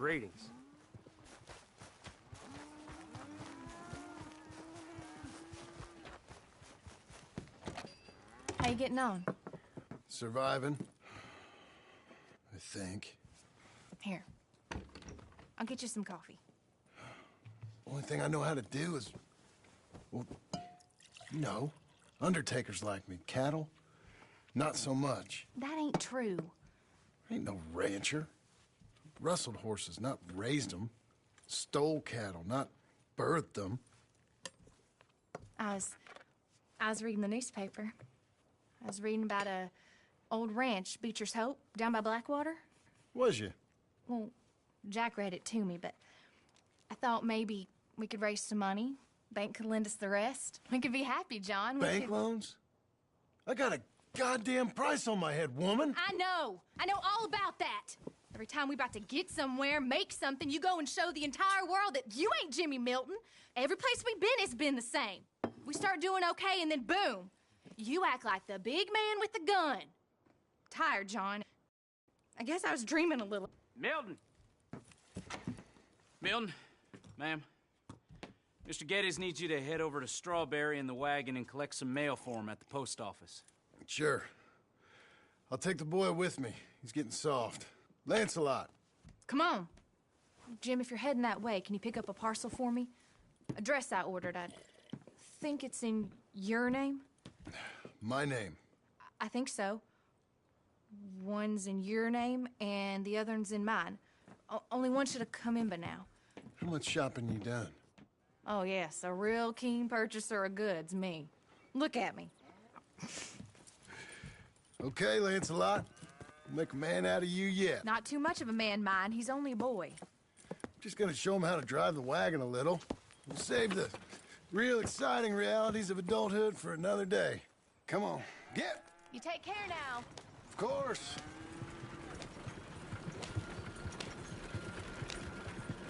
Greetings. How you getting on? Surviving. I think. Here. I'll get you some coffee. Only thing I know how to do is... Well, you know, undertakers like me. Cattle, not so much. That ain't true. Ain't no rancher. Rustled horses, not raised them. Stole cattle, not birthed them. I was reading the newspaper. I was reading about a old ranch, Beecher's Hope, down by Blackwater. Was you? Well, Jack read it to me, but I thought maybe we could raise some money. Bank could lend us the rest. We could be happy, John. Bank loans? I got a goddamn price on my head, woman. I know all about that. Every time we about to get somewhere, make something, you go and show the entire world that you ain't Jimmy Milton. Every place we've been, it's been the same. We start doing okay, and then boom. You act like the big man with the gun. Tired, John. I guess I was dreaming a little. Milton! Milton, ma'am. Mr. Geddes needs you to head over to Strawberry in the wagon and collect some mail for him at the post office. Sure. I'll take the boy with me. He's getting soft. Lancelot. Come on. Jim, if you're heading that way, can you pick up a parcel for me? A dress I ordered. I think it's in your name? My name. I think so. One's in your name, and the other's in mine. Only one should have come in by now. How much shopping you done? Oh, yes, a real keen purchaser of goods, me. Look at me. Okay, Lancelot. Make a man out of you yet. Not too much of a man, mine. He's only a boy. Just gonna show him how to drive the wagon a little. We'll save the real exciting realities of adulthood for another day. Come on, get! You take care now. Of course.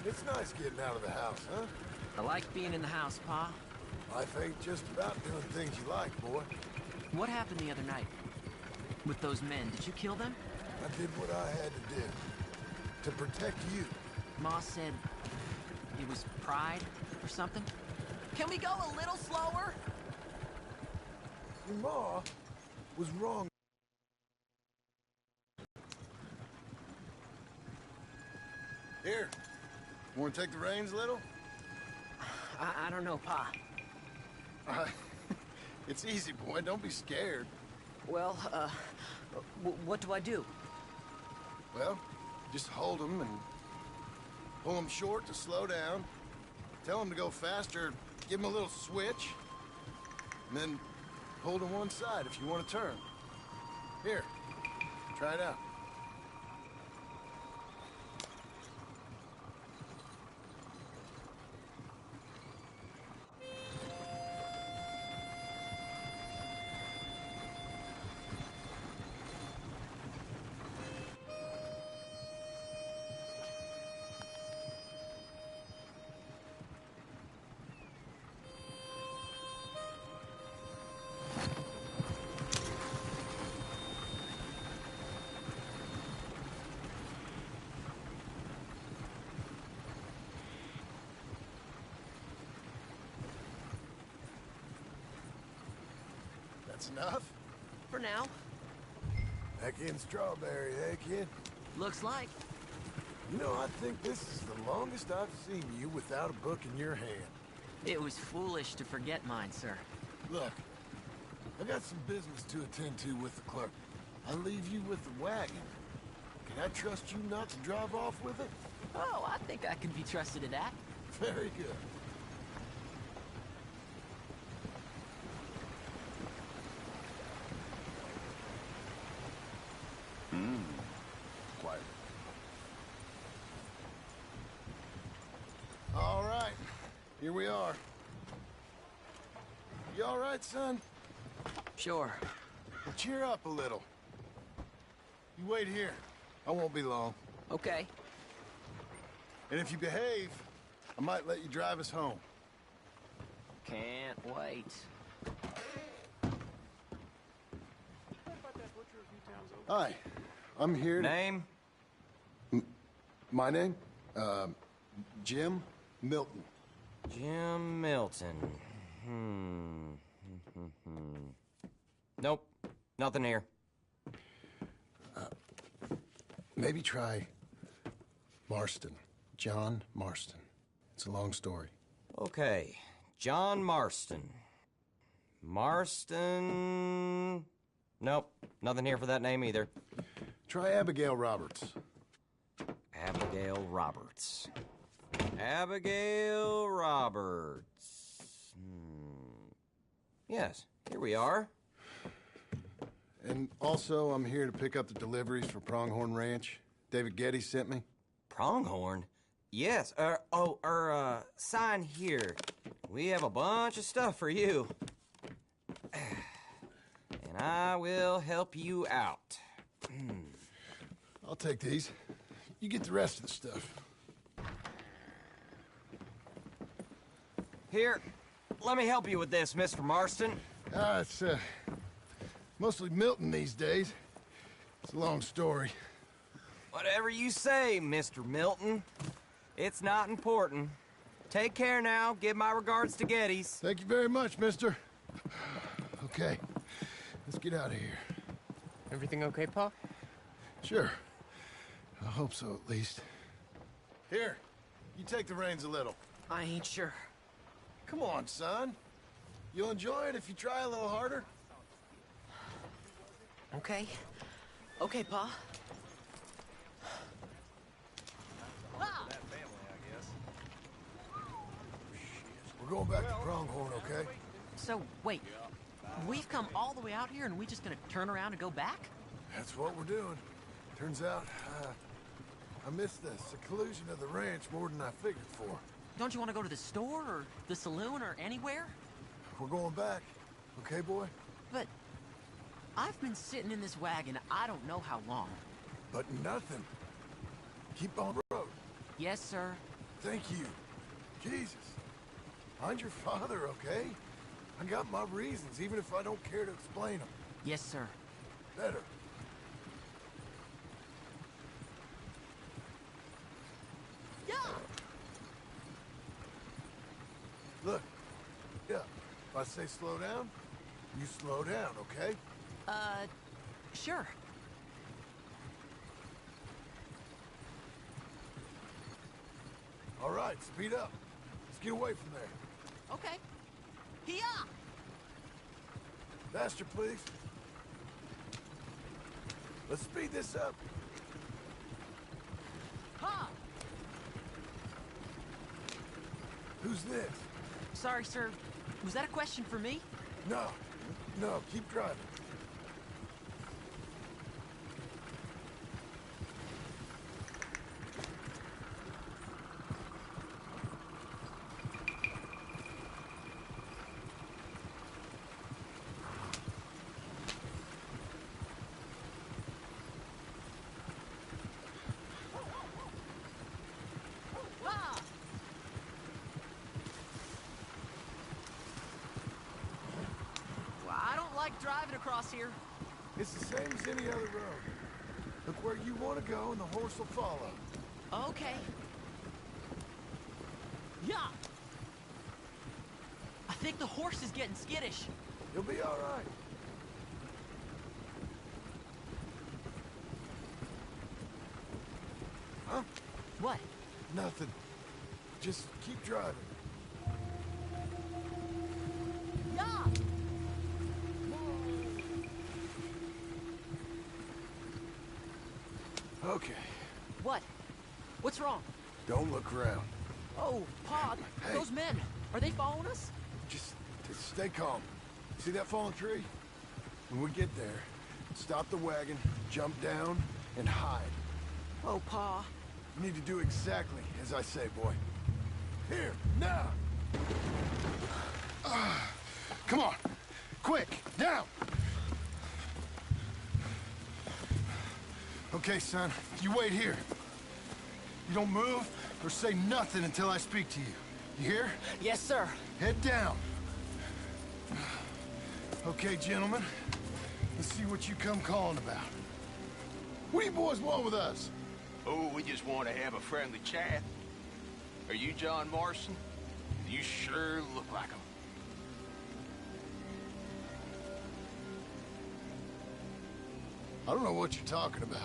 It's nice getting out of the house, huh? I like being in the house, Pa. Life ain't just about doing things you like, boy. What happened the other night? With those men, did you kill them? I did what I had to do. To protect you. Ma said it was pride or something? Can we go a little slower? Your ma was wrong. Here. Want to take the reins a little? I don't know, Pa. It's easy, boy. Don't be scared. Well, what do I do? Well, just hold them and pull them short to slow down. Tell them to go faster. Give them a little switch. And then pull to one side if you want to turn. Here, try it out. That's enough? For now. Back in Strawberry, eh, kid? Looks like. You know, I think this is the longest I've seen you without a book in your hand. It was foolish to forget mine, sir. Look, I got some business to attend to with the clerk. I'll leave you with the wagon. Can I trust you not to drive off with it? Oh, I think I can be trusted to that. Very good. Quiet. All right, here we are. You all right, son? Sure. Well, cheer up a little. You wait here. I won't be long. Okay. And if you behave, I might let you drive us home. Can't wait. Hi, I'm here to... Name? My name? Jim Milton. Jim Milton. Nope, nothing here. Maybe try Marston. John Marston. It's a long story. Okay, John Marston. Marston... Nope, nothing here for that name either. Try Abigail Roberts. Abigail Roberts. Abigail Roberts. Yes, here we are. And also, I'm here to pick up the deliveries for Pronghorn Ranch. David Getty sent me. Pronghorn? Yes, sign here. We have a bunch of stuff for you. And I will help you out. I'll take these. You get the rest of the stuff. Here, let me help you with this, Mr. Marston. It's, mostly Milton these days. It's a long story. Whatever you say, Mr. Milton. It's not important. Take care now. Give my regards to Geddes. Thank you very much, mister. Okay, let's get out of here. Everything okay, Pa? Sure. I hope so, at least. Here, you take the reins a little. I ain't sure. Come on, son. You'll enjoy it if you try a little harder. Okay. Okay, Pa. We're going back to Pronghorn, okay? So, wait. We've come all the way out here and we just gonna turn around and go back? That's what we're doing. Turns out, I missed the seclusion of the ranch more than I figured for. Don't you want to go to the store or the saloon or anywhere? We're going back, okay, boy? But I've been sitting in this wagon I don't know how long. But nothing. Keep on the road. Yes, sir. Thank you. Jesus. Find your father, okay? I got my reasons, even if I don't care to explain them. Yes, sir. Better. Yeah. Look. Yeah. If I say slow down, you slow down, okay? Sure. All right, speed up. Let's get away from there. Okay. Hiya! Faster, please. Let's speed this up. Ha! Who's this? Sorry, sir. Was that a question for me? No. No, keep driving. Well, I don't like driving across here. It's the same as any other road. Look where you want to go and the horse will follow. Okay. Yeah. I think the horse is getting skittish. You'll be all right. Huh? What? Nothing. Just keep driving. Yeah. Okay. What? What's wrong? Don't look around. Oh, Pa, Hey. those men, are they following us? Just stay calm. See that fallen tree? When we get there, stop the wagon, jump down, and hide. Oh, Pa. You need to do exactly as I say, boy. Here, now! Come on! Quick, down! Okay, son, you wait here. You don't move or say nothing until I speak to you. You hear? Yes, sir. Head down. Okay, gentlemen. Let's see what you come calling about. What do you boys want with us? Oh, we just want to have a friendly chat. Are you John Marston? You sure look like him. I don't know what you're talking about.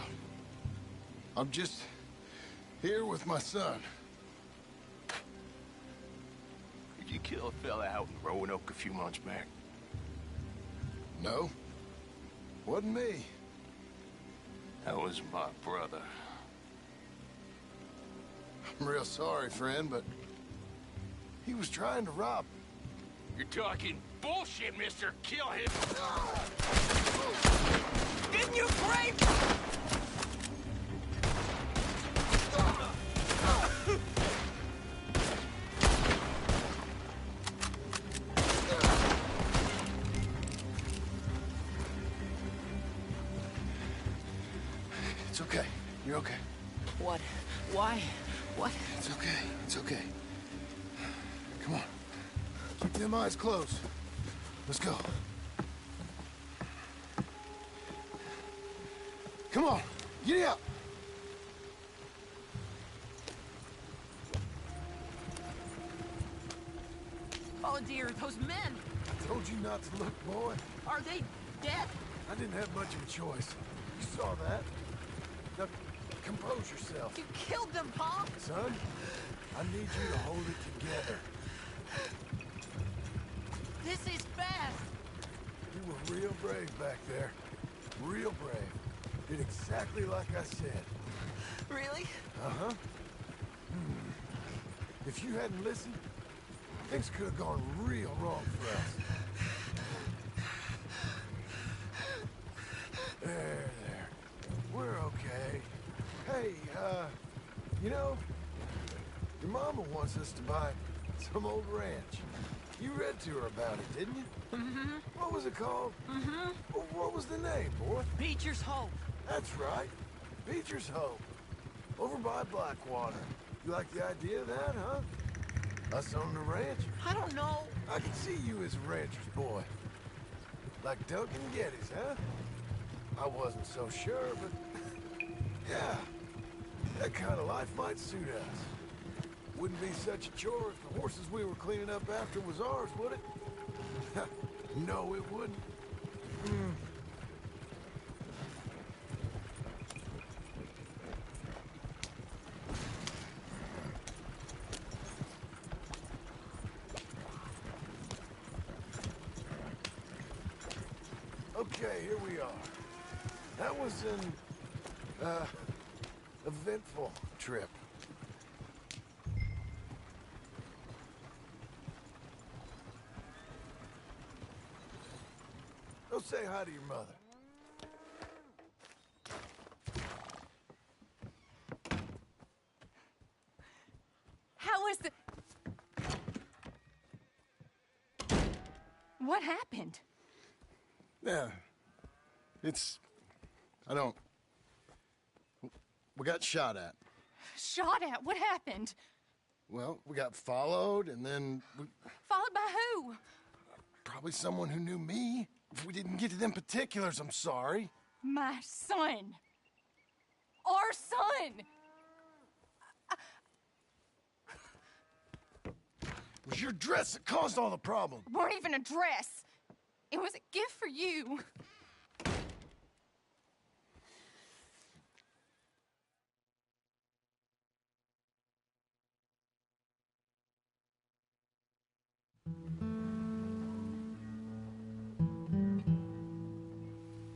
I'm just here with my son. Did you kill a fella out in Roanoke a few months back? No. Wasn't me. That was my brother. I'm real sorry, friend, but he was trying to rob. You're talking bullshit, mister. Kill him. Didn't you break? It's okay. You're okay. What? Why? What? It's okay. It's okay. Come on. Keep them eyes closed. Let's go. Come on. Get out. Oh dear, those men! I told you not to look, boy. Are they dead? I didn't have much of a choice. You saw that. Now, compose yourself. You killed them, Pa! Son, I need you to hold it together. This is bad! You were real brave back there. Real brave. Did exactly like I said. Really? Uh-huh. If you hadn't listened, things could have gone real wrong for us. There. We're okay. Hey, you know, your mama wants us to buy some old ranch. You read to her about it, didn't you? Mm-hmm. What was it called? Mm-hmm. What was the name, boy? Beecher's Hope. That's right. Beecher's Hope. Over by Blackwater. You like the idea of that, huh? Us on the ranch? I don't know. I can see you as a rancher's boy. Like Duncan Geddes, huh? I wasn't so sure, but... yeah. That kind of life might suit us. Wouldn't be such a chore if the horses we were cleaning up after was ours, would it? No, it wouldn't. Okay, here we are. That was an, eventful trip. Go say hi to your mother. How was the... What happened? Yeah. I don't... We got shot at. Shot at? What happened? Well, we got followed, and then Followed by who? probably someone who knew me. If we didn't get to them particulars, I'm sorry. My son. Our son. It was your dress that caused all the problem. Weren't even a dress. It was a gift for you.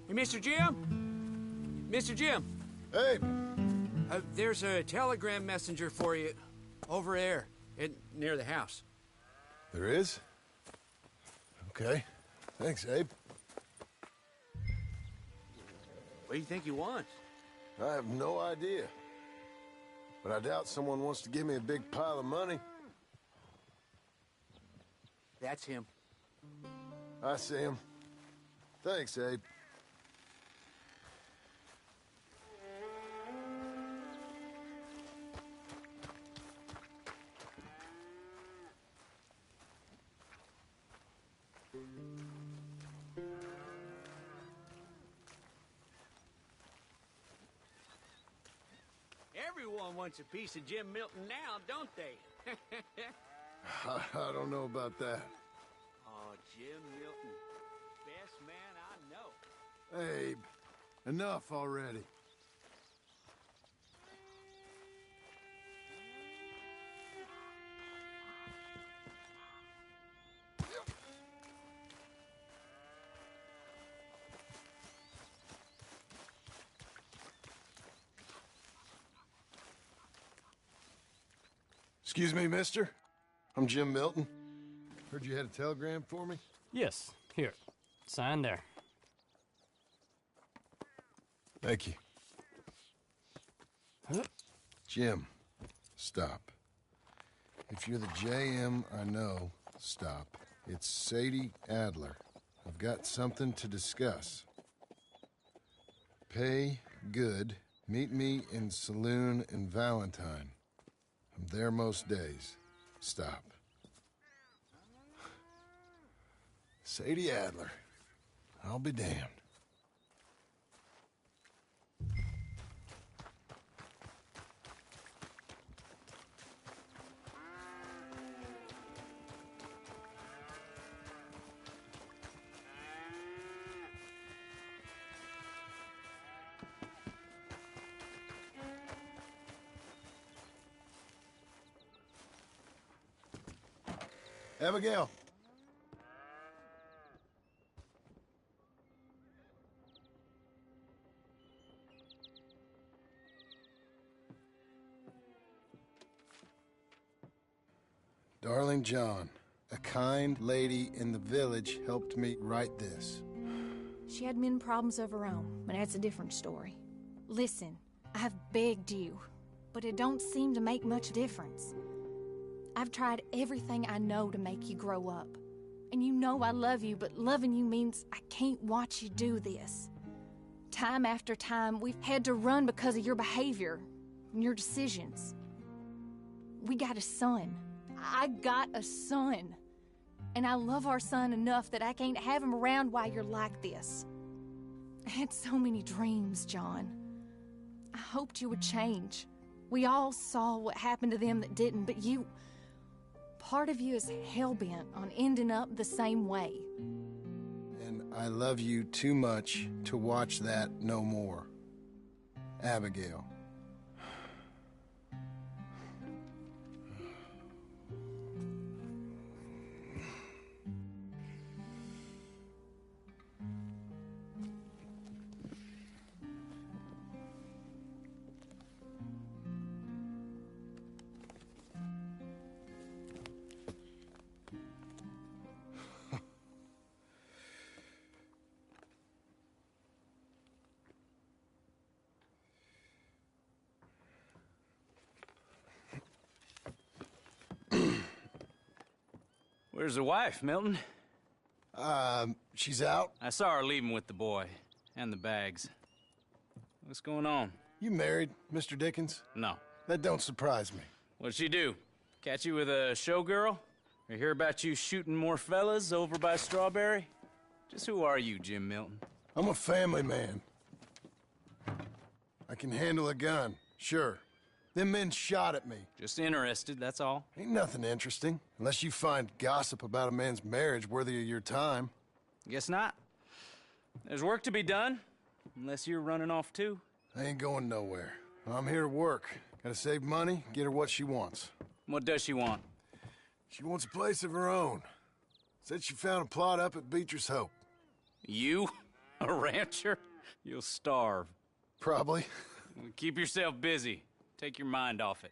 Hey, Mr. Jim? Mr. Jim, Hey, there's a telegram messenger for you over there near the house. there is? Okay. Thanks, Abe. What do you think he wants? I have no idea. But I doubt someone wants to give me a big pile of money. That's him. I see him. Thanks, Abe. Everyone wants a piece of Jim Milton now, don't they? I don't know about that. Oh, Jim Milton. Best man I know. Abe, enough already. Excuse me, mister. I'm Jim Milton. Heard you had a telegram for me? Yes, here. Sign there. Thank you. Jim, stop. If you're the JM I know, stop. It's Sadie Adler. I've got something to discuss. Pay good. Meet me in Saloon in Valentine. I'm there most days. Stop. Sadie Adler. I'll be damned. Abigail. Darling John, a kind lady in the village helped me write this. She had men problems of her own, but that's a different story. Listen, I have begged you, but it don't seem to make much difference. I've tried everything I know to make you grow up. And you know I love you, but loving you means I can't watch you do this. Time after time, we've had to run because of your behavior and your decisions. We got a son. I got a son. And I love our son enough that I can't have him around while you're like this. I had so many dreams, John. I hoped you would change. We all saw what happened to them that didn't, but you... Part of you is hell-bent on ending up the same way. And I love you too much to watch that no more. Abigail. Where's the wife, Milton? She's out. I saw her leaving with the boy. And the bags. What's going on? You married, Mr. Dickens? No. That don't surprise me. What'd she do? Catch you with a showgirl? Or hear about you shooting more fellas over by Strawberry? Just who are you, Jim Milton? I'm a family man. I can handle a gun, sure. Them men shot at me. Just interested, that's all. Ain't nothing interesting, unless you find gossip about a man's marriage worthy of your time. Guess not. There's work to be done, unless you're running off too. I ain't going nowhere. I'm here to work. Gotta save money, get her what she wants. What does she want? She wants a place of her own. Said she found a plot up at Beecher's Hope. You? A rancher? You'll starve. Probably. Keep yourself busy. Take your mind off it.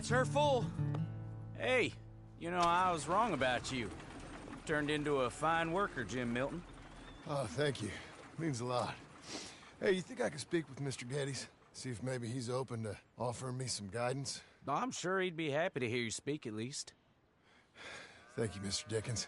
That's her full. Hey, you know, I was wrong about you. Turned into a fine worker, Jim Milton. Oh, thank you. Means a lot. Hey, you think I could speak with Mr. Geddes? See if maybe he's open to offering me some guidance? I'm sure he'd be happy to hear you speak, at least. Thank you, Mr. Dickens.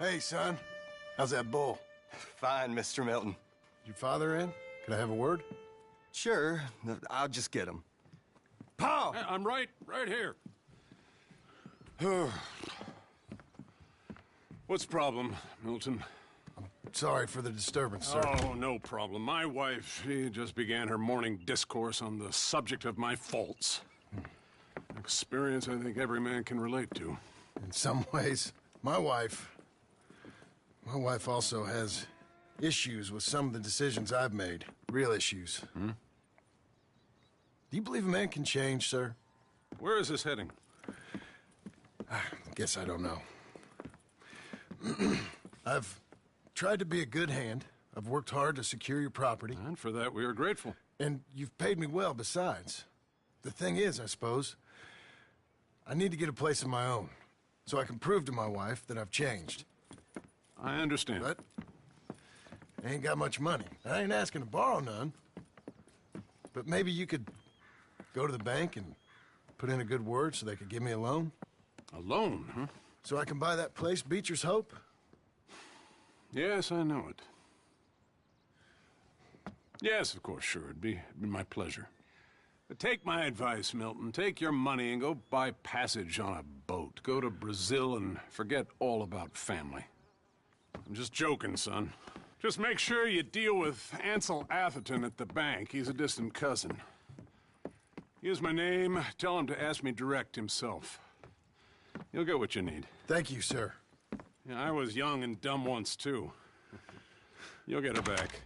Hey, son. How's that bull? Fine, Mr. Milton. Your father in? Can I have a word? Sure, I'll just get him. Pa! I'm right here. What's the problem, Milton? Sorry for the disturbance, sir. Oh, no problem. My wife, she just began her morning discourse on the subject of my faults. Experience I think every man can relate to. In some ways, my wife also has issues with some of the decisions I've made. Real issues. Hmm? Do you believe a man can change, sir? Where is this heading? I guess I don't know. I've tried to be a good hand. I've worked hard to secure your property. And for that, we are grateful. And you've paid me well besides. The thing is, I suppose, I need to get a place of my own, so I can prove to my wife that I've changed. I understand. But I ain't got much money. I ain't asking to borrow none. But maybe you could go to the bank and put in a good word so they could give me a loan? A loan, huh? So I can buy that place, Beecher's Hope? Yes, I know it. Yes, of course, sure. It'd be my pleasure. But take my advice, Milton. Take your money and go buy passage on a boat. Go to Brazil and forget all about family. I'm just joking, son. Just make sure you deal with Ansel Atherton at the bank. He's a distant cousin. Use my name. Tell him to ask me direct himself. You'll get what you need. Thank you, sir. Yeah, I was young and dumb once, too. You'll get it back.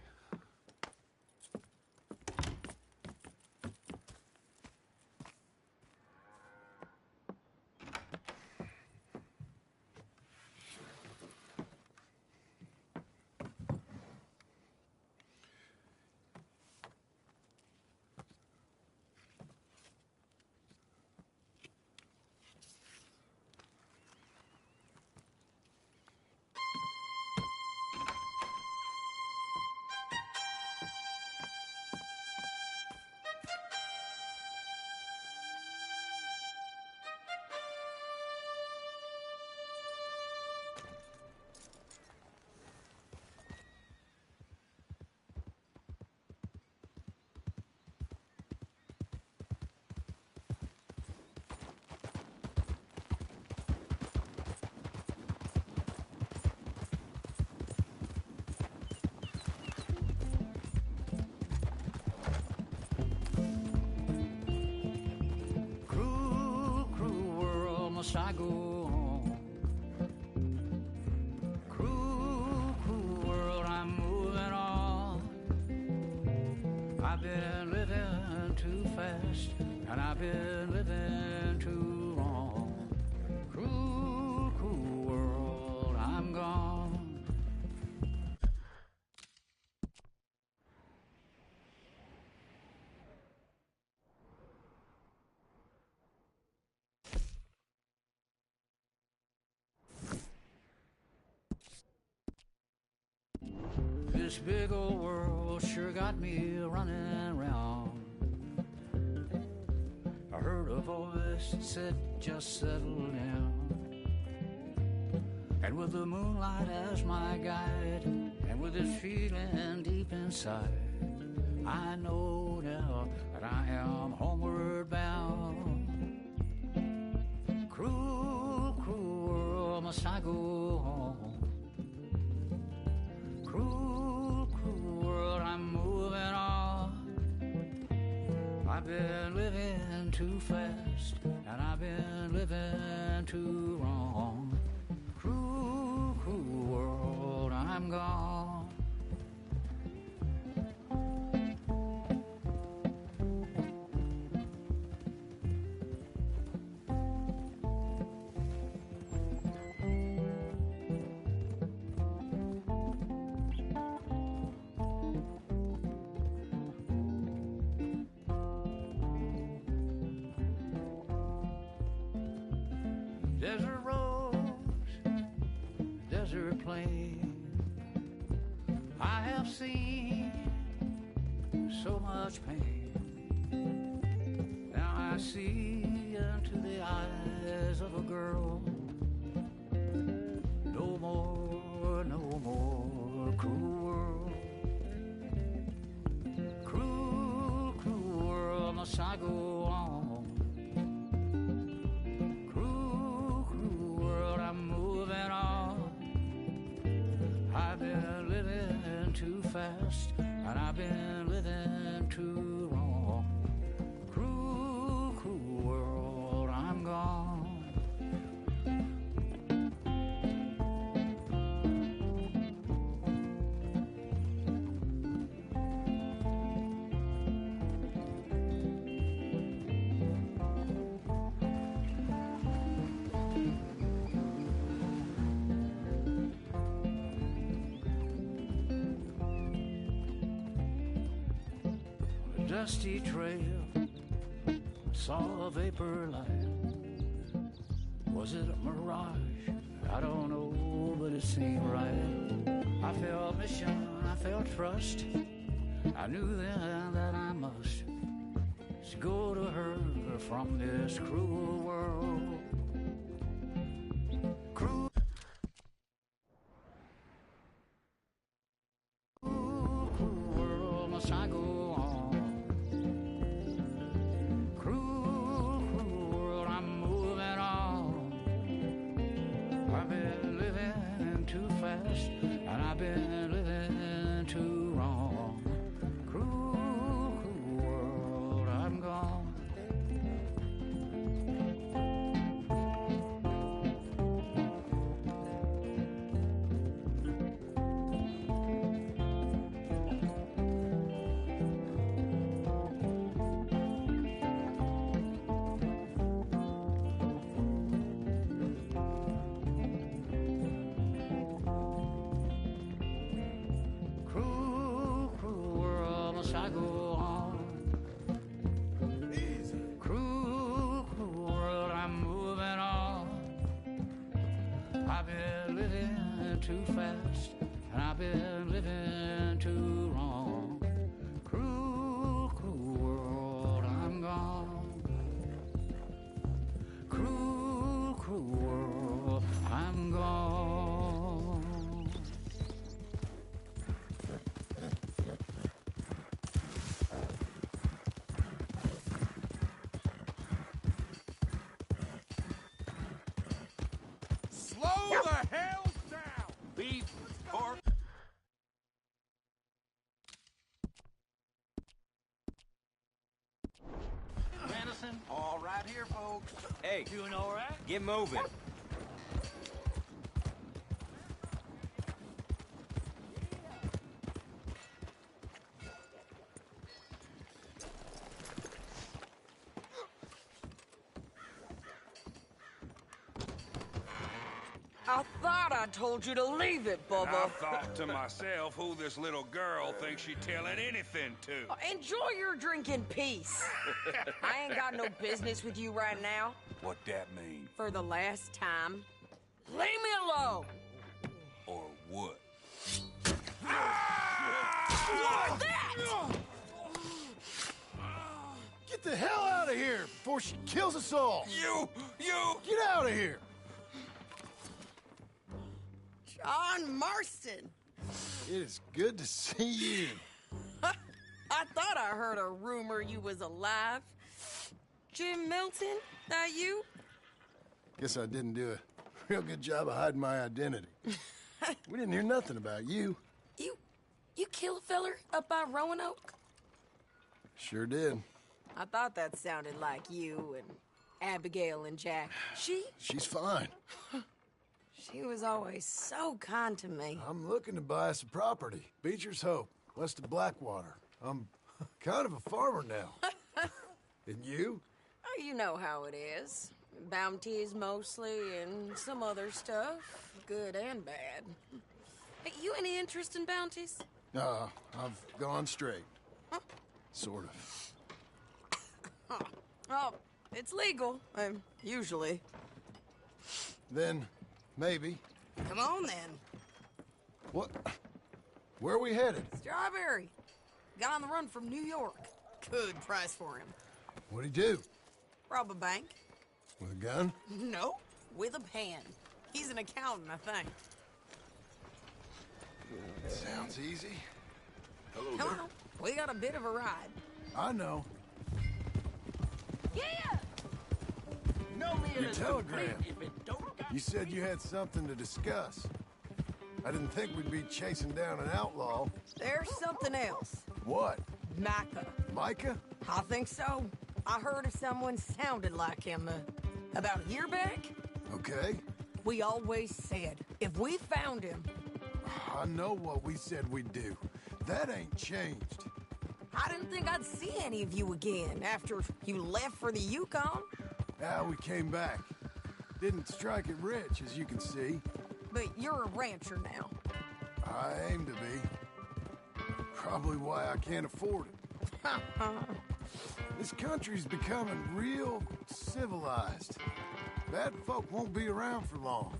I go on. Cruel, cruel world, I'm moving on. I've been living too fast, and I've been living too long. Cruel, cruel world, I'm gone. This big old world sure got me running round. I heard a voice that said, just settle down. And with the moonlight as my guide, and with this feeling deep inside, I know now that I am homeward bound. Cruel, cruel world, must I go home? Cruel, cruel world, I'm moving on. I've been living too fast, and I've been living too into wrong. Cruel, cruel world, I'm gone. Desert rose, desert plain. I have seen so much pain. Now I see into the eyes of a girl. No more, no more cruel world. Cruel, cruel world, must I go on? I've been living too fast, and I've been living too long. Cruel, cruel world, I'm gone. Dusty trail, saw a vapor light. Was it a mirage? I don't know, but it seemed right. I felt mission, I felt trust. I knew then that I must go to her from this cruel world. Cruel, cruel world, must I go? And I've been living too wrong. Cruel, cruel world, I'm gone. I go on. Easy. Cruel, cruel world, I'm moving on. I've been living too fast, and I've been living too wrong. Cruel, cruel world, I'm gone. Cruel, cruel world, I'm gone. Slow the hell down! Beef, pork. Madison? All right here, folks. Hey. Doing all right? Get moving. I thought I told you to leave it, Bubba. I thought to myself who this little girl thinks she's telling anything to. Enjoy your drink in peace. I ain't got no business with you right now. What that mean? For the last time, leave me alone. Or what? What's that? Get the hell out of here before she kills us all! You! Get out of here! John Marston. It is good to see you. I thought I heard a rumor you was alive. Jim Milton, that you? Guess I didn't do a real good job of hiding my identity. We didn't hear nothing about you. You kill a feller up by Roanoke? Sure did. I thought that sounded like you and Abigail and Jack. She's fine. She was always so kind to me. I'm looking to buy us a property. Beecher's Hope, west of Blackwater. I'm kind of a farmer now. And you? Oh, you know how it is. Bounties mostly, and some other stuff, good and bad. Hey, you any interest in bounties? I've gone straight. Huh? Sort of. Oh, it's legal, usually. Then, maybe. Come on, then. What? Where are we headed? Strawberry. Got on the run from New York. Good price for him. What'd he do? Rob a bank. With a gun? No, with a pen. He's an accountant, I think. Sounds easy. Hello Come there. on, we got a bit of a ride. I know. Yeah! Your telegram. You said you had something to discuss. I didn't think we'd be chasing down an outlaw. There's something else. What? Micah. Micah? I think so. I heard of someone sounded like him about a year back. Okay. We always said, if we found him... I know what we said we'd do. That ain't changed. I didn't think I'd see any of you again after you left for the Yukon. We came back. Didn't strike it rich, as you can see. But you're a rancher now. I aim to be. Probably why I can't afford it. This country's becoming real civilized. Bad folk won't be around for long.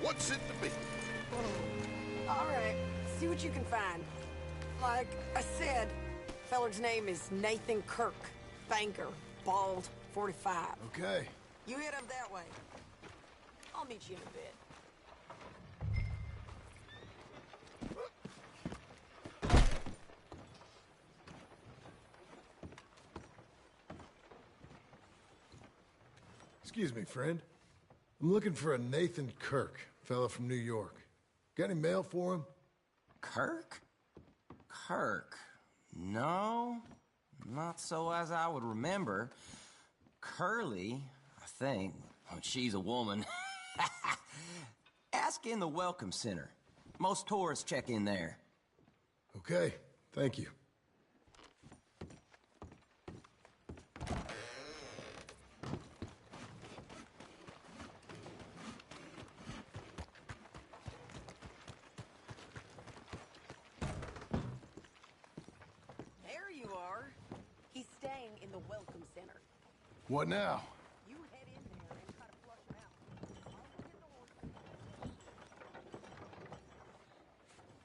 What's it to be? All right, see what you can find. Like I said, feller's name is Nathan Kirk. Banker, bald, 45. Okay. You head up that way. I'll meet you in a bit. Excuse me, friend. I'm looking for a Nathan Kirk, fella from New York. Got any mail for him? Kirk? Kirk? No, not so as I would remember. Curly, I think. Oh, she's a woman. Ask in the Welcome Center. Most tourists check in there. Okay, thank you. There you are. He's staying in the Welcome Center. What now? You head in there and try to flush him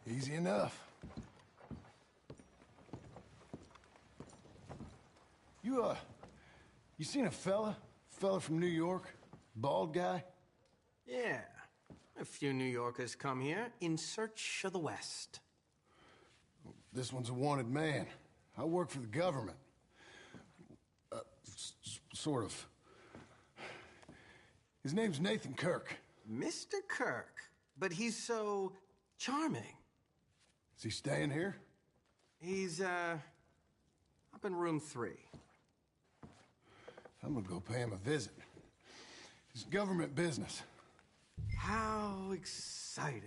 out. Easy enough. You seen a fella? Fella from New York? Bald guy? Yeah. A few New Yorkers come here in search of the West. This one's a wanted man. I work for the government. Sort of. His name's Nathan Kirk. Mr. Kirk? But he's so charming. Is he staying here? He's, up in room 3. I'm gonna go pay him a visit. It's government business. How exciting.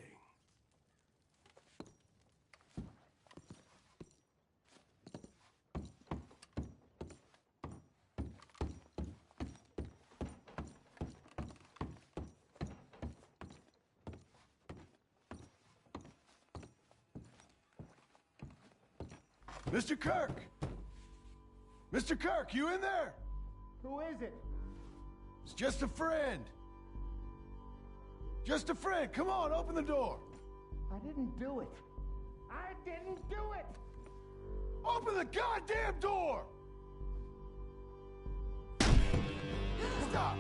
Mr. Kirk! Mr. Kirk, you in there? Who is it? It's just a friend. Just a friend. Come on, open the door. I didn't do it. I didn't do it! Open the goddamn door! Stop!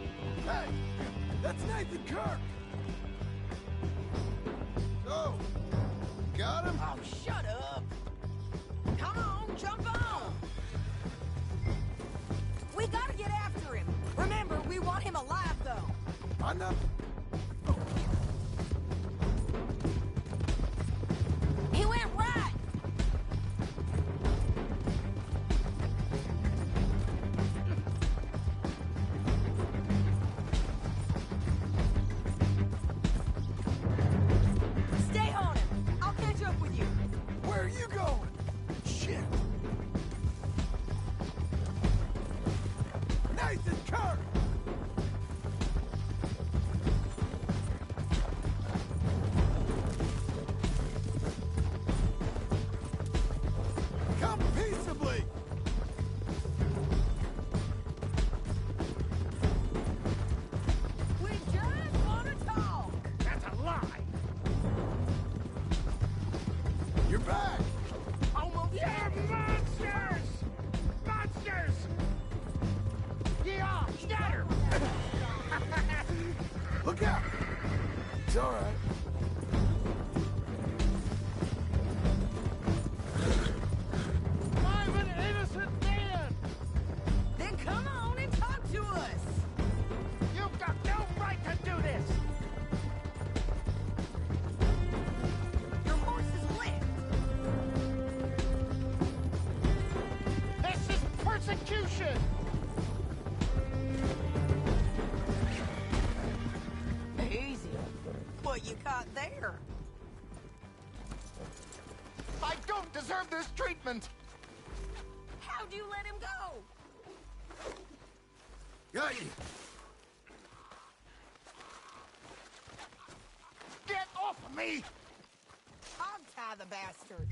Hey! That's Nathan Kirk! So, got him? Oh, shut up! Come on, jump on! We gotta get after him. Remember, we want him alive, though. I know. He went right! Stay on him. I'll catch up with you. Where are you going? Shit! Nathan Kirk! Come peaceably! We just want to talk. That's a lie! You're back! Almost. You're monsters! Monsters! Yeah, Schneider! Look out! It's all right. I'm an innocent man! Then come on and talk to us. You've got no right to do this! Your horse is lit. This is persecution! Easy. What you got there? I don't deserve this treatment! How'd you let him go? Got you! Get off of me! I'll tie the bastard.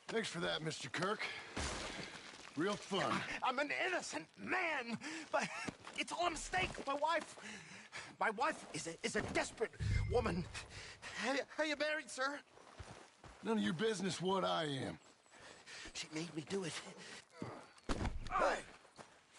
Thanks for that, Mr. Kirk. Real fun. I'm an innocent man, but it's all a mistake. My wife is a desperate woman. Are you married, sir? None of your business what I am. She made me do it. Hey!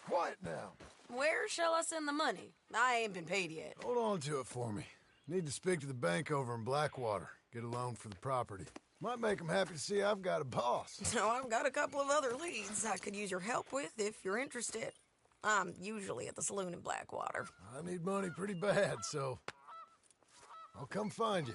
Quiet now. Where shall I send the money? I ain't been paid yet. Hold on to it for me. Need to speak to the bank over in Blackwater. Get a loan for the property. Might make them happy to see I've got a boss. So I've got a couple of other leads I could use your help with if you're interested. I'm usually at the saloon in Blackwater. I need money pretty bad, so I'll come find you.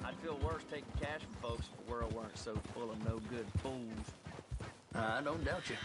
I'd feel worse taking cash from folks if the world weren't so full of no good fools. I don't doubt you.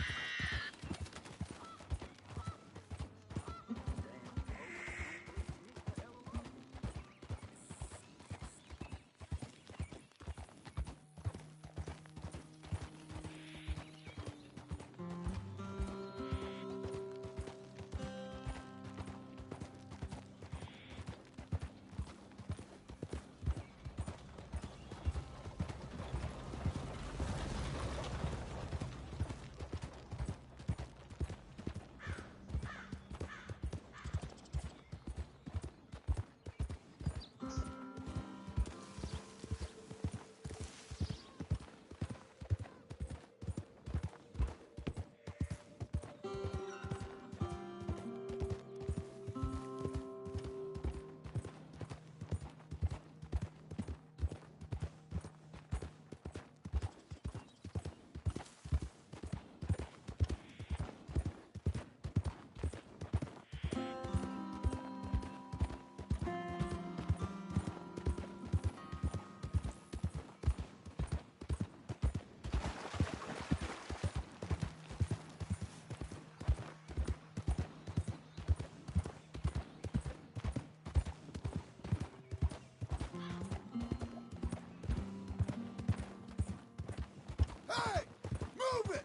Hey! Move it!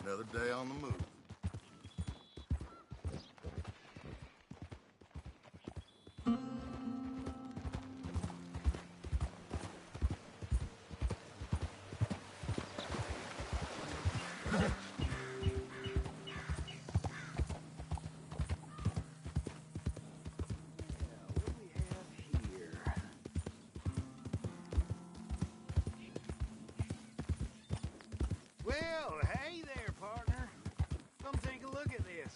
Another day on the move. Well, hey there, partner. Come take a look at this.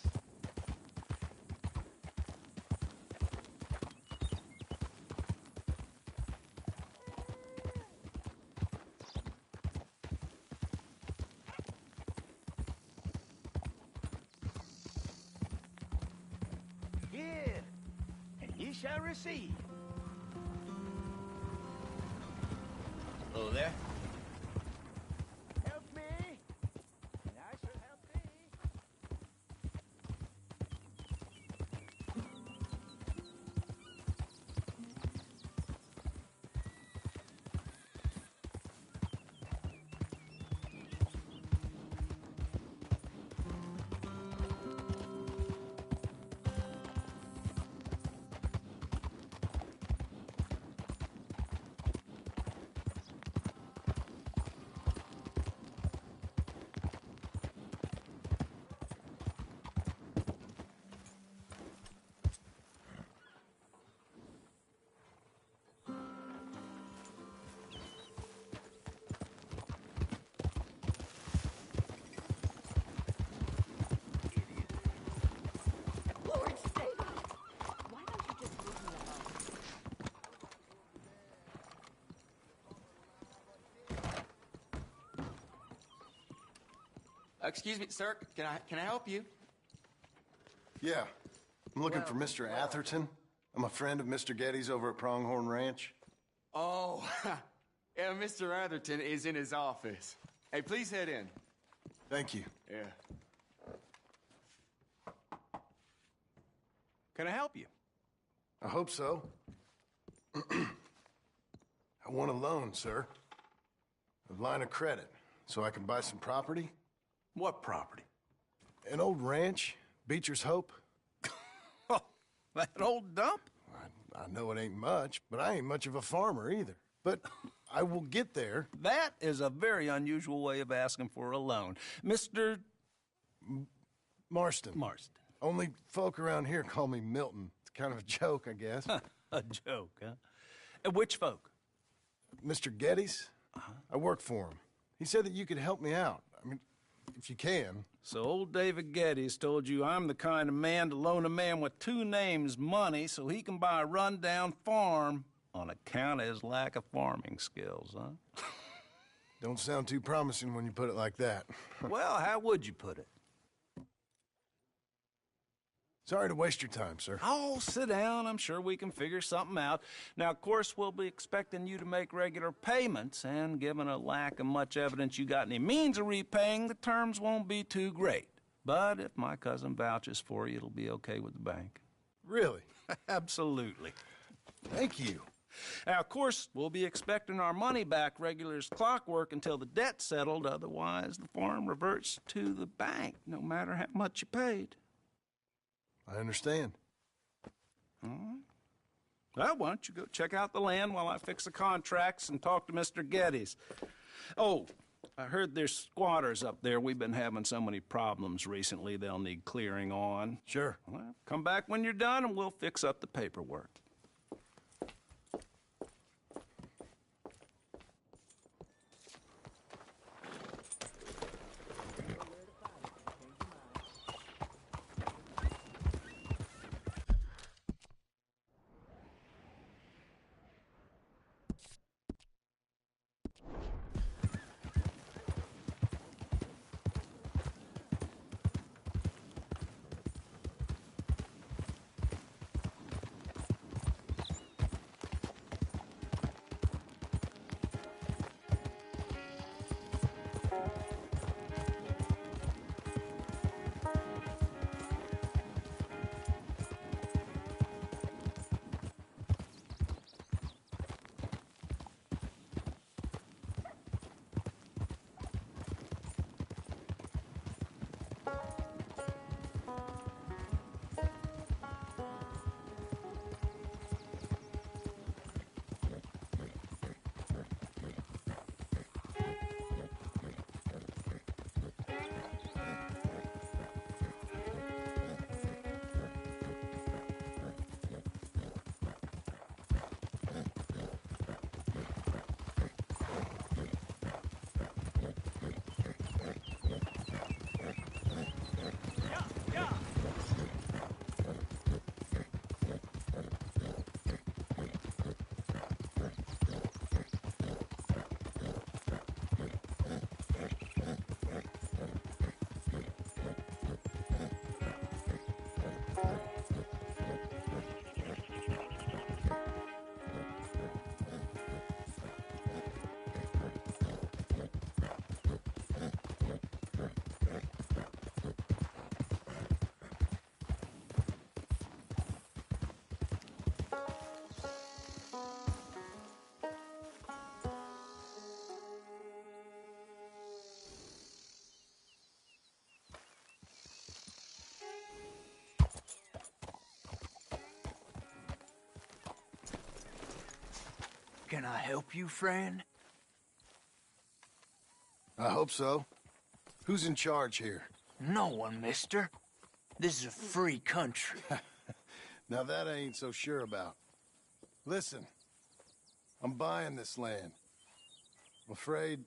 Good. And ye shall receive. Hello there. Help me, and I shall help thee. Lord, stay. Why don't you just leave me alone? Excuse me, sir. Can I help you? Yeah. I'm looking for Mr. Atherton. I'm a friend of Mr. Getty's over at Pronghorn Ranch. Oh, yeah, Mr. Atherton is in his office. Hey, please head in. Thank you. Yeah. Can I help you? I hope so. I want a loan, sir. A line of credit, so I can buy some property. What property? An old ranch, Beecher's Hope. That old dump? I know it ain't much, but I ain't much of a farmer either. But I will get there. That is a very unusual way of asking for a loan. Mr. Marston. Marston. Only folk around here call me Milton. It's kind of a joke, I guess. A joke, huh? And which folk? Mr. Getty's. I work for him. He said that you could help me out. I mean, if you can. So old David Geddes told you I'm the kind of man to loan a man with two names money so he can buy a rundown farm on account of his lack of farming skills, huh? Don't sound too promising when you put it like that. Well, how would you put it? Sorry to waste your time, sir. Oh, sit down. I'm sure we can figure something out. Now, of course, we'll be expecting you to make regular payments, and given a lack of much evidence you got any means of repaying, the terms won't be too great. But if my cousin vouches for you, it'll be okay with the bank. Really? Absolutely. Thank you. Now, of course, we'll be expecting our money back regular as clockwork until the debt's settled. Otherwise, the farm reverts to the bank, no matter how much you paid. I understand. All right. Well, why don't you go check out the land while I fix the contracts and talk to Mr. Geddes. Oh, I heard there's squatters up there. We've been having so many problems recently, they'll need clearing on. Sure. Well, come back when you're done and we'll fix up the paperwork. Can I help you, friend? I hope so. Who's in charge here? No one, mister. This is a free country. Now that I ain't so sure about. Listen, I'm buying this land. I'm afraid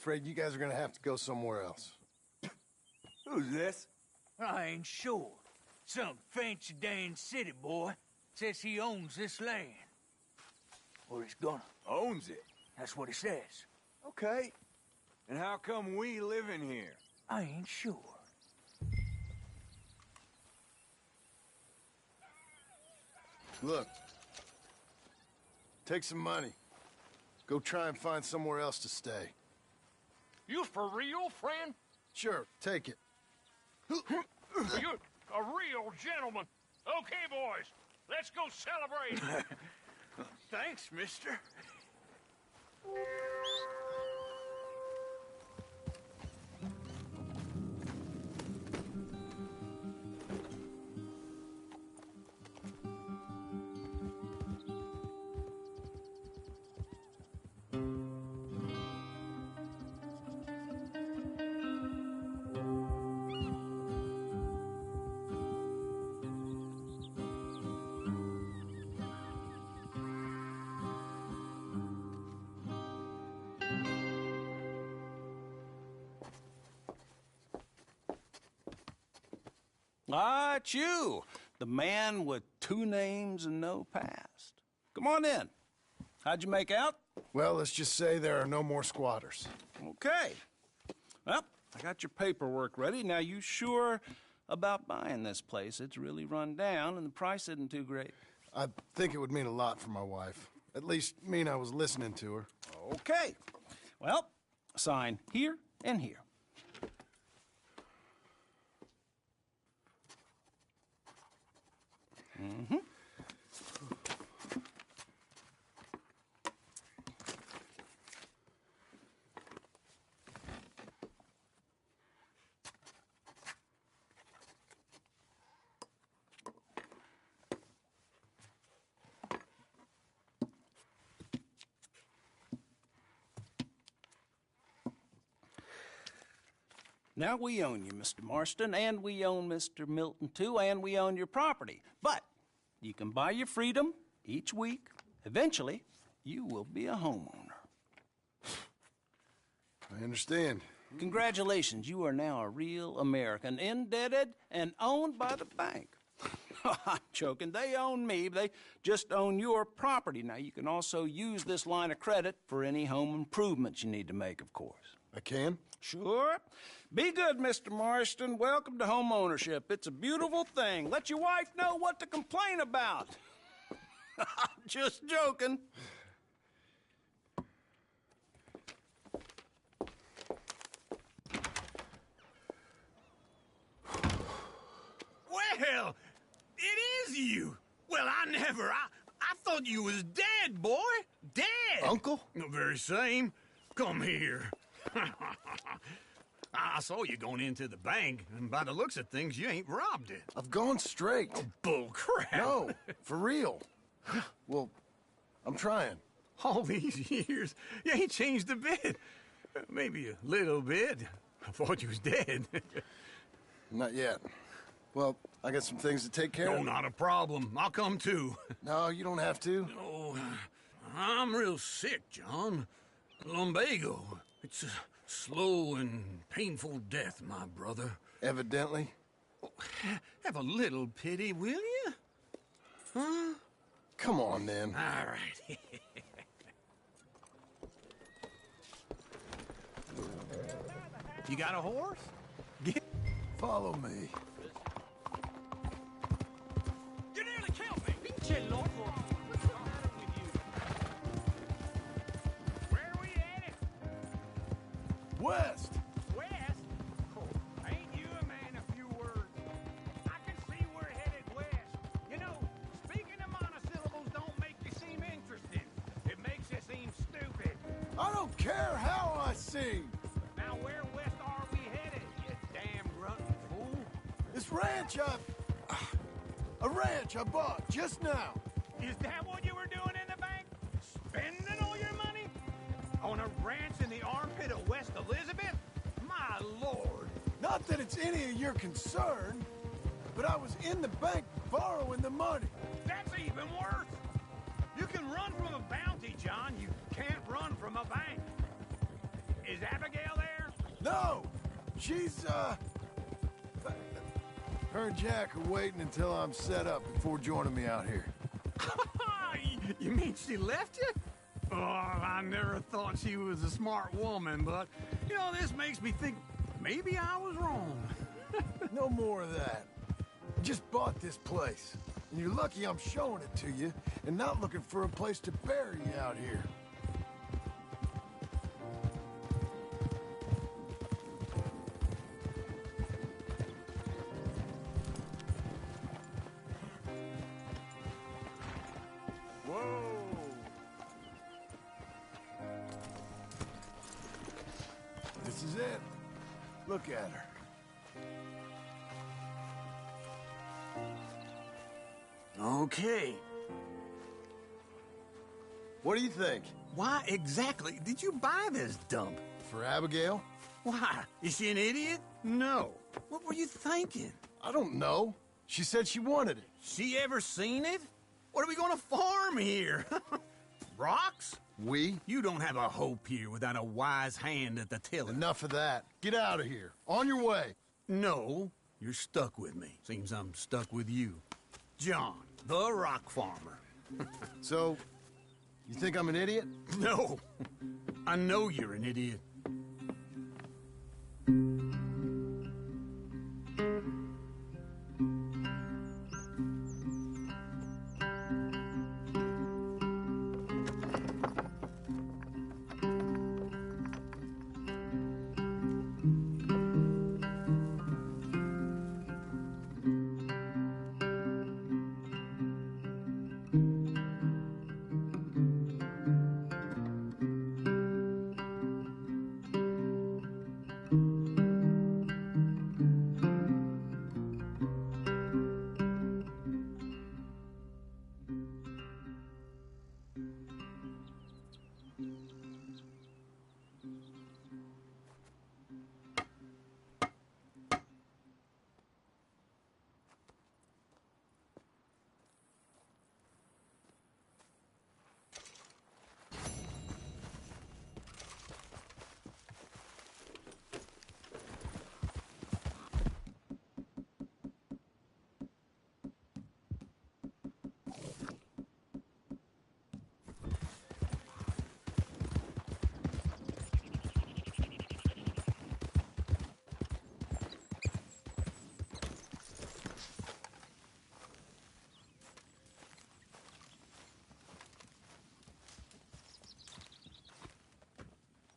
you guys are gonna have to go somewhere else. Who's this? I ain't sure. Some fancy Dan city boy says he owns this land. Or he's gonna. Owns it? That's what he says. Okay. And how come we live in here? I ain't sure. Look, take some money. Go try and find somewhere else to stay. You for real, friend? Sure, take it. You're a real gentleman. Okay, boys, let's go celebrate. Thanks, mister. Ah, it's you, the man with 2 names and no past. Come on in. How'd you make out? Well, let's just say there are no more squatters. Okay. Well, I got your paperwork ready. Now, you sure about buying this place? It's really run down, and the price isn't too great. I think it would mean a lot for my wife. At least mean I was listening to her. Okay. Well, sign here and here. Mm-hmm. Now, we own you, Mr. Marston, and we own Mr. Milton, too, and we own your property. But you can buy your freedom each week. Eventually, you will be a homeowner. I understand. Congratulations, you are now a real American, indebted and owned by the bank. I'm joking. They own me. They just own your property. Now, you can also use this line of credit for any home improvements you need to make, of course. I can? Sure. Be good, Mr. Marston. Welcome to home ownership. It's a beautiful thing. Let your wife know what to complain about. Just joking. Well, it is you. Well, I thought you was dead, boy. Dead. Uncle? The very same. Come here. I saw you going into the bank, and by the looks of things, you ain't robbed it. I've gone straight. Oh, bull crap. No, for real. Well, I'm trying. All these years, you ain't changed a bit. Maybe a little bit. I thought you was dead. Not yet. Well, I got some things to take care of. No, not a problem. I'll come too. No, you don't have to. Oh, I'm real sick, John. Lumbago. It's a slow and painful death, my brother. Evidently. Have a little pity, will you? Huh? Come on, then. All right. You got a horse? Follow me. You nearly killed me. Pinche loco. What's the matter with you? Where are we headed? West. West? Oh, ain't you a man of few words? I can see we're headed west. You know, speaking of monosyllables don't make you seem interesting. It makes you seem stupid. I don't care how I sing. Now where west are we headed, you damn grunting fool? This ranch a ranch I bought just now. Is that what you were doing in the bank? On a ranch in the armpit of West Elizabeth? My lord. Not that it's any of your concern, but I was in the bank borrowing the money. That's even worse. You can run from a bounty, John. You can't run from a bank. Is Abigail there? No! She's, her and Jack are waiting until I'm set up before joining me out here. You mean she left you? Oh, I never thought she was a smart woman, but, you know, this makes me think maybe I was wrong. No more of that. Just bought this place, and you're lucky I'm showing it to you and not looking for a place to bury you out here. This is it. Look at her. Okay. What do you think? Why exactly did you buy this dump? For Abigail? Why? Is she an idiot? No. What were you thinking? I don't know. She said she wanted it. She ever seen it? What are we gonna farm here? Rocks? We? You don't have a hope here without a wise hand at the tiller. Enough of that. Get out of here. On your way. No, you're stuck with me. Seems I'm stuck with you. John, the rock farmer. So, you think I'm an idiot? No. I know you're an idiot.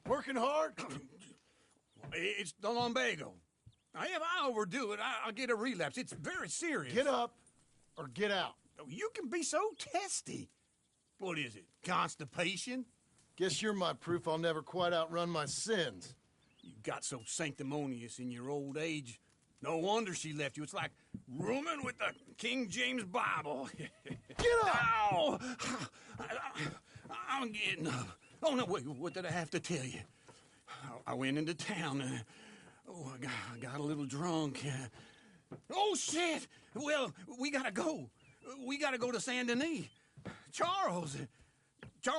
Working hard? It's the lumbago. Now, if I overdo it, I'll get a relapse. It's very serious. Get up or get out. You can be so testy. What is it, constipation? Guess you're my proof I'll never quite outrun my sins. You got so sanctimonious in your old age. No wonder she left you. It's like rooming with the King James Bible. Get up! Ow! I'm getting up. Oh, no, wait, what did I have to tell you? I went into town. I got a little drunk. Oh, shit! Well, we gotta go. We gotta go to Saint Denis. Charles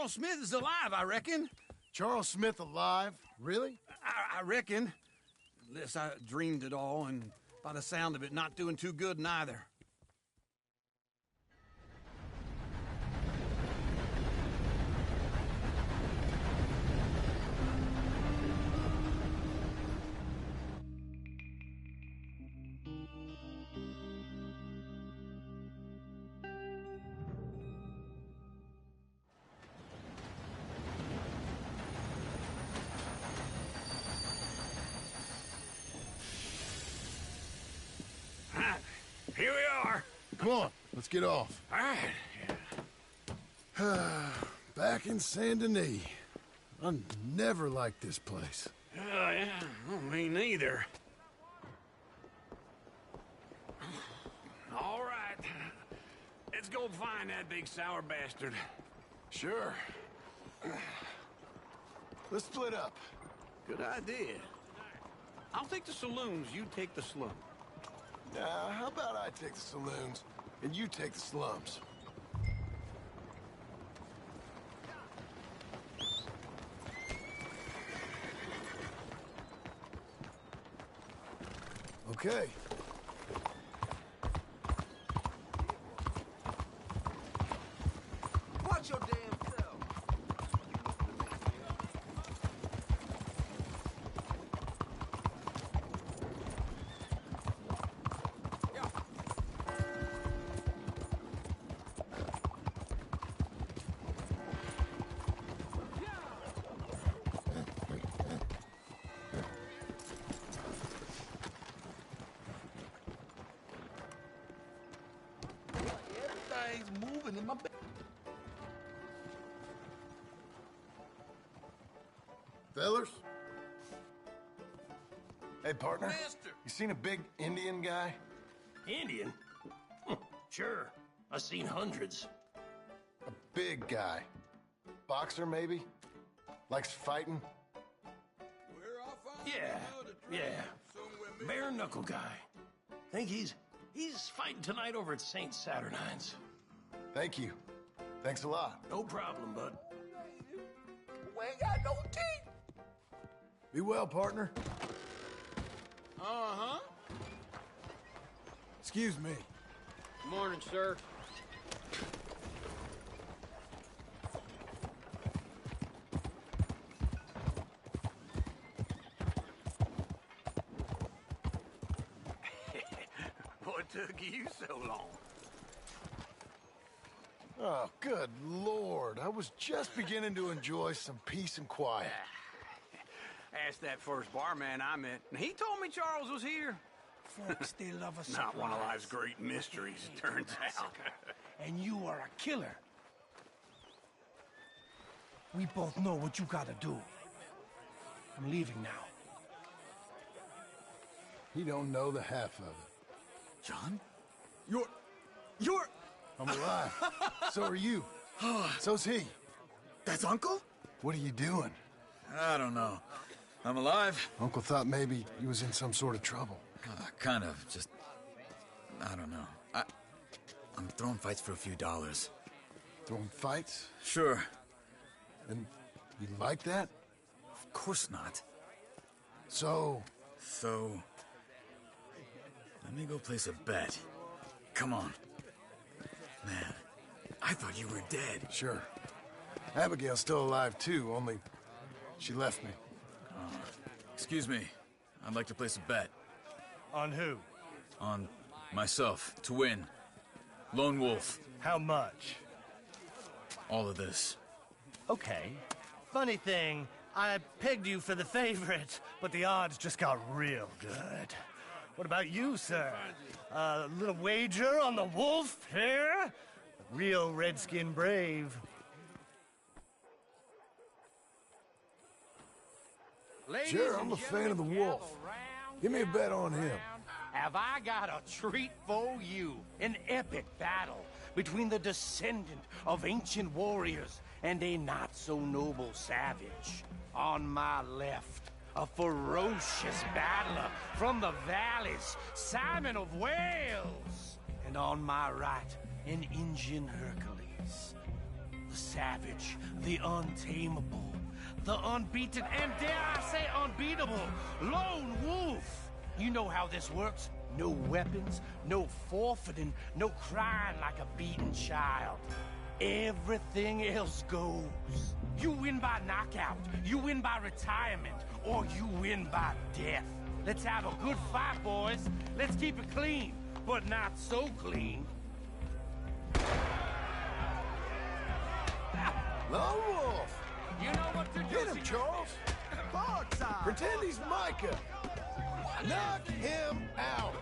Smith is alive, I reckon. Charles Smith alive? Really? I reckon. Unless I dreamed it all, and by the sound of it, not doing too good neither. Here we are. Come on, let's get off. All right. Back in Saint Denis. I never liked this place. Yeah, well, me neither. All right. Let's go find that big sour bastard. Sure. Let's split up. Good idea. I'll take the saloons, you take the slum. How about I take the saloons, and you take the slums? Okay. Watch your damn self. Everything's moving in my bed. Fellers? Hey, partner. Master. You seen a big Indian guy? Indian? Sure. I've seen hundreds. A big guy. Boxer, maybe? Likes fighting? Yeah. Bare knuckle guy. Think he's fighting tonight over at St. Saturnine's. Thank you. Thanks a lot. No problem, bud. We ain't got no teeth. Be well, partner. Uh-huh. Excuse me. Morning, sir. What took you so long? Oh, good Lord. I was just beginning to enjoy some peace and quiet. Asked that first barman I met, and he told me Charles was here. Folks, they love a Not one of surprise. life's great mysteries, it turns out. And you are a killer. We both know what you gotta do. I'm leaving now. He don't know the half of it. John? You're... I'm alive. So are you. So's he. That's Uncle? What are you doing? I don't know. I'm alive. Uncle thought maybe he was in some sort of trouble. Kind of. Just... I don't know. I'm throwing fights for a few dollars. Throwing fights? Sure. And you like that? Of course not. So... Let me go place a bet. Come on. Man, I thought you were dead. Sure. Abigail's still alive, too, only she left me. Excuse me. I'd like to place a bet. On who? On myself, to win. Lone Wolf. How much? All of this. Okay. Funny thing, I pegged you for the favorite, but the odds just got real good. What about you, sir? A little wager on the wolf here? Real redskin brave. Sure, I'm a fan of the wolf. Give me a bet on him. Have I got a treat for you? An epic battle between the descendant of ancient warriors and a not-so-noble savage. On my left, a ferocious battler from the valleys, Simon of Wales. And on my right, an Indian Hercules. The savage, the untamable, the unbeaten, and dare I say unbeatable, Lone Wolf. You know how this works. No weapons, no forfeiting, no crying like a beaten child. Everything else goes. You win by knockout, you win by retirement, or you win by death. Let's have a good fight, boys. Let's keep it clean, but not so clean. Lone Wolf! You know what to do. Hit him, Charles! Pretend he's Micah! Knock him out!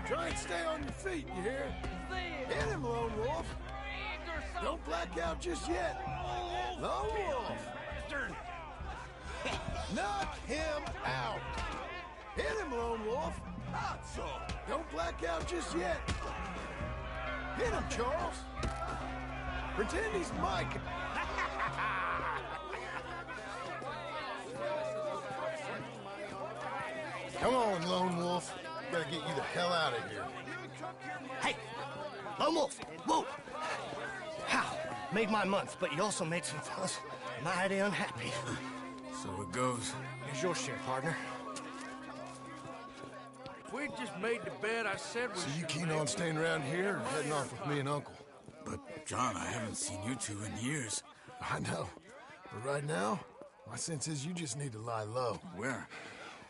Try and stay on your feet, you hear? Hit him, Lone Wolf! Don't black out just yet! Lone Wolf! Knock him out! Hit him, Lone Wolf! Don't black out just yet! Hit him, Charles! Pretend he's Micah! Come on, Lone Wolf. Gotta get you the hell out of here. Hey, Lone Wolf, whoa! How? Made my month, but you also made some fellas mighty unhappy. So it goes. Here's your share, partner. If we'd just made the bed I said we So you should keen make, on staying around here or heading off with me and Uncle? But, John, I haven't seen you two in years. I know. But right now, my sense is you just need to lie low. Where?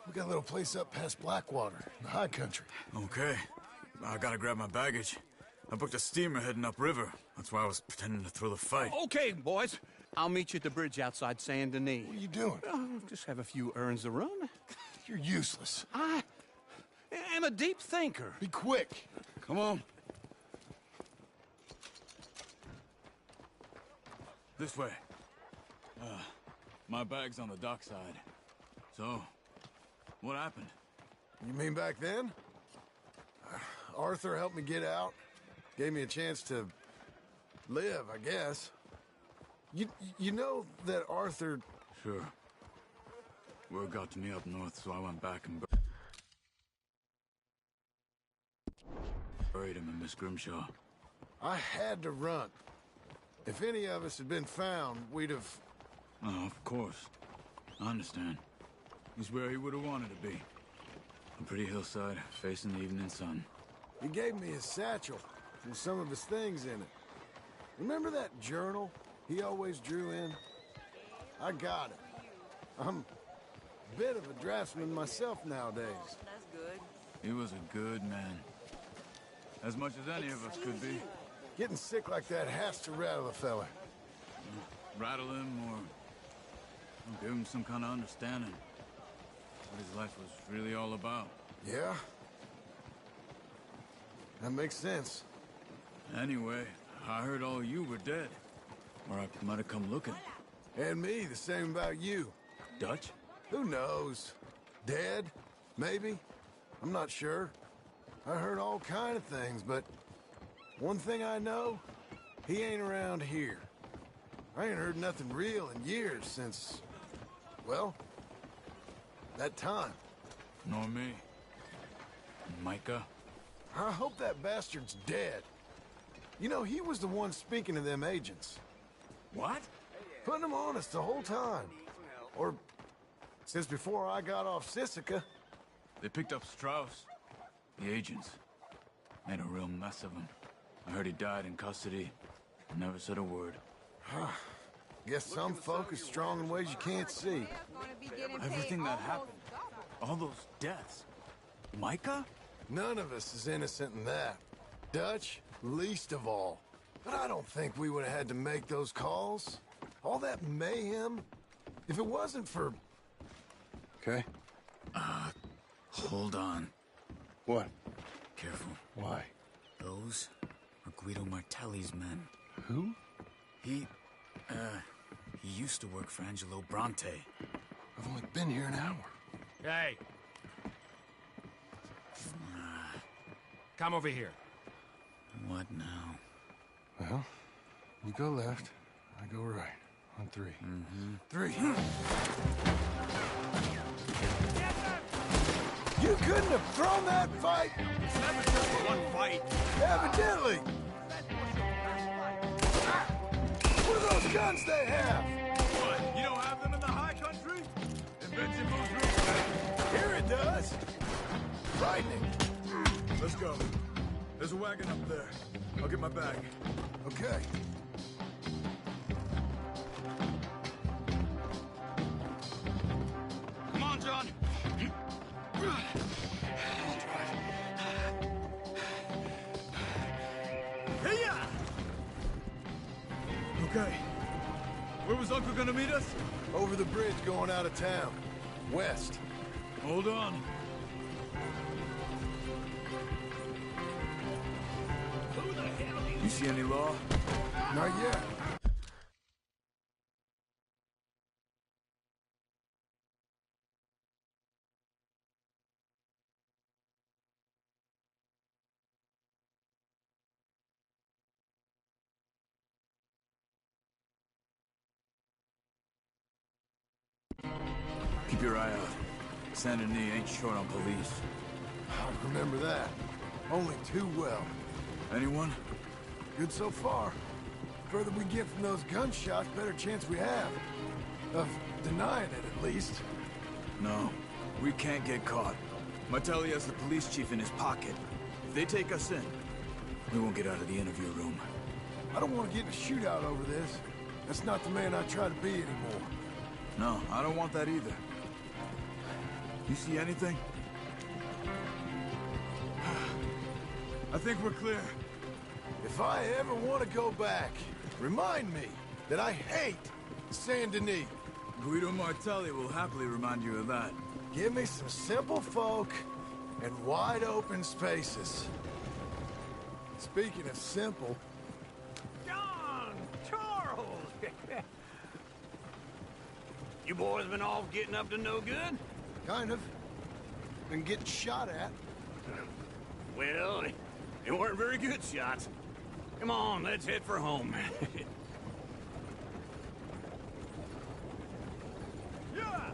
We got a little place up past Blackwater, in the high country. Okay. I gotta grab my baggage. I booked a steamer heading upriver. That's why I was pretending to throw the fight. Okay, boys. I'll meet you at the bridge outside Saint Denis. What are you doing? Just have a few errands to run. You're useless. I am a deep thinker. Be quick. Come on. This way. My bag's on the dockside. So, what happened? You mean back then? Arthur helped me get out. Gave me a chance to live, I guess. You know that Arthur... Sure. Word got to me up north, so I went back and buried him in Miss Grimshaw. I had to run. If any of us had been found, we'd have... Oh, of course. I understand. He's where he would have wanted to be. A pretty hillside, facing the evening sun. He gave me his satchel with some of his things in it. Remember that journal he always drew in? I got it. I'm a bit of a draftsman myself nowadays. That's good. He was a good man. As much as any of us could be. Getting sick like that has to rattle a fella. Rattle him or give him some kind of understanding. What his life was really all about. Yeah? That makes sense. Anyway, I heard all you were dead. Or I might have come looking. And me, the same about you. Dutch? Who knows? Dead? Maybe? I'm not sure. I heard all kind of things, but one thing I know, he ain't around here. I ain't heard nothing real in years since, well, that time. Nor me. Micah? I hope that bastard's dead. You know, he was the one speaking to them agents. What? Putting them on us the whole time. Or since before I got off Sisika. They picked up Strauss. The agents. Made a real mess of him. I heard he died in custody. Never said a word. Guess some folk is strong in ways you can't see. Everything that happened. All those deaths. Micah? None of us is innocent in that. Dutch, least of all. But I don't think we would have had to make those calls. All that mayhem. If it wasn't for... Okay. Hold on. What? Careful. Why? Those are Guido Martelli's men. Who? He used to work for Angelo Bronte. I've only been here an hour. Hey. Come over here. What now? Well, you go left, I go right. On three. Three. You couldn't have thrown that fight? It's never just one fight. Evidently. What are those guns they have? What? You don't have them in the high country? Invention moves real fast. Here it does. Frightening. Let's go. There's a wagon up there. I'll get my bag. Okay. Come on, John. Hey-ya! Okay. Where was Uncle gonna meet us? Over the bridge going out of town. West. Hold on. You see any law? Not yet. Keep your eye out. Saint Denis ain't short on police. I remember that. Only too well. Anyone? Good so far. Further we get from those gunshots, better chance we have. Of denying it, at least. No, we can't get caught. Martelli has the police chief in his pocket. If they take us in, we won't get out of the interview room. I don't want to get in a shootout over this. That's not the man I try to be anymore. No, I don't want that either. You see anything? I think we're clear. If I ever want to go back, remind me that I hate Saint Denis. Guido Martelli will happily remind you of that. Give me some simple folk and wide open spaces. Speaking of simple... John! Charles! You boys been off getting up to no good? Kind of. Been getting shot at. Well, they weren't very good shots. Come on, let's head for home. Yeah!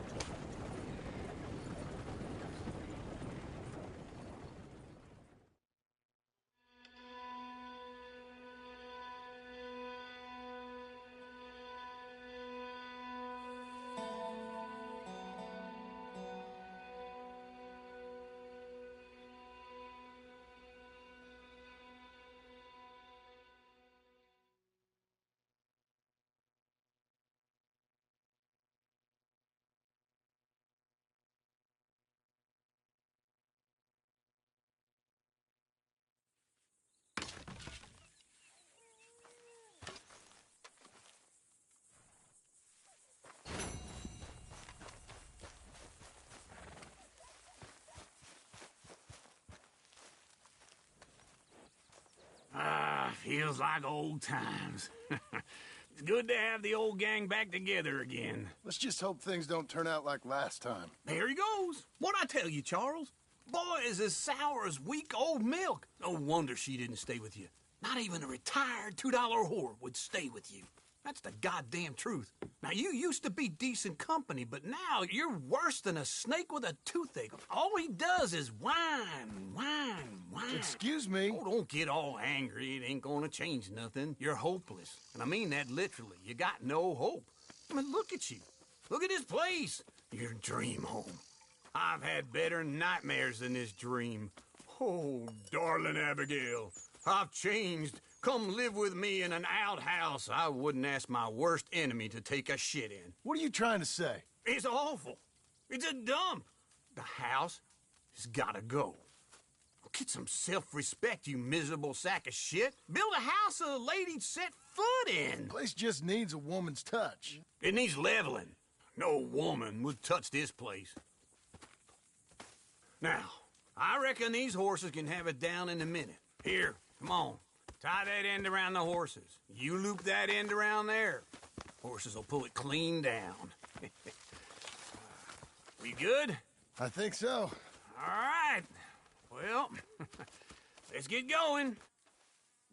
Feels like old times. It's good to have the old gang back together again. Let's just hope things don't turn out like last time. There he goes. What'd I tell you, Charles? Boy is as sour as week-old milk. No wonder she didn't stay with you. Not even a retired $2 whore would stay with you. That's the goddamn truth. Now, you used to be decent company, but now you're worse than a snake with a toothache. All he does is whine, whine, whine. Excuse me? Oh, don't get all angry. It ain't gonna change nothing. You're hopeless. And I mean that literally. You got no hope. I mean, look at you. Look at this place. Your dream home. I've had better nightmares than this dream. Oh, darling Abigail, I've changed. Come live with me in an outhouse I wouldn't ask my worst enemy to take a shit in. What are you trying to say? It's awful. It's a dump. The house has gotta go. Get some self-respect, you miserable sack of shit. Build a house a lady'd set foot in. The place just needs a woman's touch. It needs leveling. No woman would touch this place. Now, I reckon these horses can have it down in a minute. Here, come on. Tie that end around the horses. You loop that end around there. Horses will pull it clean down. We good? I think so. All right. Well, let's get going.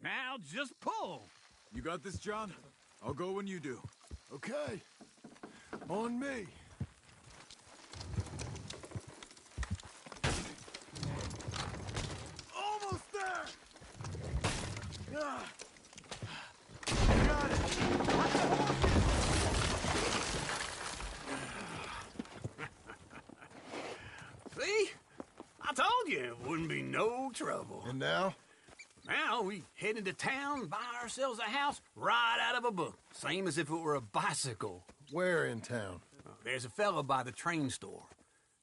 Now just pull. You got this, John? I'll go when you do. Okay. On me. Almost there! Got it! See? I told you it wouldn't be no trouble. And now? Now we head into town, buy ourselves a house right out of a book. Same as if it were a bicycle. Where in town? There's a fella by the train store.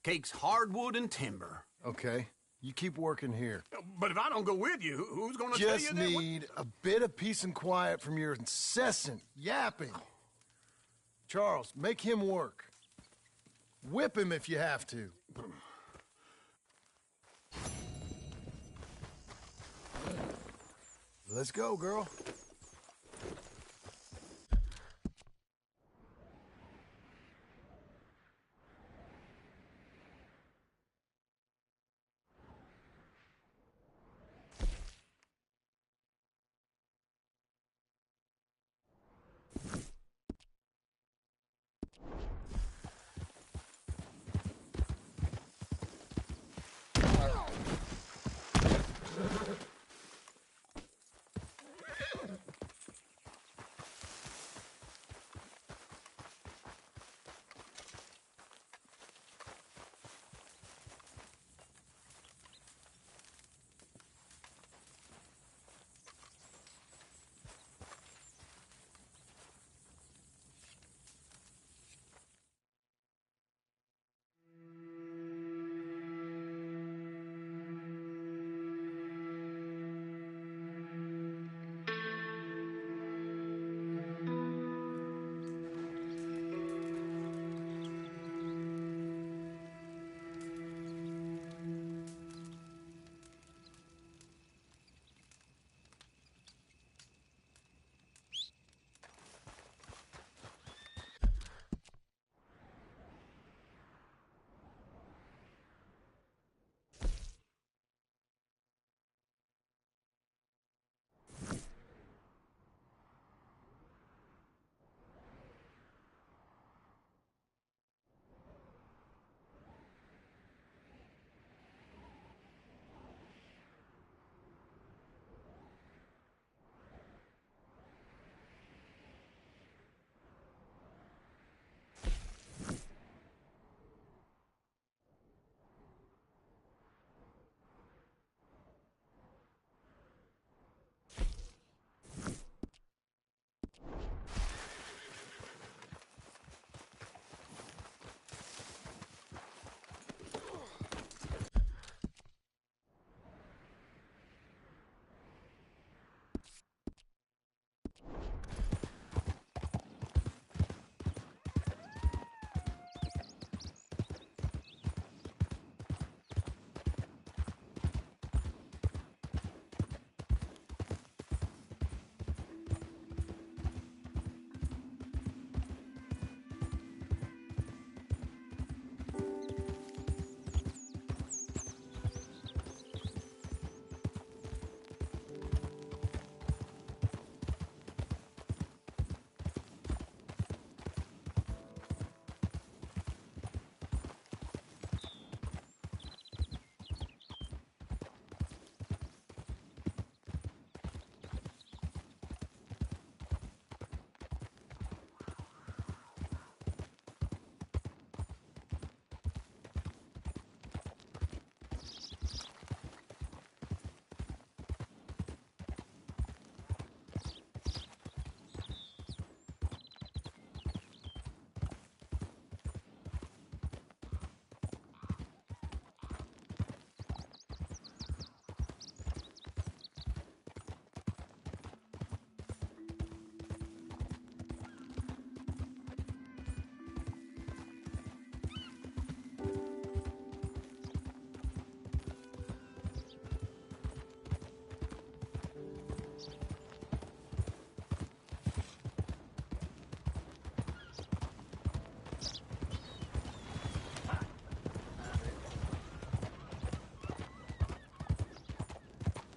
Cakes hardwood and timber. Okay. You keep working here. But if I don't go with you, who's gonna tell you Just that? need a bit of peace and quiet from your incessant yapping. Charles, make him work. Whip him if you have to. Let's go, girl.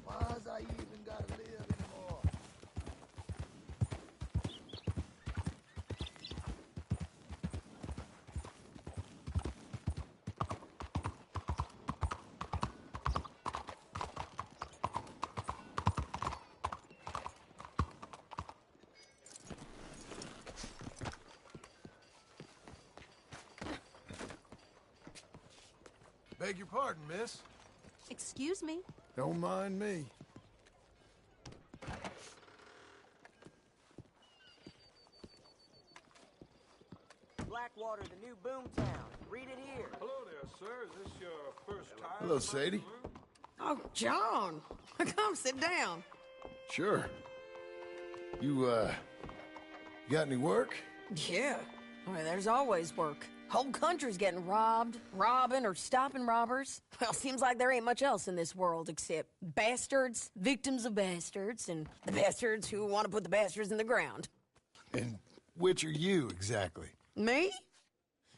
Why's I even gotta live anymore? Beg your pardon, miss. Excuse me? Don't mind me. Blackwater, the new boomtown. Read it here. Hello there, sir. Is this your first time? Hello, Sadie. Oh, John. Come sit down. Sure. You got any work? Yeah. Well, there's always work. Whole country's getting robbed, robbing, or stopping robbers. Well, seems like there ain't much else in this world except bastards, victims of bastards, and the bastards who want to put the bastards in the ground. And which are you, exactly? Me?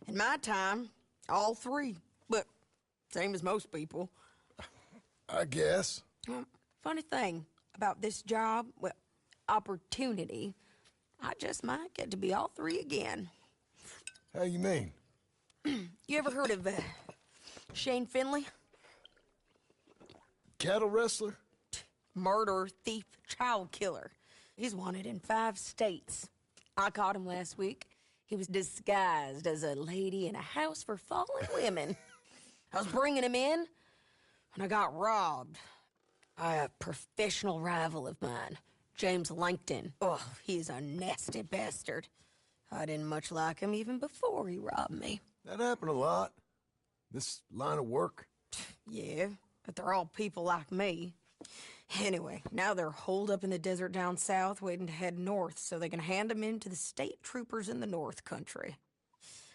In my time, all three. But same as most people. I guess. Funny thing about this job, well, opportunity, I just might get to be all three again. How you mean? You ever heard of Shane Finley? Cattle wrestler? Murderer, thief, child killer. He's wanted in 5 states. I caught him last week. He was disguised as a lady in a house for fallen women. I was bringing him in, and I got robbed by a professional rival of mine, James Langton. Oh, he's a nasty bastard. I didn't much like him even before he robbed me. That happened a lot. This line of work. Yeah, but they're all people like me. Anyway, now they're holed up in the desert down south, waiting to head north so they can hand them in to the state troopers in the north country.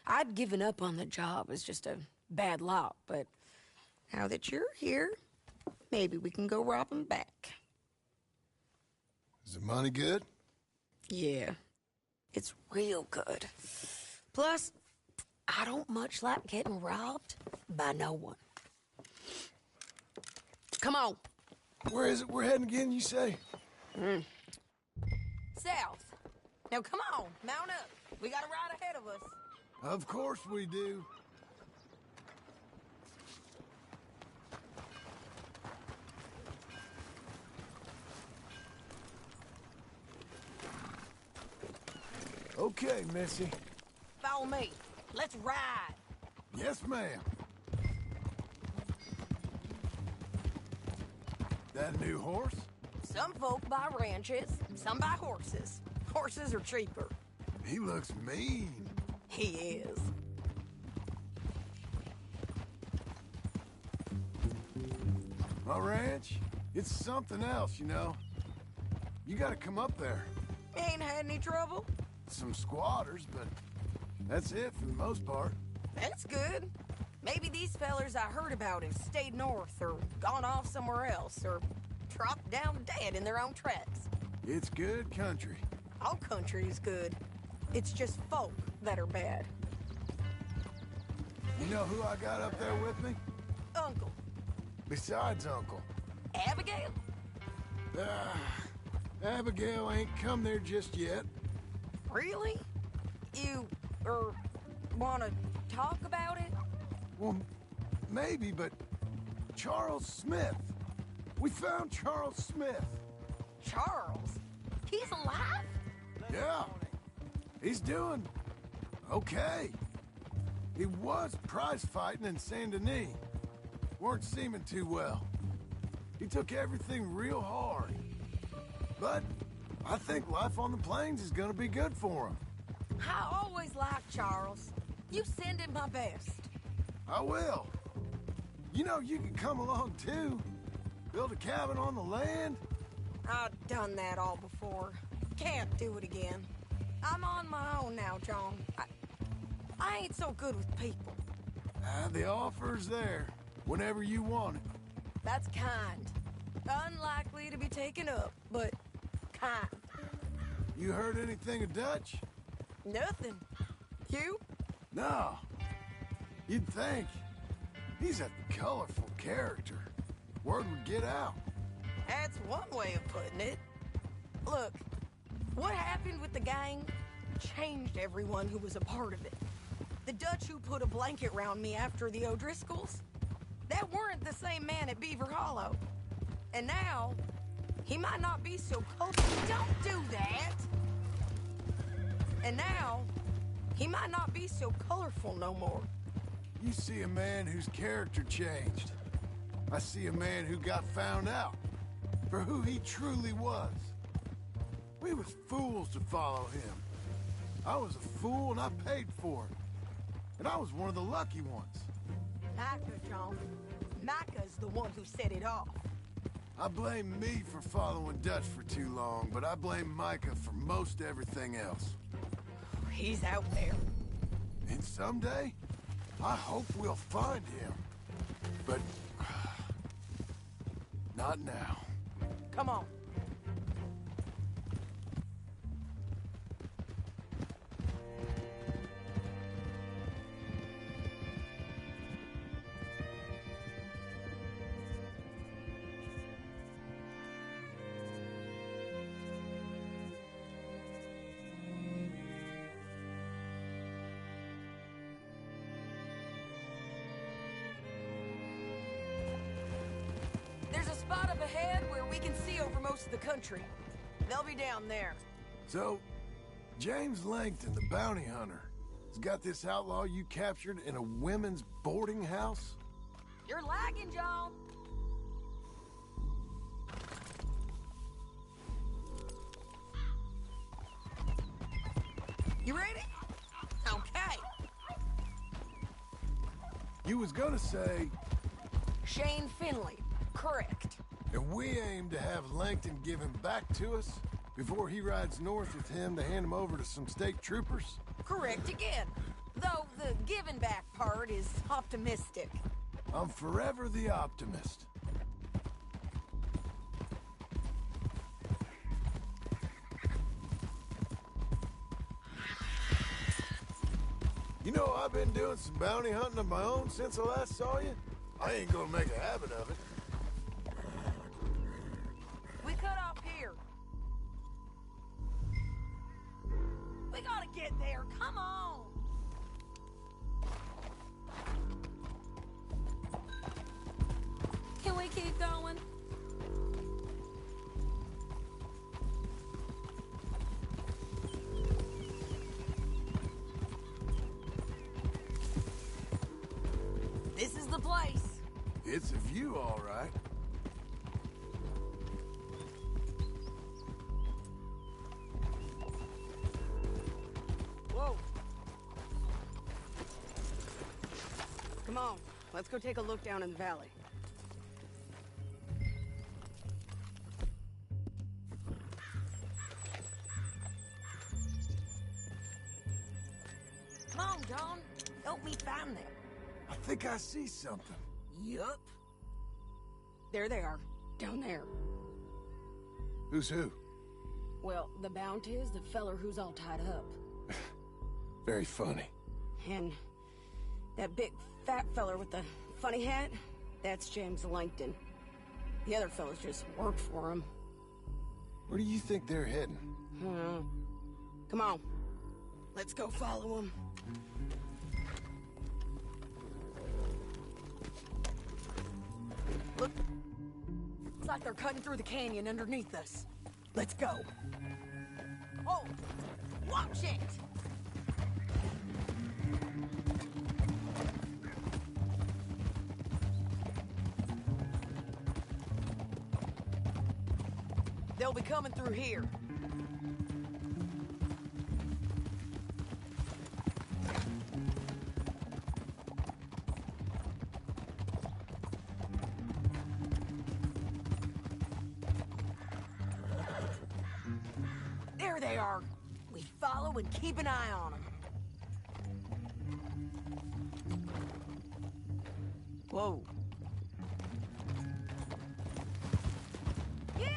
I'd given up on the job as just a bad lot, but now that you're here, maybe we can go rob them back. Is the money good? Yeah, it's real good. Plus, I don't much like getting robbed by no one. Come on. Where is it we're heading again, you say? South. Now come on, mount up. We got a ride ahead of us. Of course we do. Okay, Missy. Follow me. Let's ride. Yes, ma'am. That a new horse? Some folk buy ranches, some buy horses. Horses are cheaper. He looks mean. He is. My ranch, it's something else, you know. You gotta come up there. Ain't had any trouble? Some squatters, but that's it for the most part. That's good. Maybe these fellers I heard about have stayed north or gone off somewhere else or dropped down dead in their own tracks. It's good country. All country is good. It's just folk that are bad. You know who I got up there with me? Uncle. Besides Uncle. Abigail? Abigail ain't come there just yet. Really? You, wanna talk about it? Well, maybe, but Charles Smith. We found Charles Smith. Charles? He's alive? Yeah. He's doing okay. He was prize fighting in Saint Denis. Weren't seeming too well. He took everything real hard. But I think life on the plains is gonna be good for him. I always liked Charles. You send him my best. I will. You know, you can come along too. Build a cabin on the land. I've done that all before. Can't do it again. I'm on my own now, John. I ain't so good with people. The offer's there, whenever you want it. That's kind. Unlikely to be taken up, but kind. You heard anything of Dutch? Nothing. You? No. You'd think. He's a colorful character. Word would get out. That's one way of putting it. Look, what happened with the gang changed everyone who was a part of it. The Dutch who put a blanket round me after the O'Driscolls, that weren't the same man at Beaver Hollow. And now, he might not be so Don't do that! And now, he might not be so colorful no more. You see a man whose character changed. I see a man who got found out for who he truly was. We was fools to follow him. I was a fool and I paid for it. And I was one of the lucky ones. Micah, John. Micah's the one who set it off. I blame me for following Dutch for too long, but I blame Micah for most everything else. He's out there. And someday, I hope we'll find him. But not now. Come on. There's a spot up ahead where we can see over most of the country. They'll be down there. So, James Langton, the bounty hunter, has got this outlaw you captured in a women's boarding house? You're lagging, John. You ready? Okay. You was gonna say... Shane Finley. Correct. And we aim to have Langton give him back to us before he rides north with him to hand him over to some state troopers? Correct again. Though the giving back part is optimistic. I'm forever the optimist. You know, I've been doing some bounty hunting of my own since I last saw you. I ain't gonna make a habit of it. We cut off here. We gotta get there. Come on. Can we keep going? This is the place. It's a view, all right. Whoa. Come on, let's go take a look down in the valley. Come on, John. Help me find them. I think I see something. Yup. There they are. Down there. Who's who? Well, the Bounty is the feller who's all tied up. Very funny. And that big fat feller with the funny hat, that's James Langton. The other fellas just work for him. Where do you think they're heading? Come on. Let's go follow them. Look. Looks like they're cutting through the canyon underneath us. Let's go. Oh! Watch it! They'll be coming through here. There they are. We follow and keep an eye on them. Whoa. Yeah!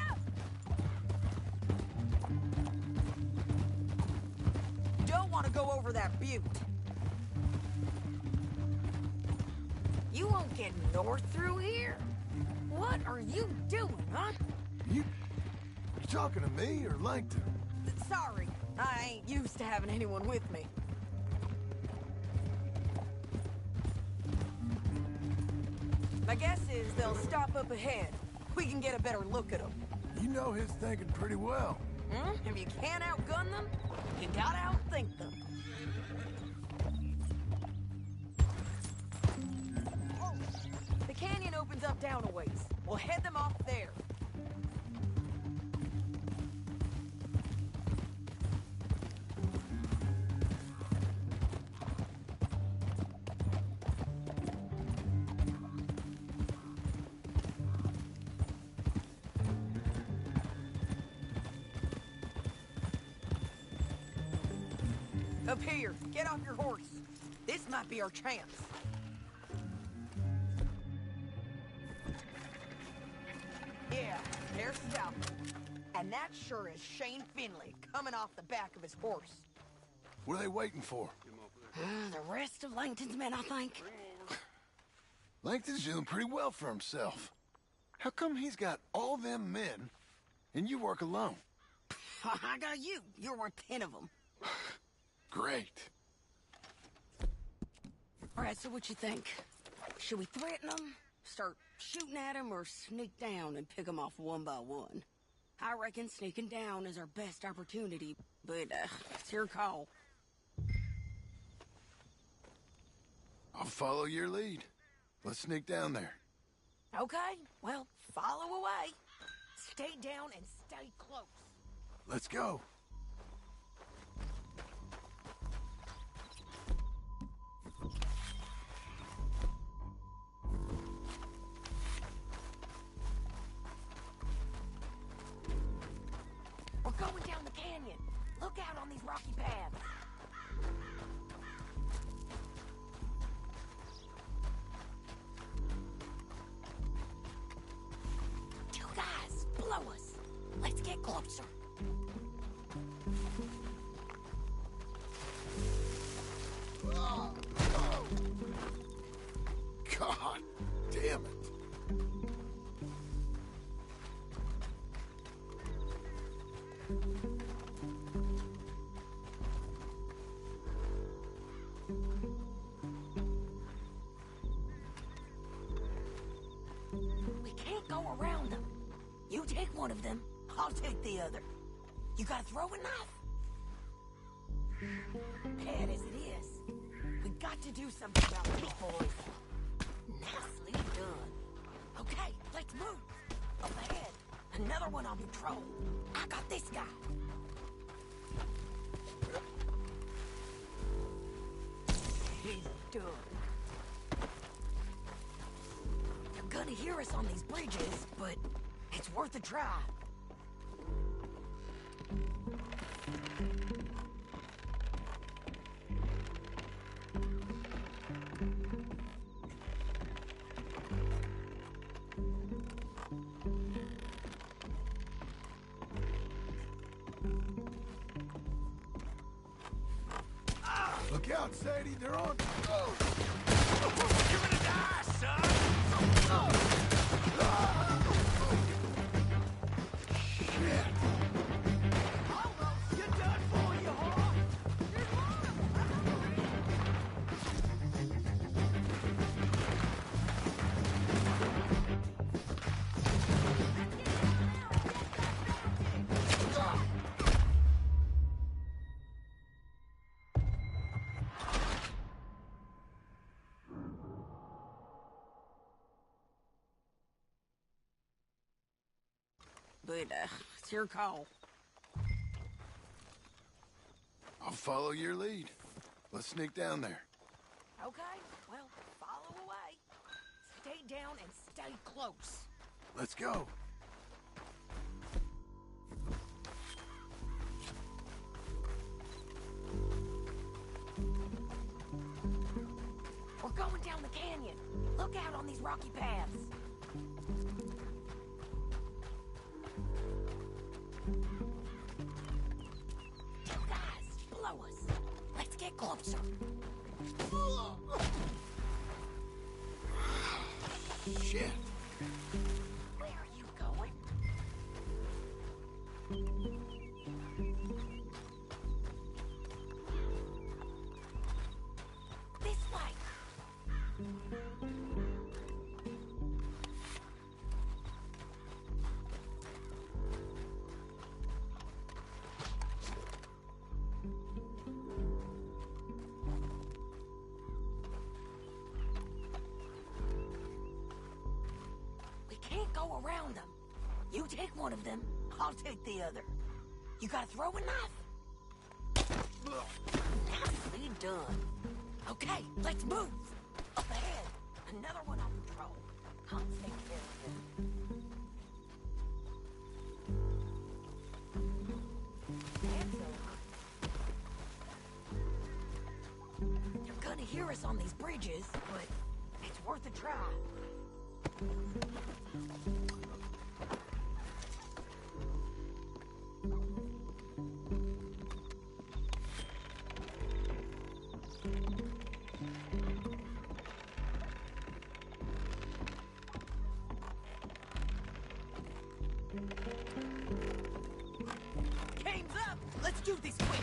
Don't want to go over that butte. You won't get north through here? What are you doing, huh? You talking to me or Langton? Sorry, I ain't used to having anyone with me. My guess is they'll stop up ahead. We can get a better look at them. You know his thinking pretty well. If you can't outgun them, you gotta outthink them. Oh, the canyon opens up down a ways. We'll head them off there. Up here, get off your horse. This might be our chance. Yeah, they're stopping. And that sure is Shane Finley coming off the back of his horse. What are they waiting for? The rest of Langton's men, I think. Langton's doing pretty well for himself. How come he's got all them men and you work alone? I got you. You're worth 10 of them. Great. All right, so what you think? Should we threaten them, start shooting at them, or sneak down and pick them off one by one? I reckon sneaking down is our best opportunity, but it's your call. I'll follow your lead. Let's sneak down there. Okay, well, follow away. Stay down and stay close. Let's go. We're going down the canyon. Look out on these rocky paths. Two guys, below us. Let's get closer. God damn it. We can't go around them. You take one of them, I'll take the other. You got a throwing knife? Bad as it is, we got to do something about these boys. Nicely done. Okay, let's move. Up ahead, another one on patrol. I got this guy. He's done. They're gonna hear us on these bridges, but it's worth a try. Look out, Sadie. They're on. Oh. You're gonna die, son! Shit. Almost. You're done for, you whore! But, it's your call. I'll follow your lead. Let's sneak down there. Okay, well, follow away. Stay down and stay close. Let's go. We're going down the canyon. Look out on these rocky paths. Guys, below us. Let's get closer. Shit. Where are you going? This way. We can't go around them. You take one of them, I'll take the other. You gotta throw a knife. Nicely done. Okay, let's move. Up ahead, another one on patrol. I'll take care of him. Hands over. They're gonna hear us on these bridges, but it's worth a try. Game's up! Let's do this quick!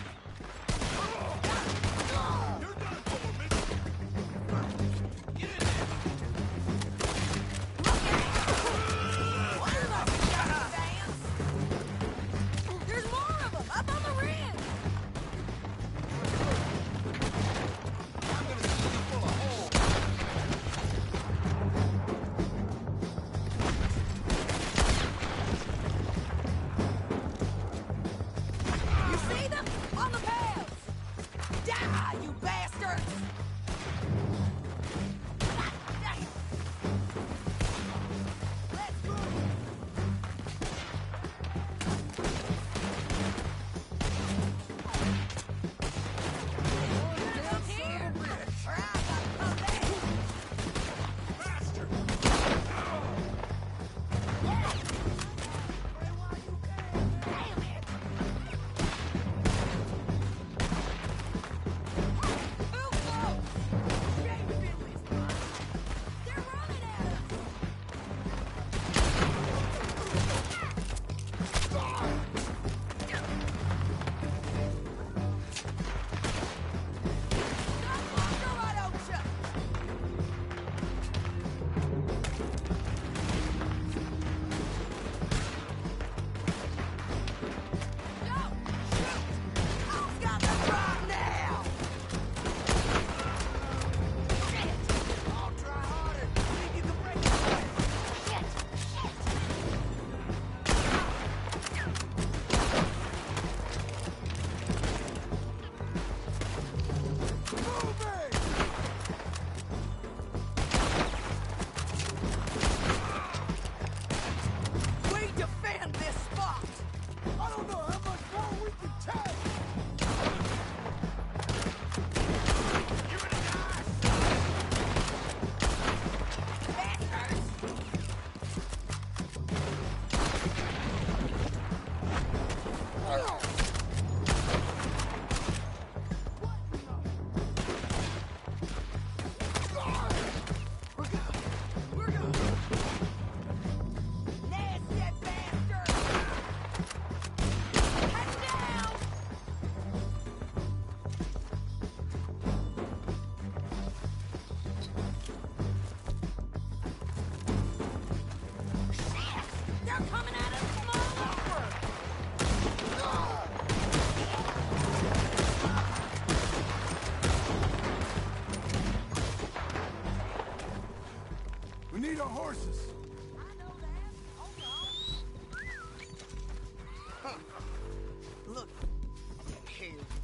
You're done for, Get in there! There's more of them! Up on the ridge! I'm gonna see you full of holes. You see them? On the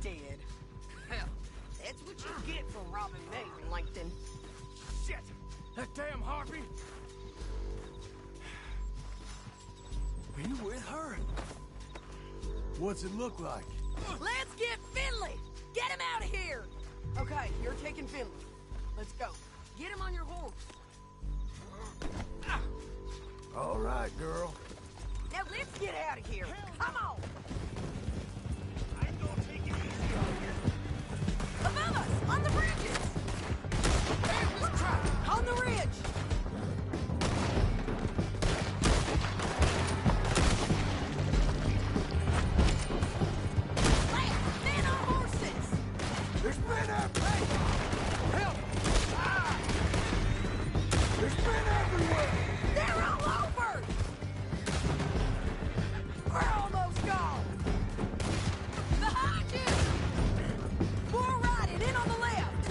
dead. Hell, that's what you get for robbing me, Langton. Shit! That damn harpy! Are you with her? What's it look like? Let's get Finley! Get him out of here! Okay, you're taking Finley. Let's go. Get him on your horse. All right, girl. Now let's get out of here. Come on! I ain't gonna take it easy on you. Above us! On the bridges! Damn this truck! On the ridge! Men on horses! There's men everywhere! Help! Ah! There's men everywhere! They're all over! We're almost gone! Behind you! More riding, in on the left!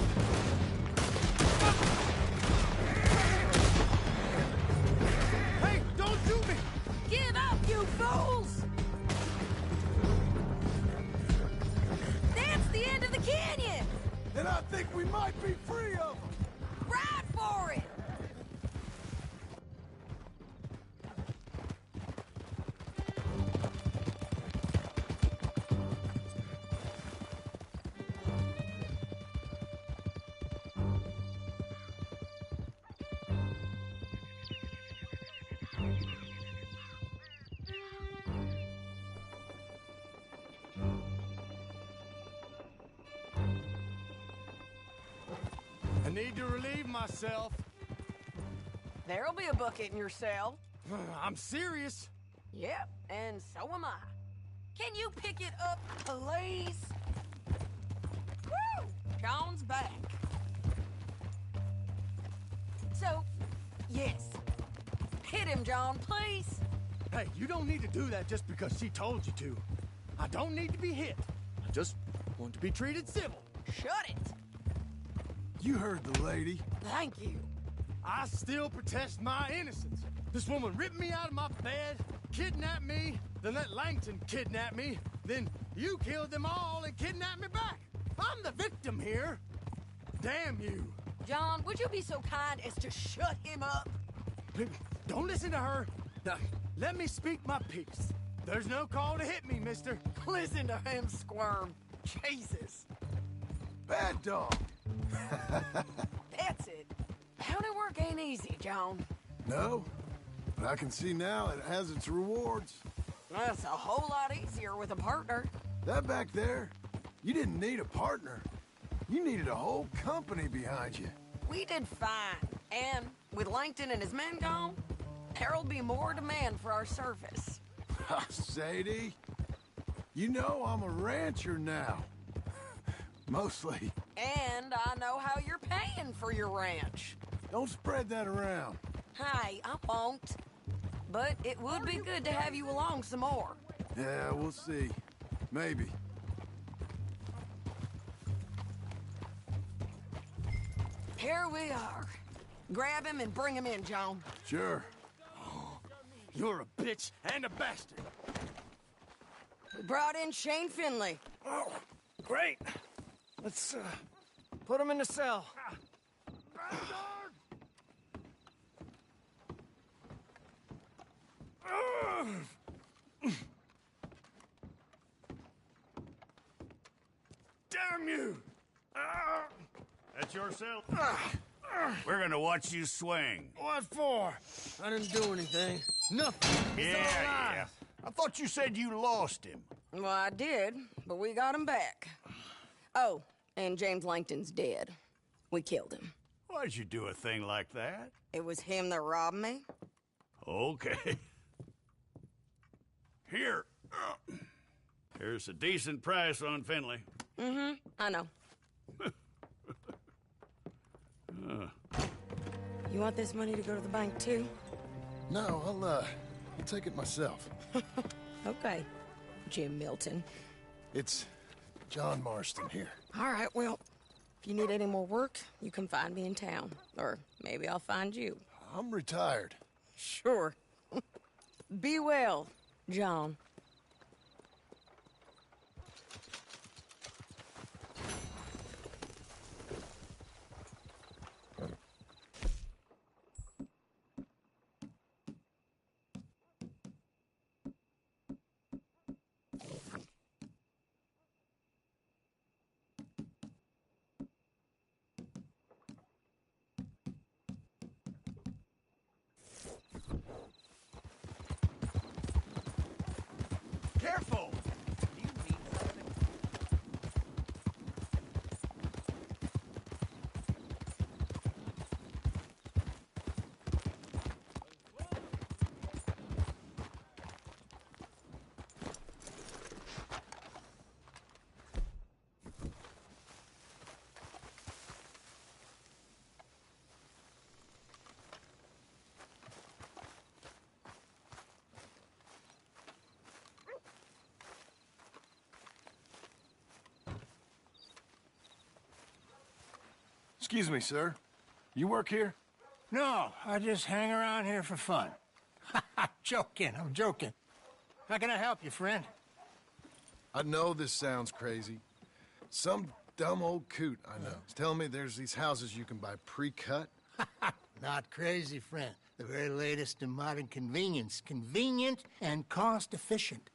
Hey, don't shoot me! Give up, you fools! That's the end of the canyon! And I think we might be free of them! Ride for it! I need to relieve myself. There'll be a bucket in your cell. I'm serious. Yep, and so am I. Can you pick it up, please? Woo! John's back. So, yes. Hit him, John, please. Hey, you don't need to do that just because she told you to. I don't need to be hit. I just want to be treated civil. Shut it. You heard the lady. Thank you. I still protest my innocence. This woman ripped me out of my bed, kidnapped me, then let Langton kidnap me, then you killed them all and kidnapped me back. I'm the victim here. Damn you. John, would you be so kind as to shut him up? Don't listen to her. Now, let me speak my piece. There's no call to hit me, mister. Listen to him squirm. Jesus. Bad dog. That's it. County work ain't easy, John. No, but I can see now it has its rewards. That's a whole lot easier with a partner. That back there, you didn't need a partner. You needed a whole company behind you. We did fine. And with Langton and his men gone, there'll be more demand for our service. Sadie, you know I'm a rancher now. Mostly. And I know how you're paying for your ranch. Don't spread that around. Hey, I won't. But it would be good to have you along some more. Yeah, we'll see. Maybe. Here we are. Grab him and bring him in, John. Sure. You're a bitch and a bastard. We brought in Shane Finley. Oh, great. Let's, put him in the cell. Damn you! That's your cell. We're gonna watch you swing. What for? I didn't do anything. Nothing. He's all right. Yeah. I thought you said you lost him. Well, I did, but we got him back. Oh, and James Langton's dead. We killed him. Why'd you do a thing like that? It was him that robbed me. Okay. Here. Here's a decent price on Finley. Mm-hmm, I know. You want this money to go to the bank, too? No, I'll take it myself. Okay, Jim Milton. It's John Marston here. All right, well, if you need any more work, you can find me in town. Or maybe I'll find you. I'm retired. Sure. Be well, John. Excuse me, sir. You work here? No, I just hang around here for fun. I'm joking. How can I help you, friend? I know this sounds crazy. Some dumb old coot I know is telling me there's these houses you can buy pre-cut. Not crazy, friend. The very latest in modern convenience. Convenient and cost-efficient.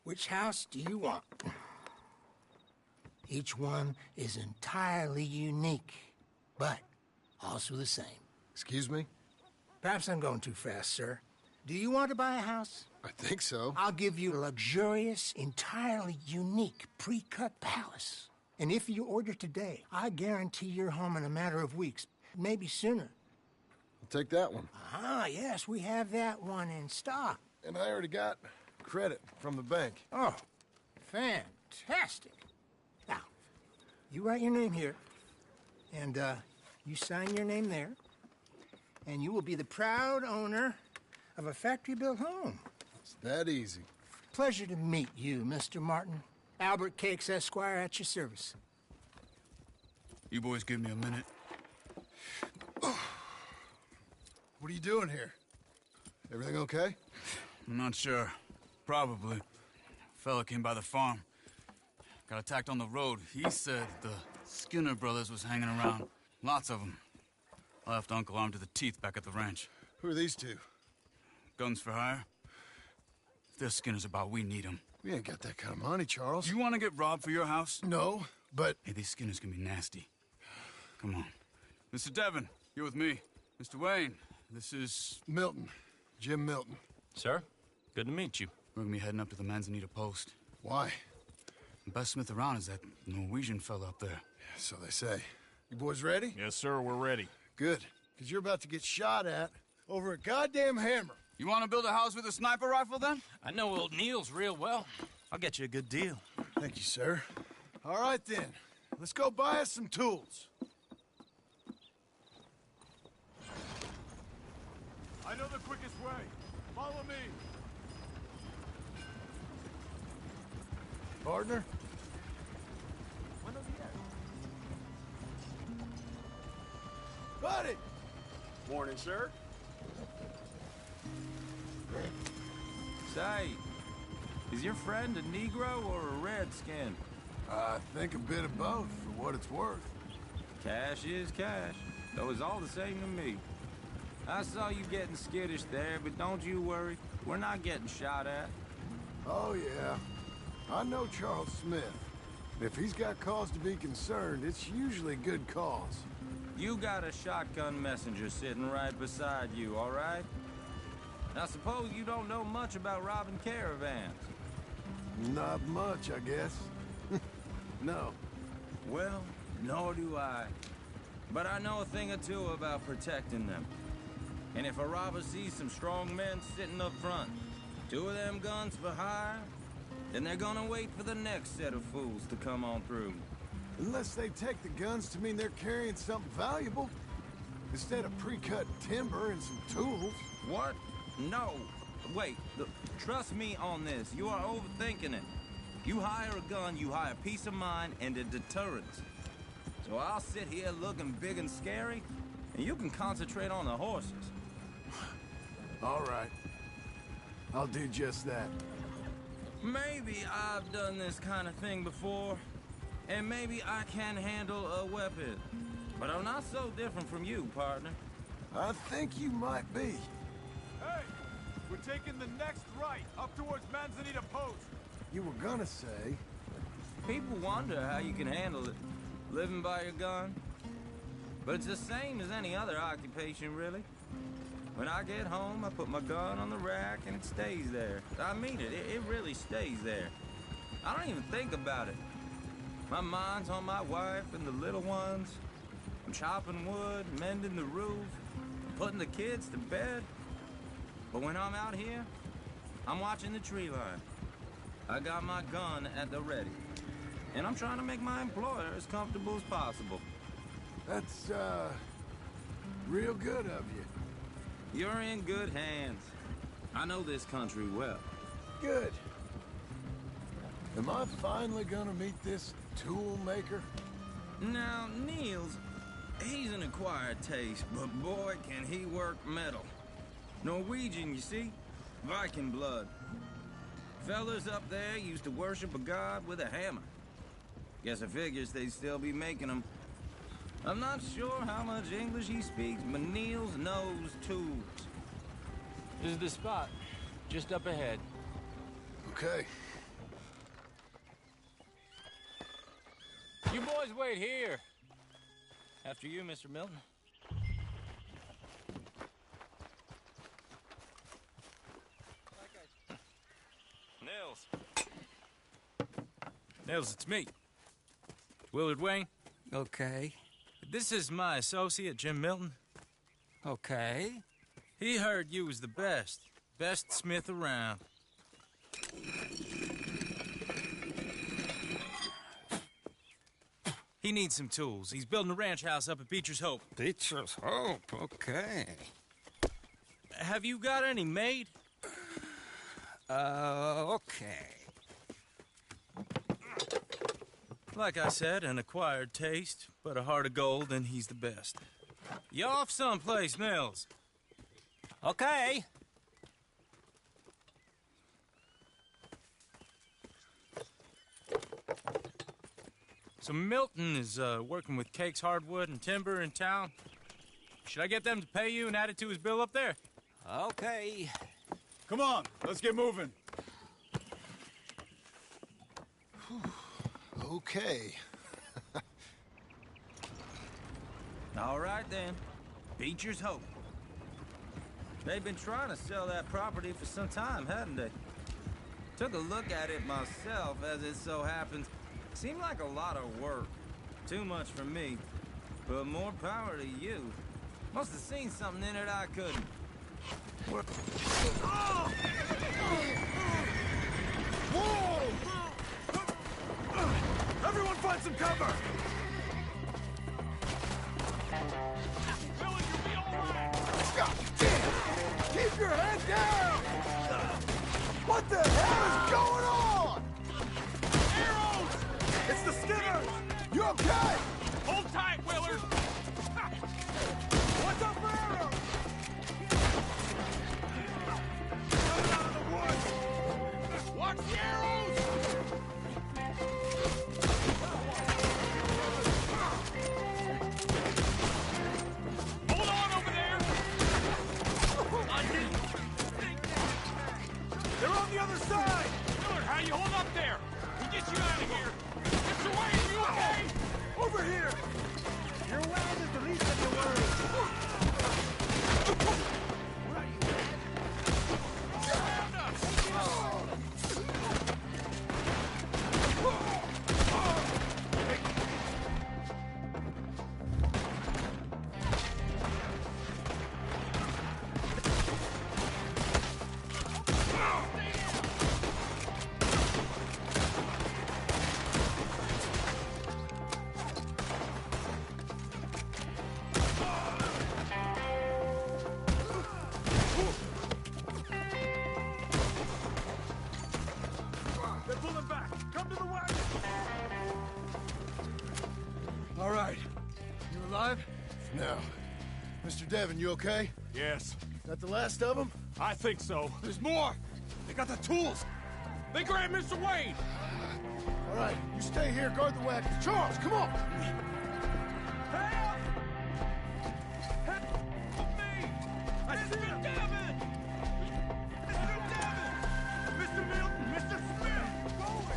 Which house do you want? Each one is entirely unique, but also the same. Excuse me? Perhaps I'm going too fast, sir. Do you want to buy a house? I think so. I'll give you a luxurious, entirely unique pre-cut palace. And if you order today, I guarantee you're home in a matter of weeks, maybe sooner. I'll take that one. Ah, yes, we have that one in stock. And I already got credit from the bank. Oh, fantastic. Now, you write your name here, and you sign your name there, and you will be the proud owner of a factory-built home. It's that easy. Pleasure to meet you, Mr. Martin. Albert Cakes, Esquire, at your service. You boys give me a minute. What are you doing here? Everything okay? I'm not sure. Probably. Fella came by the farm. Got attacked on the road. He said the Skinner brothers was hanging around. Lots of them. I left Uncle armed to the teeth back at the ranch. Who are these two? Guns for hire. If they're Skinner's about, we need them. We ain't got that kind of money, Charles. You want to get robbed for your house? No, but... Hey, these Skinners can be nasty. Come on. Mr. Devon, you're with me. Mr. Wayne, this is... Milton. Jim Milton. Sir, good to meet you. We're gonna be heading up to the Manzanita Post. Why? The best smith around is that Norwegian fella up there. So they say. You boys ready? Yes, sir, we're ready. Good, because you're about to get shot at over a goddamn hammer. You want to build a house with a sniper rifle, then? I know old Neil's real well. I'll get you a good deal. Thank you, sir. All right, then. Let's go buy us some tools. I know the quickest way. Follow me. Partner? Buddy! Morning, sir. Say, is your friend a Negro or a Redskin? I think a bit of both, for what it's worth. Cash is cash, though it's all the same to me. I saw you getting skittish there, but don't you worry. We're not getting shot at. Oh, yeah. I know Charles Smith. If he's got cause to be concerned, it's usually good cause. You got a shotgun messenger sitting right beside you, all right? I suppose you don't know much about robbing caravans. Not much, I guess. No. Well, nor do I. But I know a thing or two about protecting them. And if a robber sees some strong men sitting up front, 2 of them guns for hire, then they're gonna wait for the next set of fools to come on through. Unless they take the guns to mean they're carrying something valuable. Instead of pre-cut timber and some tools. What? No. Wait, look, trust me on this. You are overthinking it. You hire a gun, you hire peace of mind and a deterrent. So I'll sit here looking big and scary, and you can concentrate on the horses. All right. I'll do just that. Maybe I've done this kind of thing before, and maybe I can handle a weapon. But I'm not so different from you, partner. I think you might be. Hey! We're taking the next right, up towards Manzanita Post. You were gonna say... People wonder how you can handle it, living by your gun. But it's the same as any other occupation, really. When I get home, I put my gun on the rack and it stays there. I mean it, it really stays there. I don't even think about it. My mind's on my wife and the little ones. I'm chopping wood, mending the roof, putting the kids to bed. But when I'm out here, I'm watching the tree line. I got my gun at the ready. And I'm trying to make my employer as comfortable as possible. That's, real good of you. You're in good hands. I know this country well. Good. Am I finally gonna meet this tool maker? Now, Niels, he's an acquired taste, but boy, can he work metal. Norwegian, you see? Viking blood. Fellas up there used to worship a god with a hammer. Guess I figures they'd still be making them. I'm not sure how much English he speaks, but Niels knows tools. This is the spot, just up ahead. Okay. You boys wait here. After you, Mr. Milton. Nils. Nils, it's me. Willard Wayne. Okay. This is my associate, Jim Milton. Okay. He heard you was the best smith around. He needs some tools. He's building a ranch house up at Beecher's Hope. Beecher's Hope, okay. Have you got any made? Okay. Like I said, an acquired taste, but a heart of gold, and he's the best. You off someplace, Nils? Okay. So Milton is working with Cakes Hardwood and Timber in town. Should I get them to pay you and add it to his bill up there? Okay. Come on, let's get moving. Okay. All right, then. Beecher's Hope. They've been trying to sell that property for some time, hadn't they? Took a look at it myself, as it so happens. Seemed like a lot of work. Too much for me. But more power to you. Must have seen something in it I couldn't. Whoa! Everyone find some cover! God damn! Keep your head down! What the hell is going on? Arrows! It's the Skinners! You okay? Hold tight, Willard! What's up for arrows? Coming out of the woods! Watch the arrows! Hold on over there! They're on the other side! Willard, how you hold up there? We'll get you out of here! Mr. Wayne, you okay? Over here! Your wagon is the least of your worries. Where are you, man? Surround us! They're pulling back! Come to the wagon! All right. You alive? Now, Mr. Devon, you okay? Yes. That the last of them? I think so. There's more! They got the tools! They grabbed Mr. Wayne! All right, you stay here, guard the wagon. Charles, come on! Help! Help me! Mr. Devon! Mr. Devon! Mr. Milton! Mr. Smith!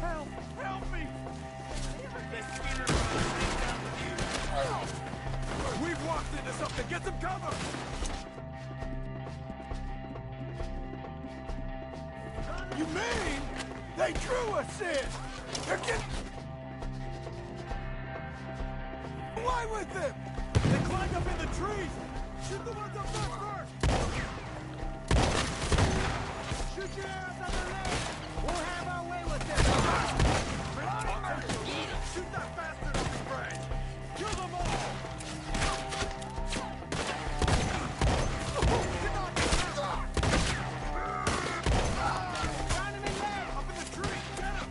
Help! Help me! The Skinner brothers ain't done with you. We've walked into something! Get some cover! You mean they drew us in? They're getting away with them! They climbed up in the trees! Shoot the ones up there first! Shoot your ass on the leg! We'll have our way with them! Shoot that bastard up his brain! Kill them all! Find him in there! Up in the tree! Get him!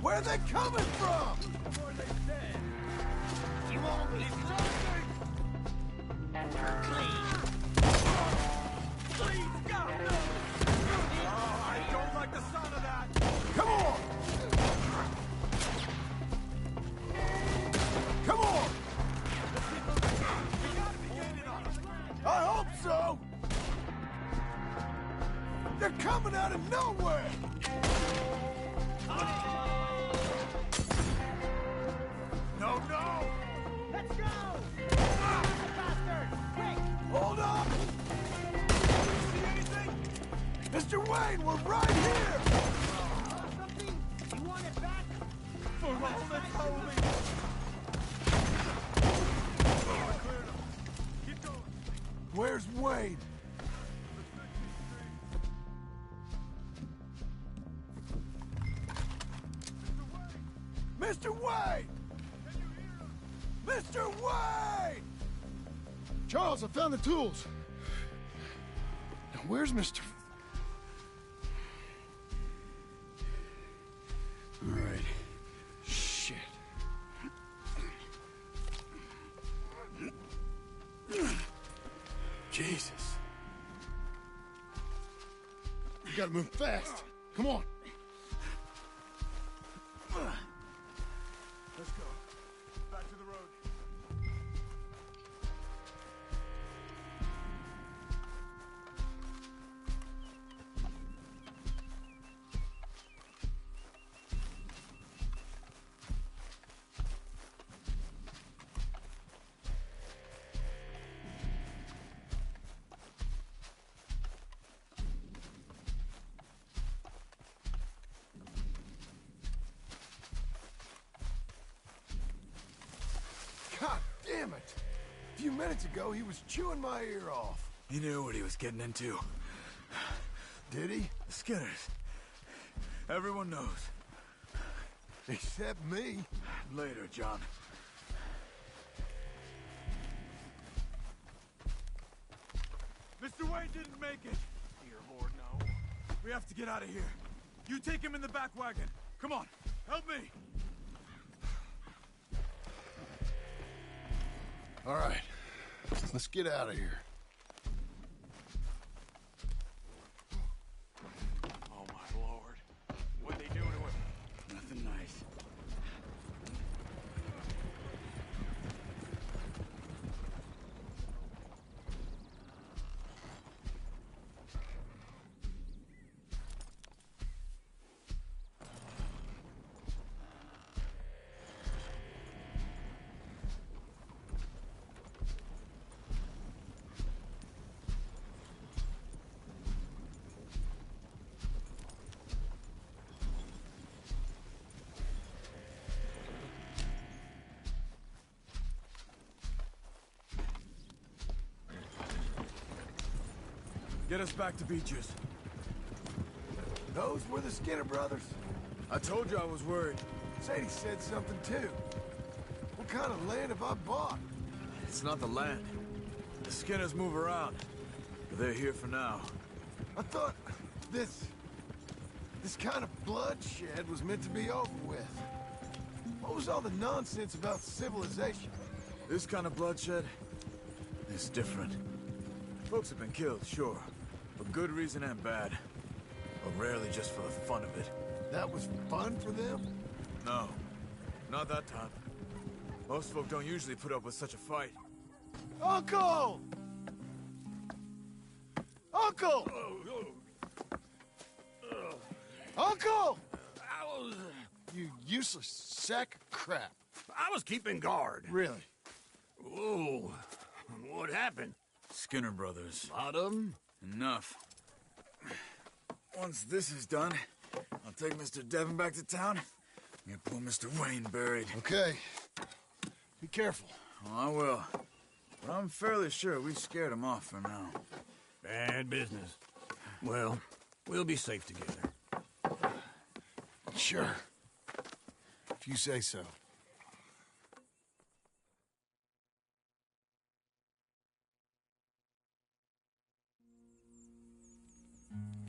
Where are they coming from? Before they said, you won't be something. Please, God, no. Oh, I don't like the sound of that. Come on! Come on! I hope so! They're coming out of nowhere! No, no! Let's go! Faster! Quick! Hold up! See anything? Mr. Wayne, we're right here! Something? You want it back? For all that's holy! Where's Wayne? Mr. Wayne! Mr. Wayne! Charles, I found the tools. Now, where's Mr. All right. Shit. Jesus. You gotta move fast. Come on. Let's go. Back to the road. God damn it! A few minutes ago, he was chewing my ear off. He knew what he was getting into. Did he? The Skinners. Everyone knows. Except me. Later, John. Mr. Wayne didn't make it. Dear Lord, no. We have to get out of here. You take him in the back wagon. Come on, help me. All right. Let's get out of here. Oh, my Lord. What'd they do to him? Nothing nice. Get us back to Beaches. Those were the Skinner brothers. I told you I was worried. Sadie said something too. What kind of land have I bought? It's not the land. The Skinners move around. But they're here for now. I thought this kind of bloodshed was meant to be over with. What was all the nonsense about civilization? This kind of bloodshed is different. Folks have been killed, sure. For good reason and bad. But rarely just for the fun of it. That was fun for them? No. Not that time. Most folk don't usually put up with such a fight. Uncle! Uncle! Uncle! You useless sack of crap. I was keeping guard. Really? Whoa. What happened? Skinner brothers. Lot of them? Enough. Once this is done, I'll take Mr. Devon back to town and get poor Mr. Wayne buried. Okay. Be careful. Oh, I will. But I'm fairly sure we scared him off for now. Bad business. Well, we'll be safe together. Sure. If you say so.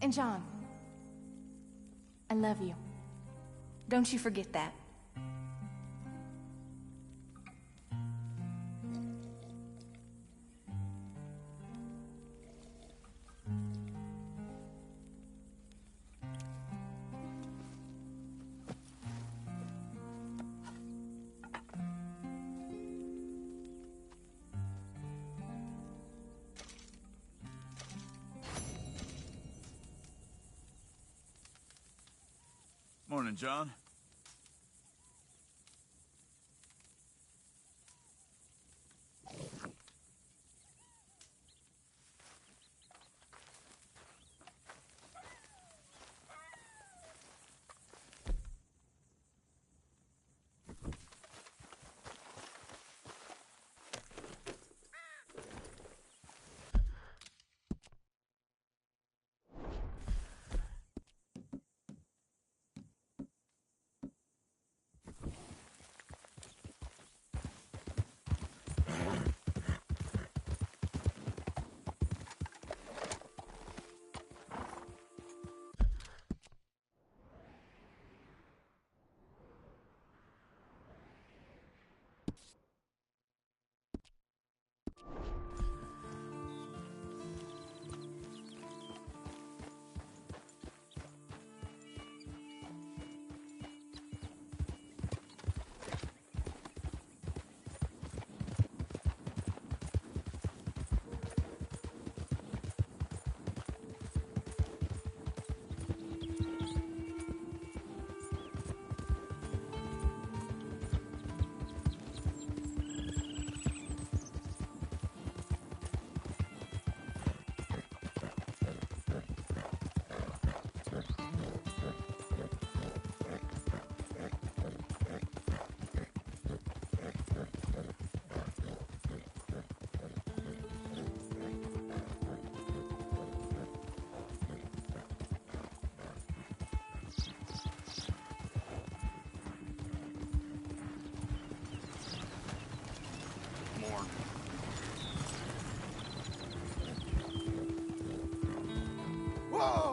And John, I love you. Don't you forget that. Morning, John. Whoa!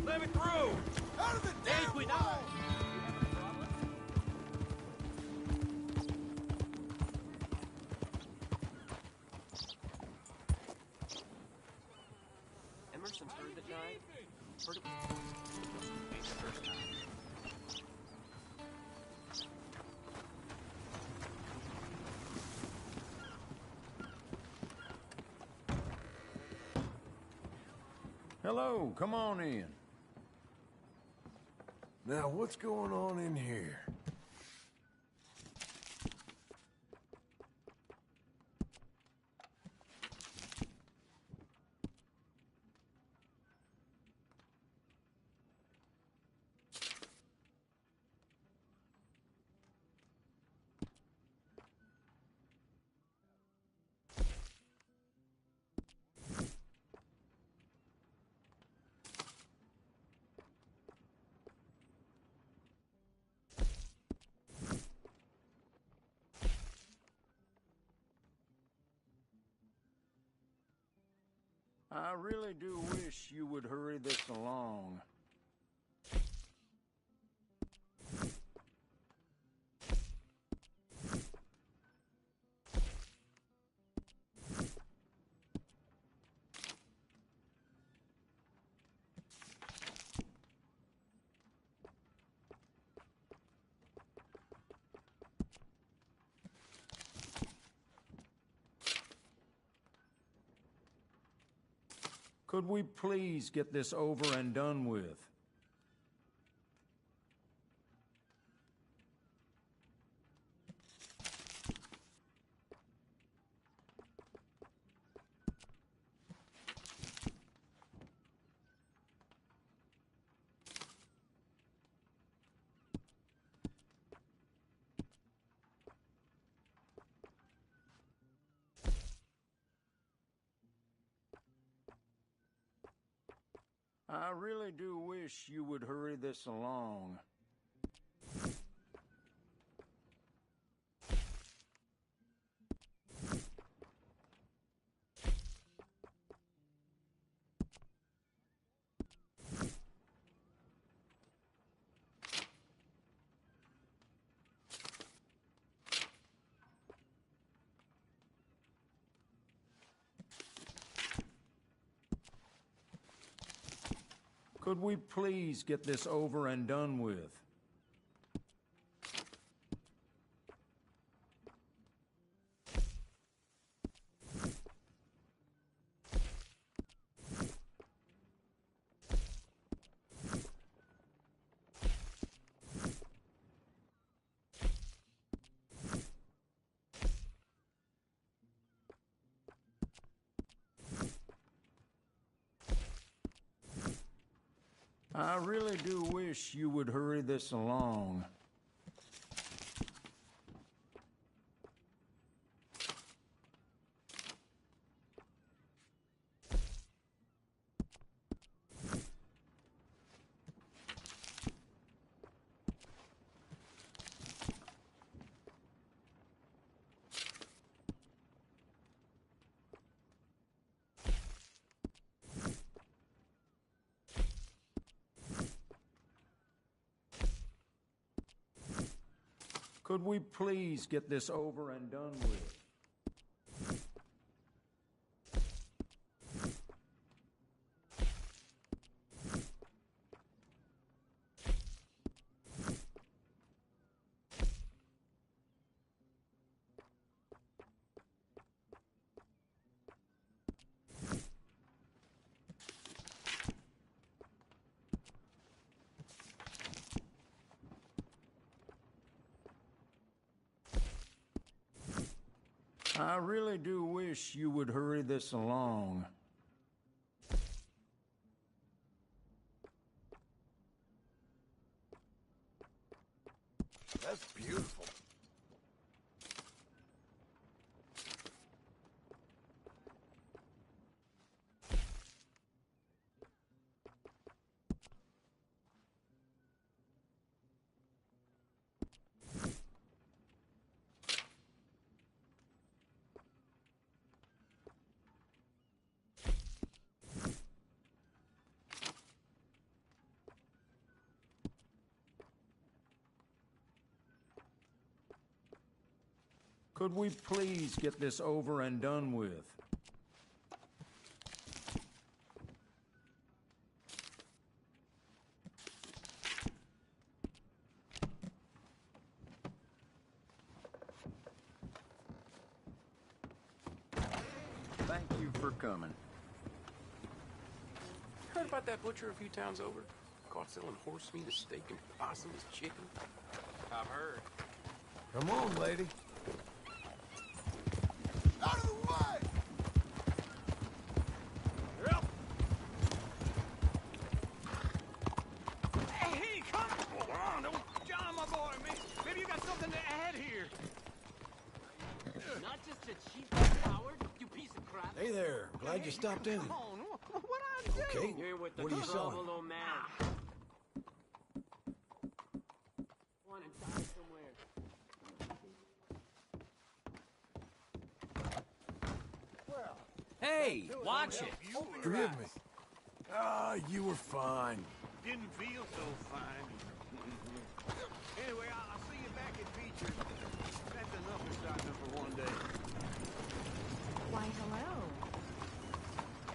Let me through! Out of the damn way! Emerson's heard that died. Heard it ain't the first time. Hello, come on in. Now, what's going on in here? I really do wish you would hurry this along. Could we please get this over and done with? I really do wish you would hurry this along. Could we please get this over and done with? I really do wish you would hurry this along. Could we please get this over and done with? I really do wish you would hurry this along. That's beautiful. Could we please get this over and done with? Thank you for coming. Heard about that butcher a few towns over? Caught selling horse meat as steak and possum as chicken? I've heard. Come on, lady. Out of the way! Yep. Hey, come on! Don't John, my boy. Maybe you got something to add here. Not just a cheap coward, you piece of crap. Hey there. Glad you stopped in. Come on, what I do? Okay. You're with the What are you selling? trouble, old man. Want to die somewhere. Hey, watch it. Forgive me. Ah, you were fine. Didn't feel so fine. Anyway, I'll see you back at Beecher's. That's enough excitement for one day. Why, hello.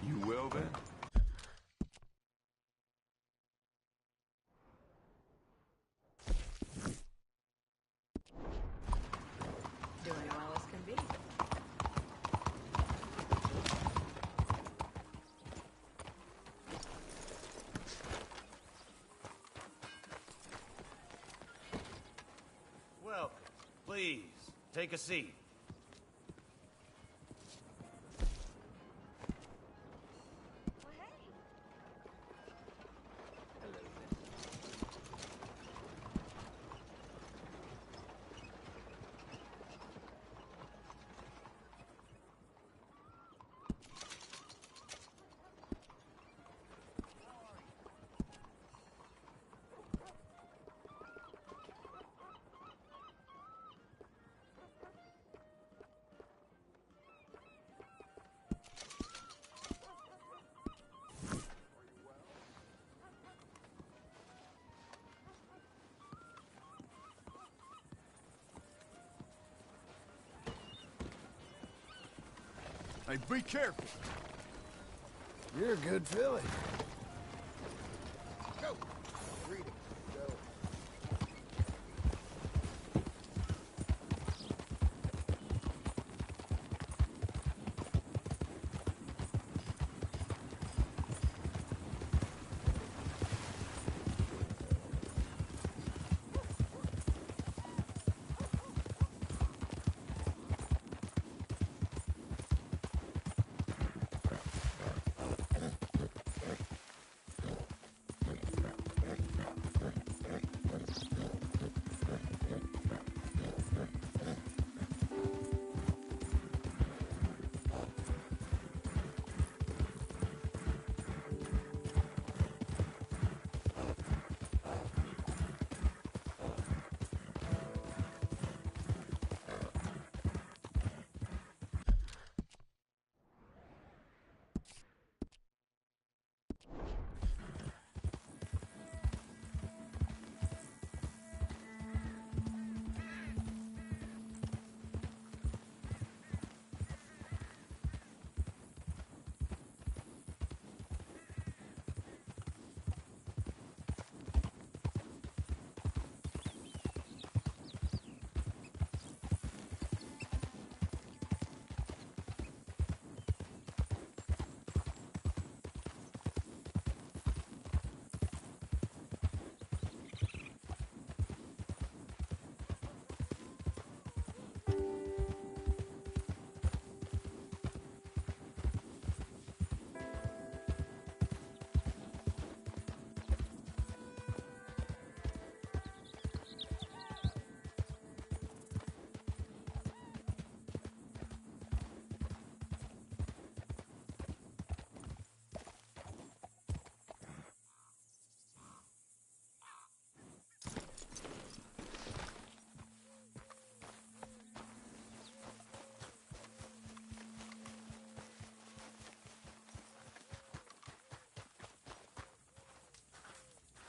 You well, then? Doing well as can be. Welcome. Please, take a seat. Hey, be careful. You're a good filly. Go. Read it. Go.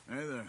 Hey there.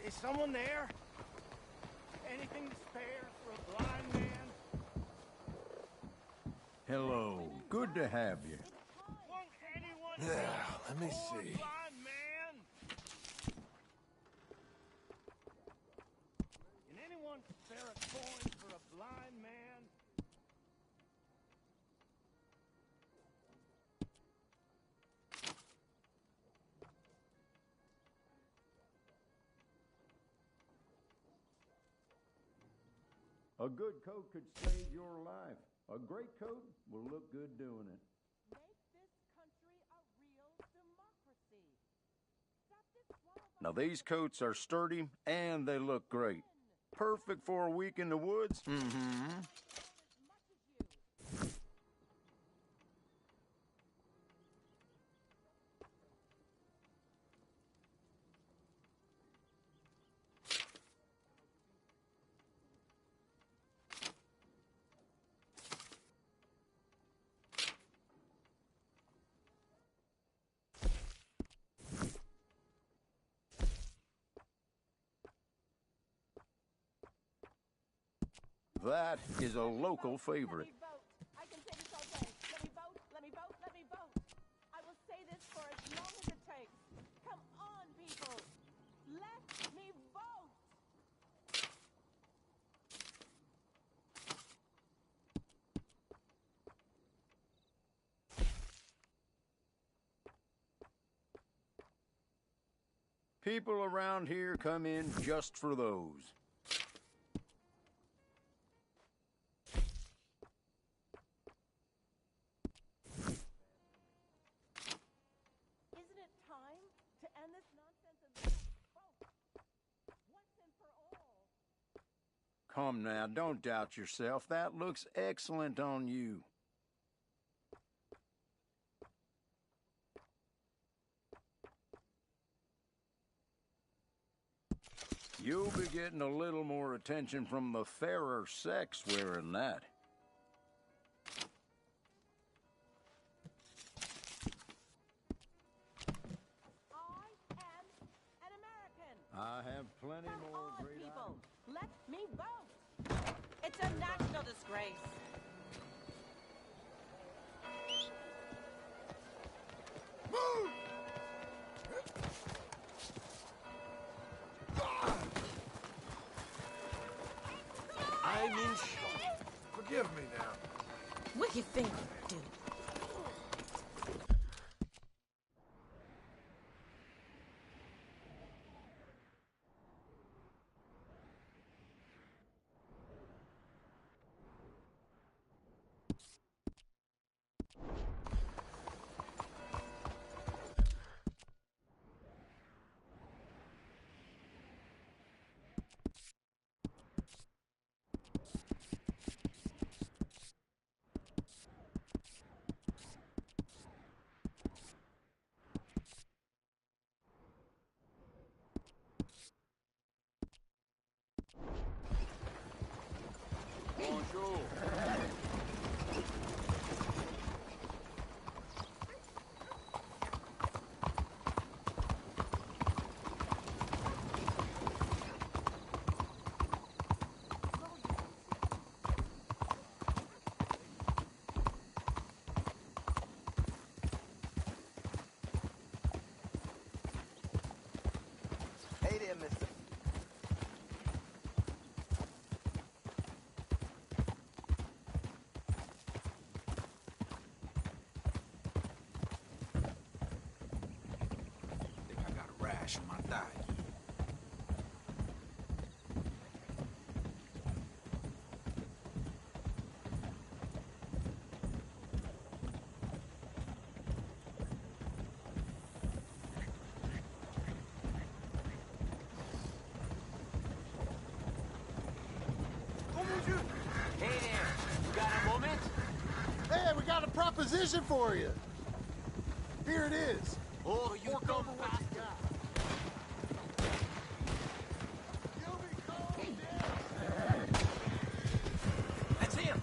Is someone there? Anything to spare for a blind man? Hello. Good to have you. Yeah, let me see. Blind man? Can anyone spare a coin for a blind man? A good coat could save your life. A great coat will look good doing it. Now these coats are sturdy and they look great. Perfect for a week in the woods. Mm-hmm. That is a local favorite. I can say this all day. Let me vote, let me vote, let me vote. I will say this for as long as it takes. Come on, people. Let me vote. People around here come in just for those. Come now, don't doubt yourself. That looks excellent on you. You'll be getting a little more attention from the fairer sex wearing that. I have plenty more great people. Let me vote. It's a national disgrace. Move! I'm in shock. Forgive me now. You think you do? Bonjour. Hey there, mister. Think I got a rash on my thigh. Hey there, you got a moment? Hey, we got a proposition for you. Here it is. Oh, you dumb bastard. That's him.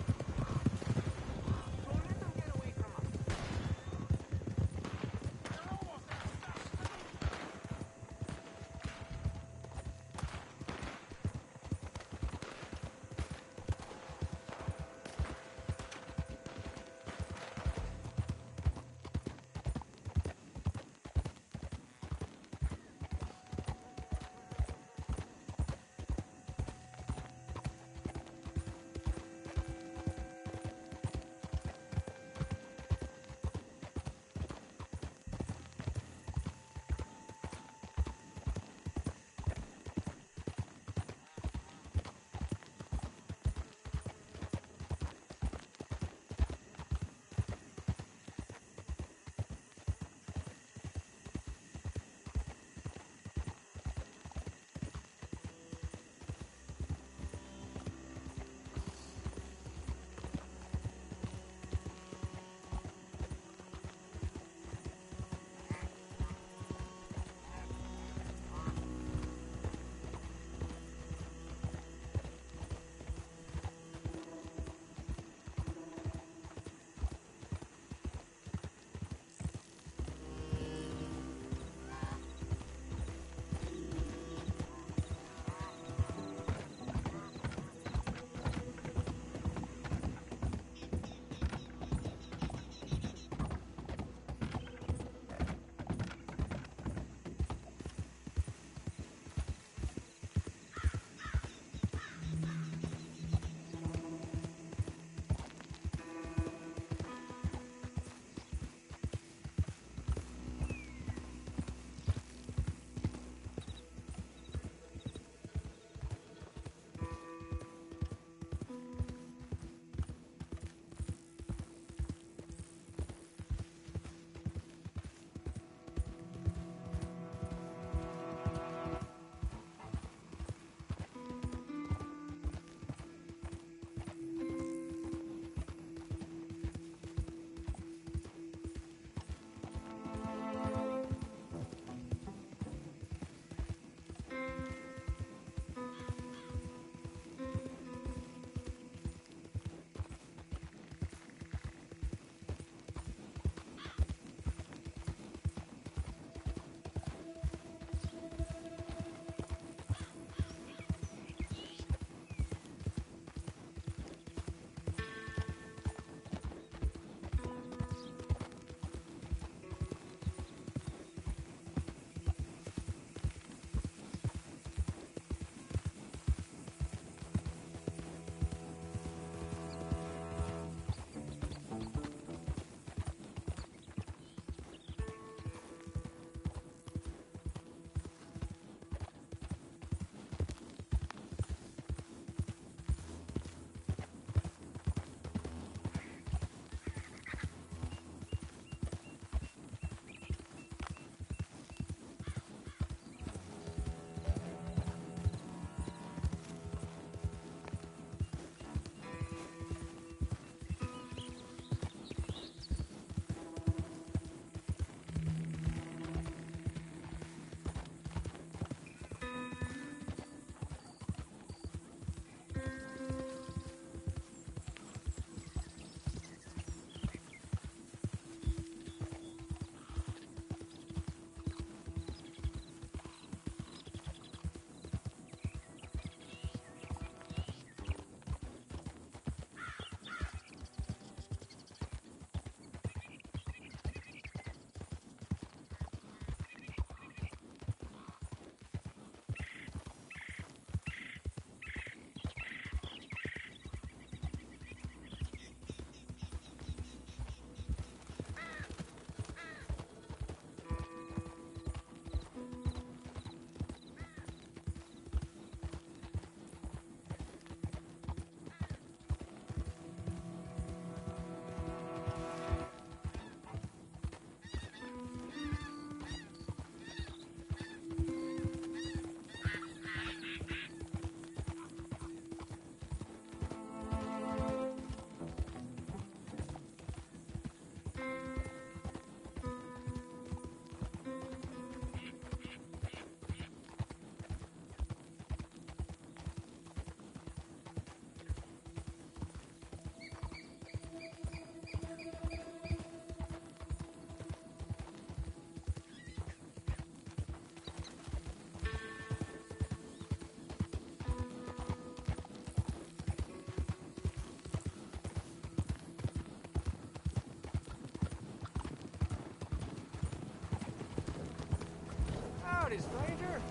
Howdy, stranger.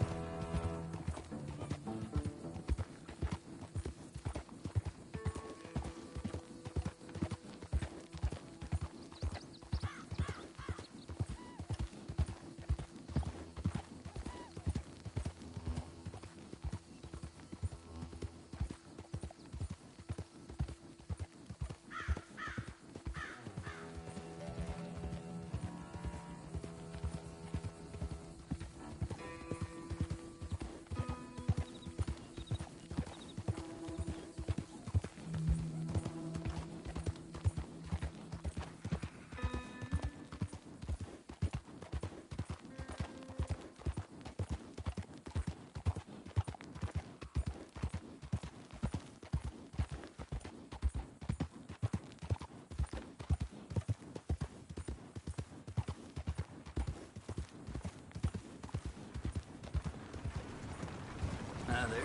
Hi there.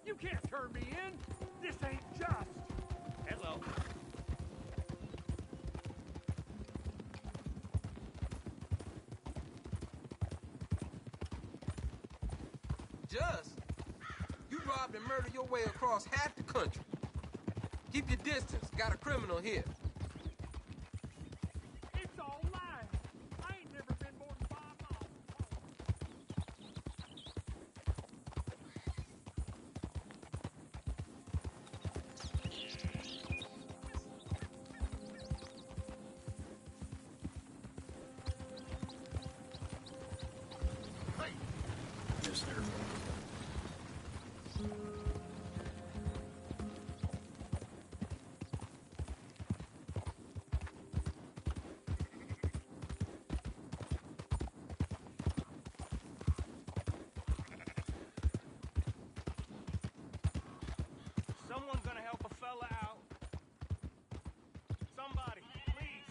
You can't turn me in. This ain't just. Hello. Just? You robbed and murdered your way across half the country. Keep your distance. Got a criminal here. It's all lies. I ain't never been more than 5 miles. Mister. Someone gonna help a fella out. Somebody, please.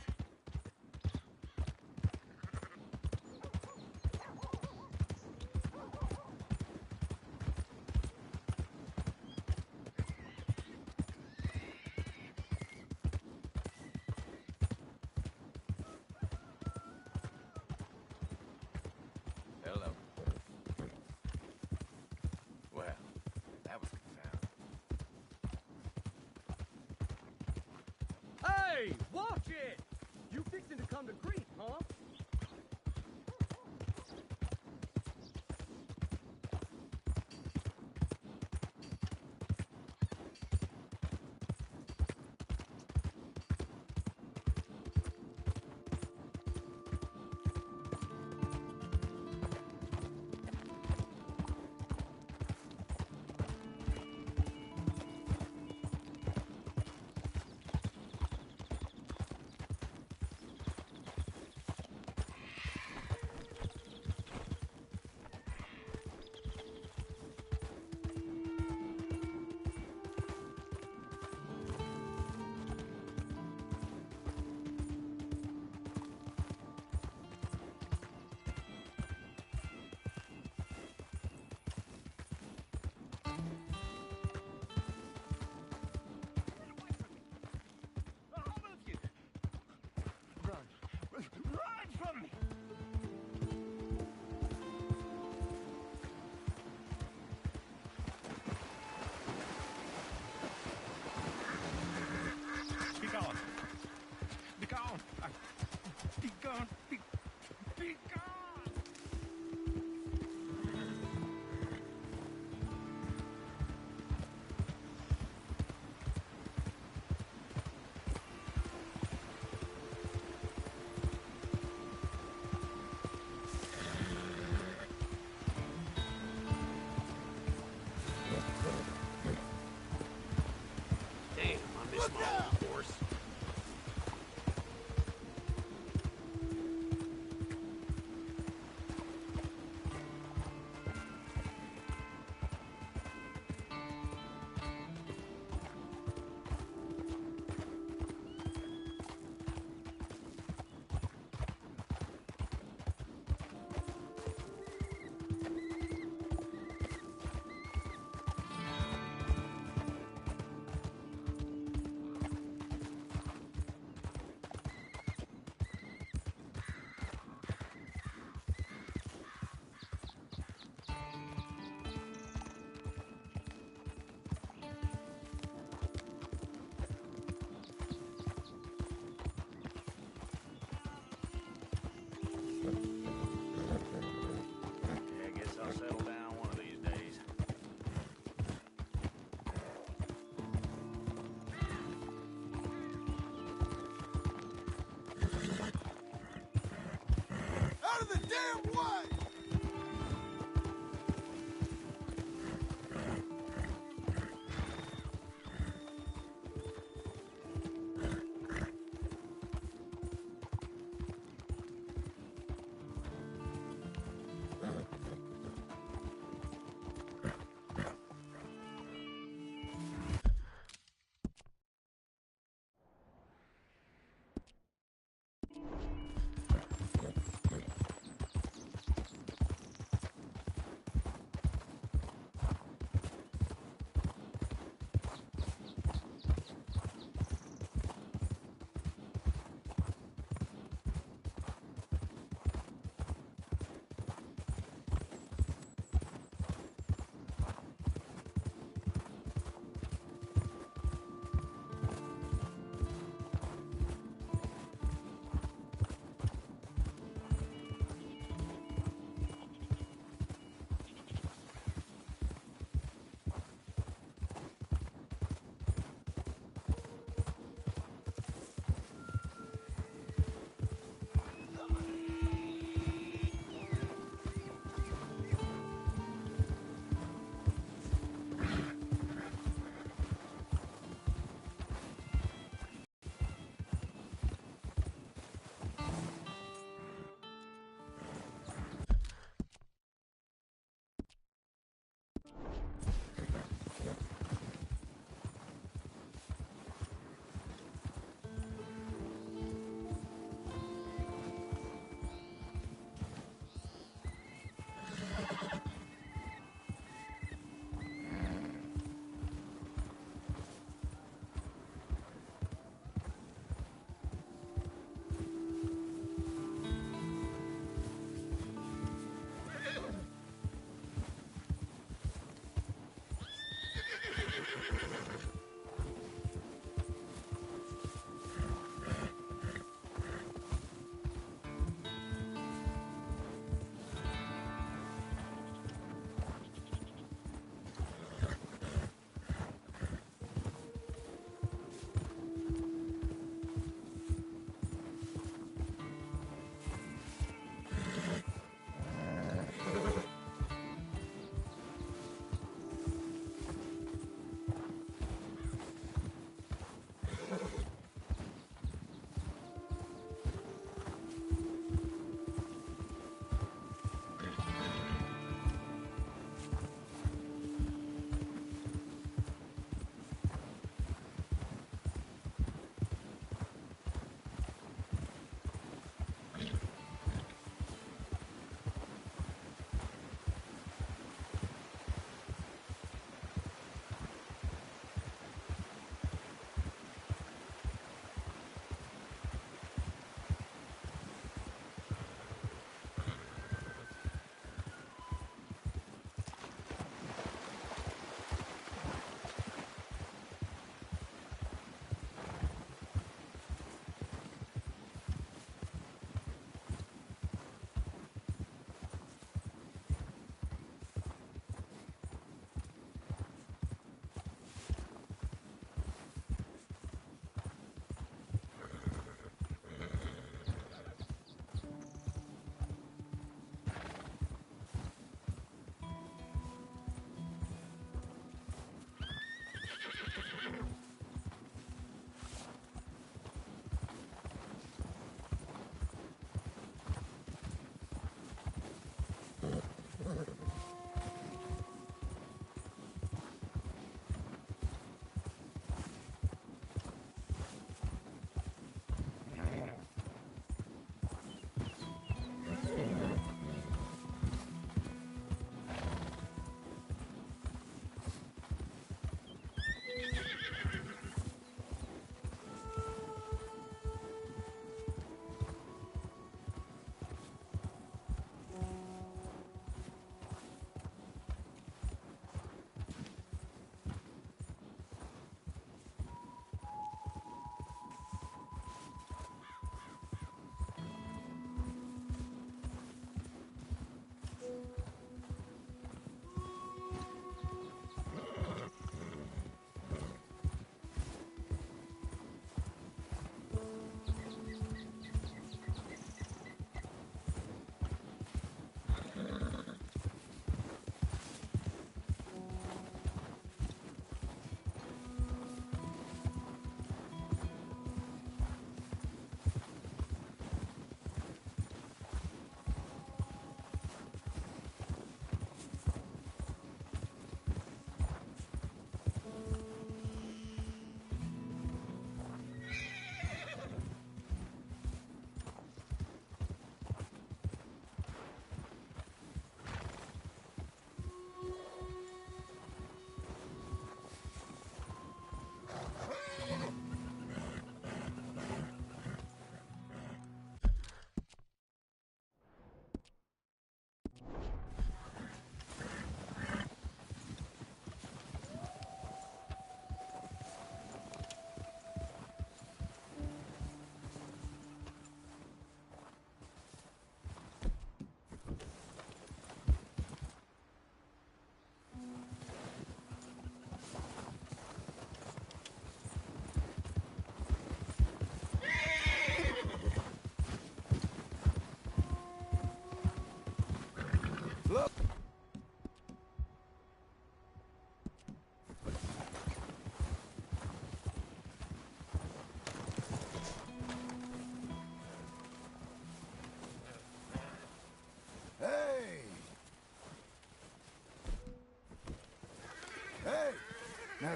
Hello. Well, that was confounding. Hey, watch it! You fixing to come to grief, huh? gone. Be gone. Be gone. Damn, I miss my old horse. Yeah, I guess I'll settle down one of these days. Out of the damn way!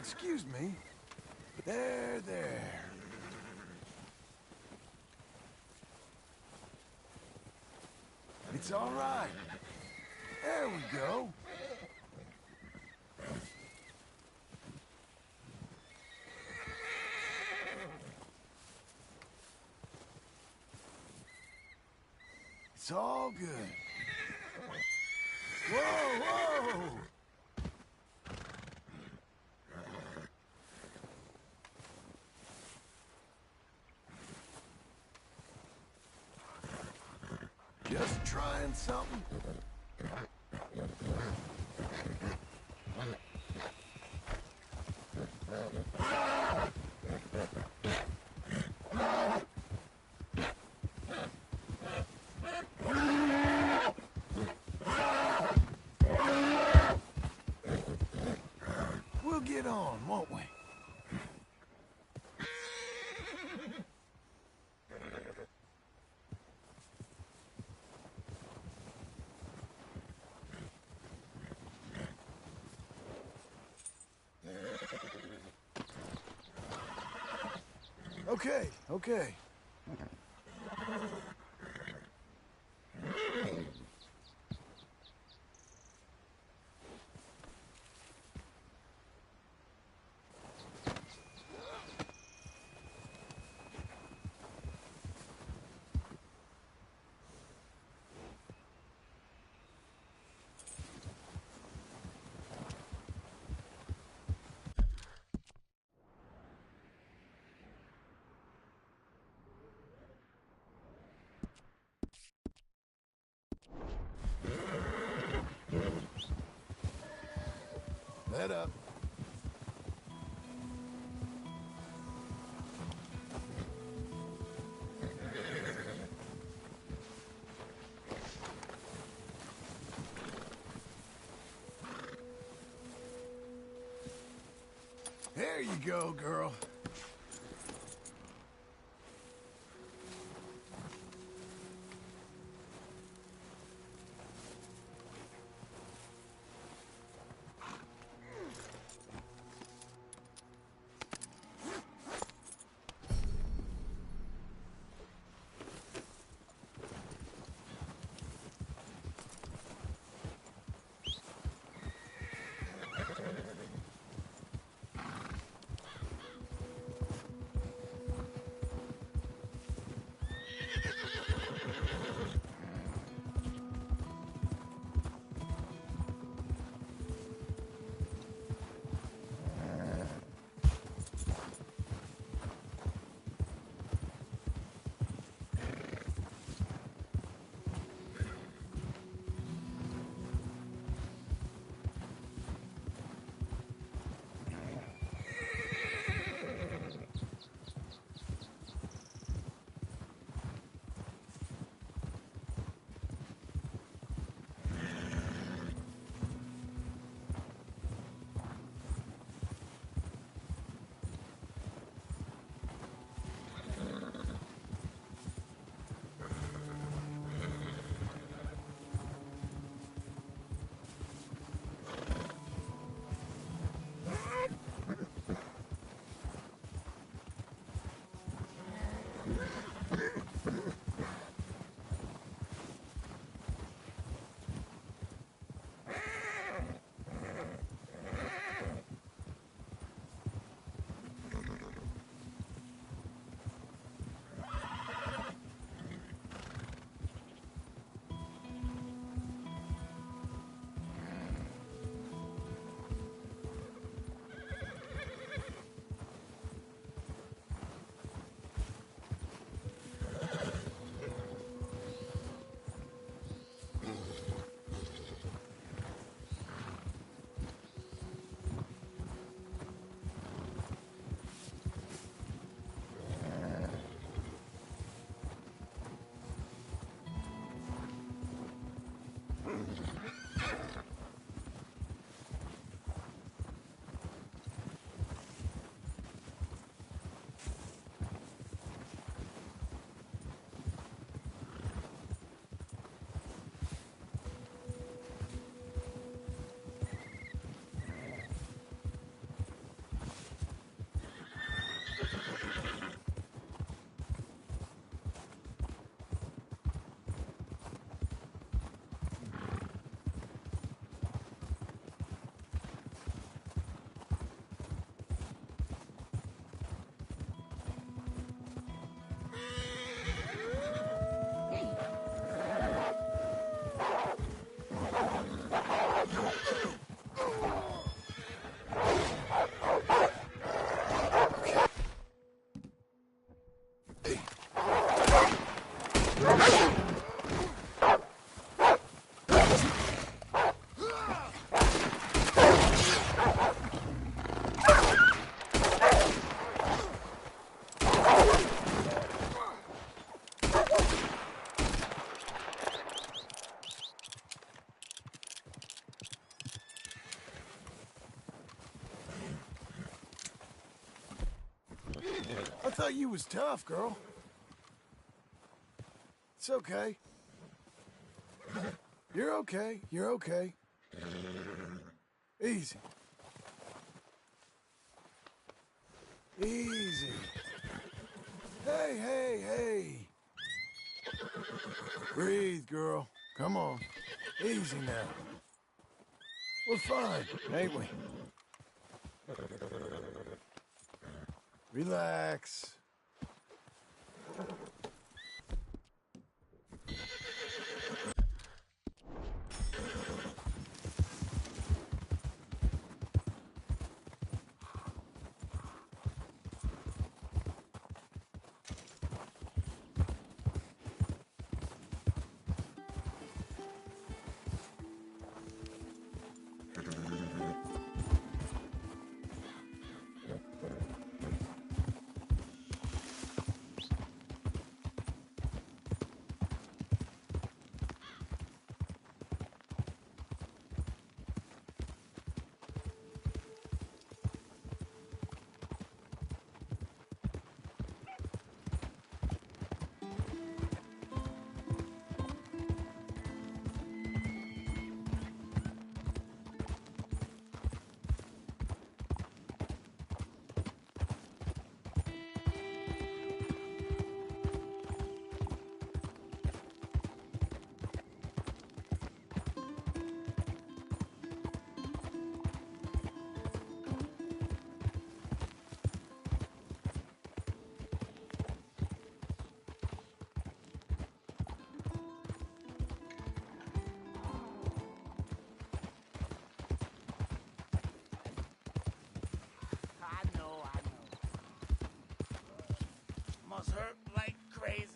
excuse me. There, there. It's all right. There we go. It's all good. Whoa, whoa! Just trying something. We'll get on, won't we? Okay, okay. Let up. There you go, girl. thought you was tough, girl. It's okay. You're okay. You're okay. Easy. Easy. Hey, hey, hey. Breathe, girl. Come on. Easy now. We're fine, ain't we? Relax. Must hurt like crazy.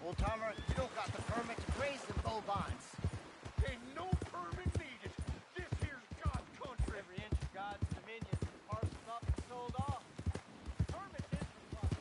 Old-timer, you don't got the permit to graze them bovines. Ain't no permit needed. This here's God's country. Every inch of God's dominion is parceled up and sold off. Permit is required.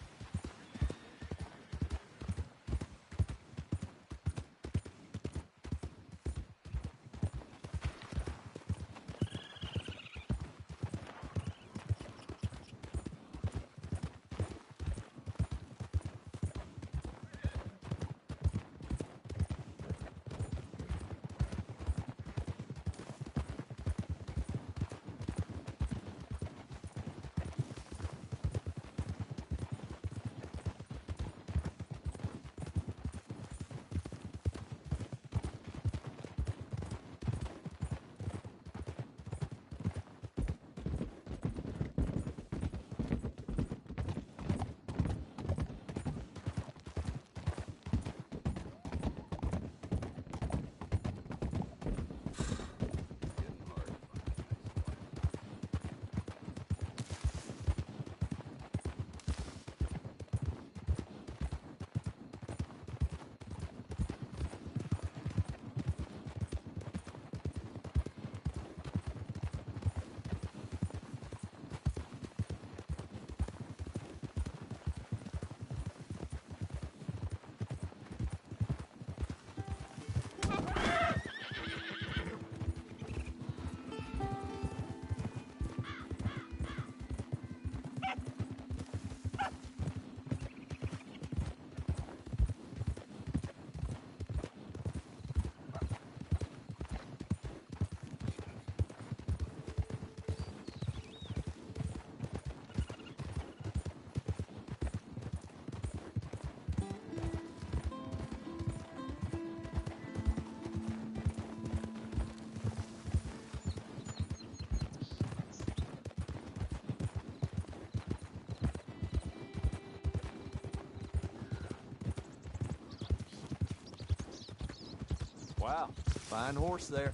Wow, fine horse there.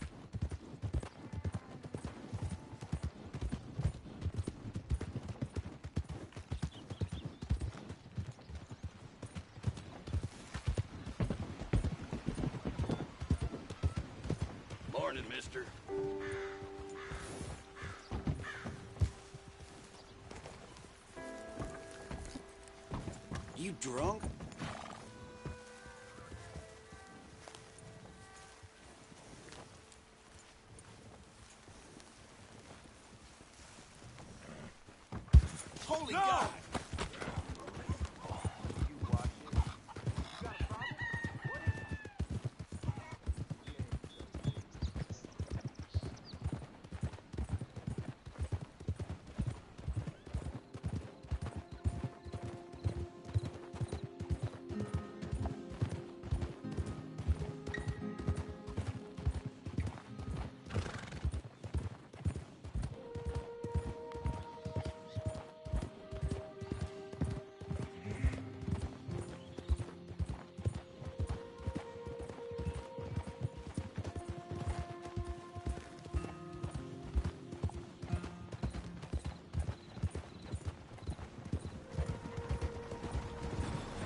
Morning, mister. You drunk? Holy God!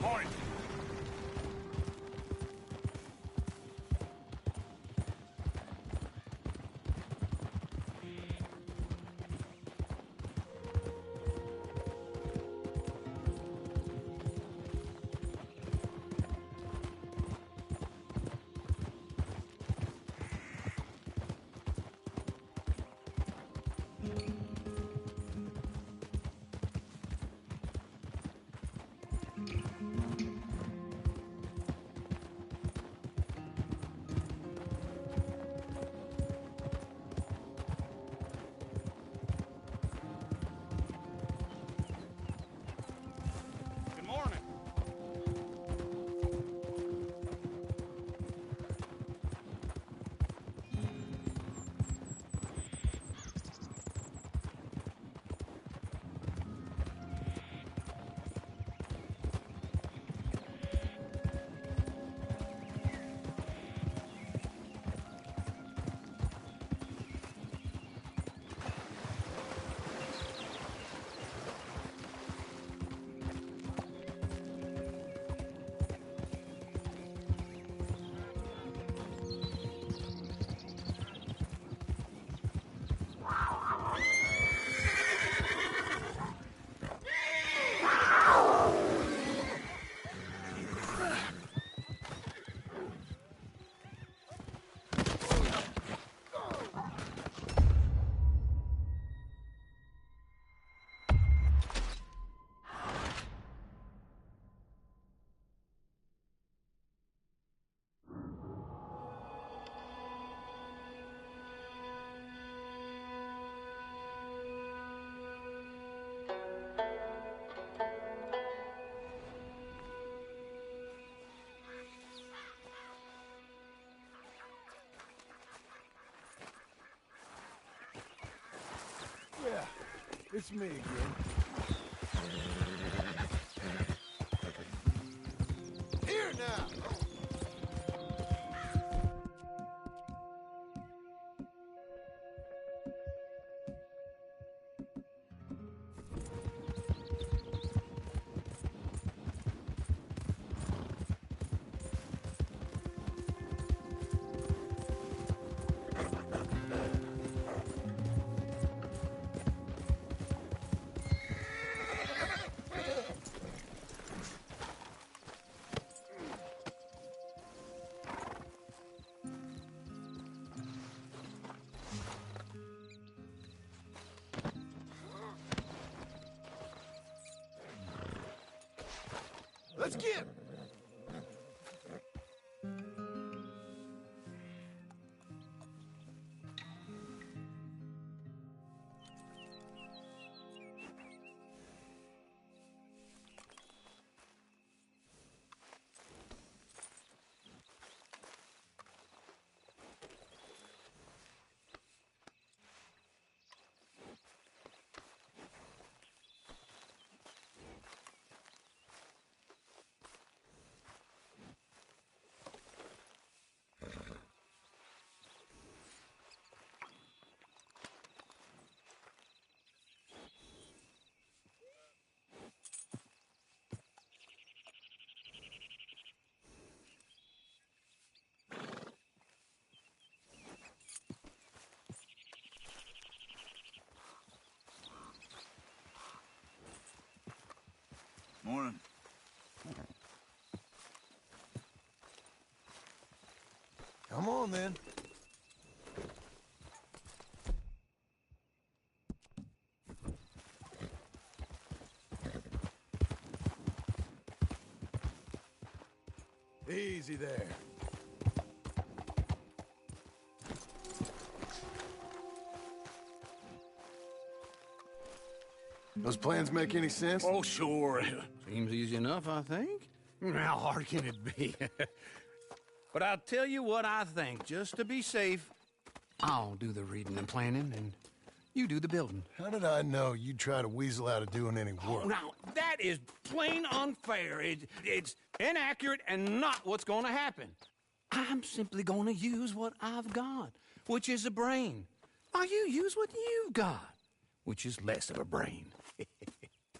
Morning. Good morning. Yeah, it's me again. Here now! Let's get. Morning. Come on, then. Easy there. Those plans make any sense? Oh, sure. Seems easy enough, I think. How hard can it be? But I'll tell you what I think. Just to be safe, I'll do the reading and planning, and you do the building. How did I know you'd try to weasel out of doing any work? Oh, now, that is plain unfair. It's inaccurate and not what's going to happen. I'm simply going to use what I've got, which is a brain. Now, you use what you've got, which is less of a brain.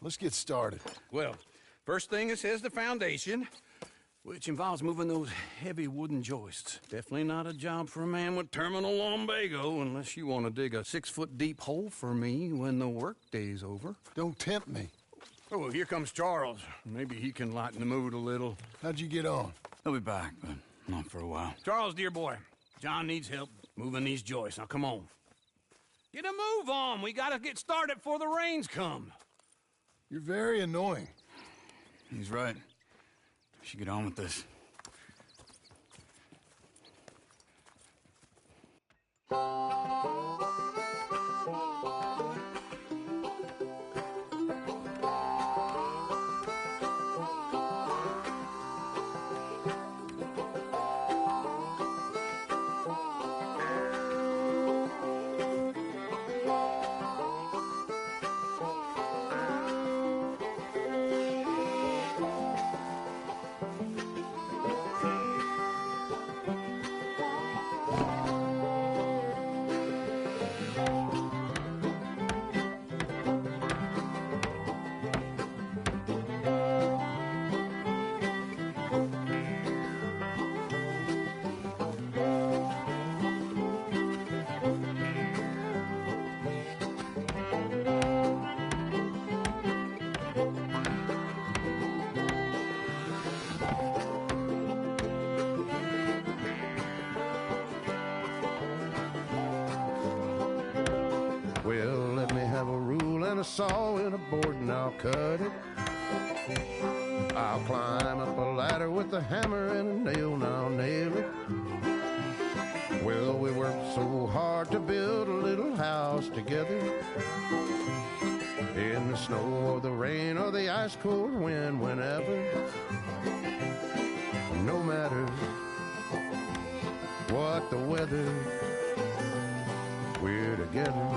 Let's get started. Well, first thing it says the foundation, which involves moving those heavy wooden joists. Definitely not a job for a man with terminal lumbago, unless you want to dig a 6-foot deep hole for me when the workday's over. Don't tempt me. Oh, well, here comes Charles. Maybe he can lighten the mood a little. How'd you get on? He'll be back, but not for a while. Charles, dear boy, John needs help moving these joists. Now, come on. Get a move on. We gotta get started before the rains come. You're very annoying. He's right. We should get on with this. Well, let me have a rule and a saw and a board and I'll cut it. I'll climb up a ladder with a hammer and a nail and I'll nail it. Well, we worked so hard to build a little house together. In the snow or the rain or the ice cold wind, whenever. No matter what the weather, we're together.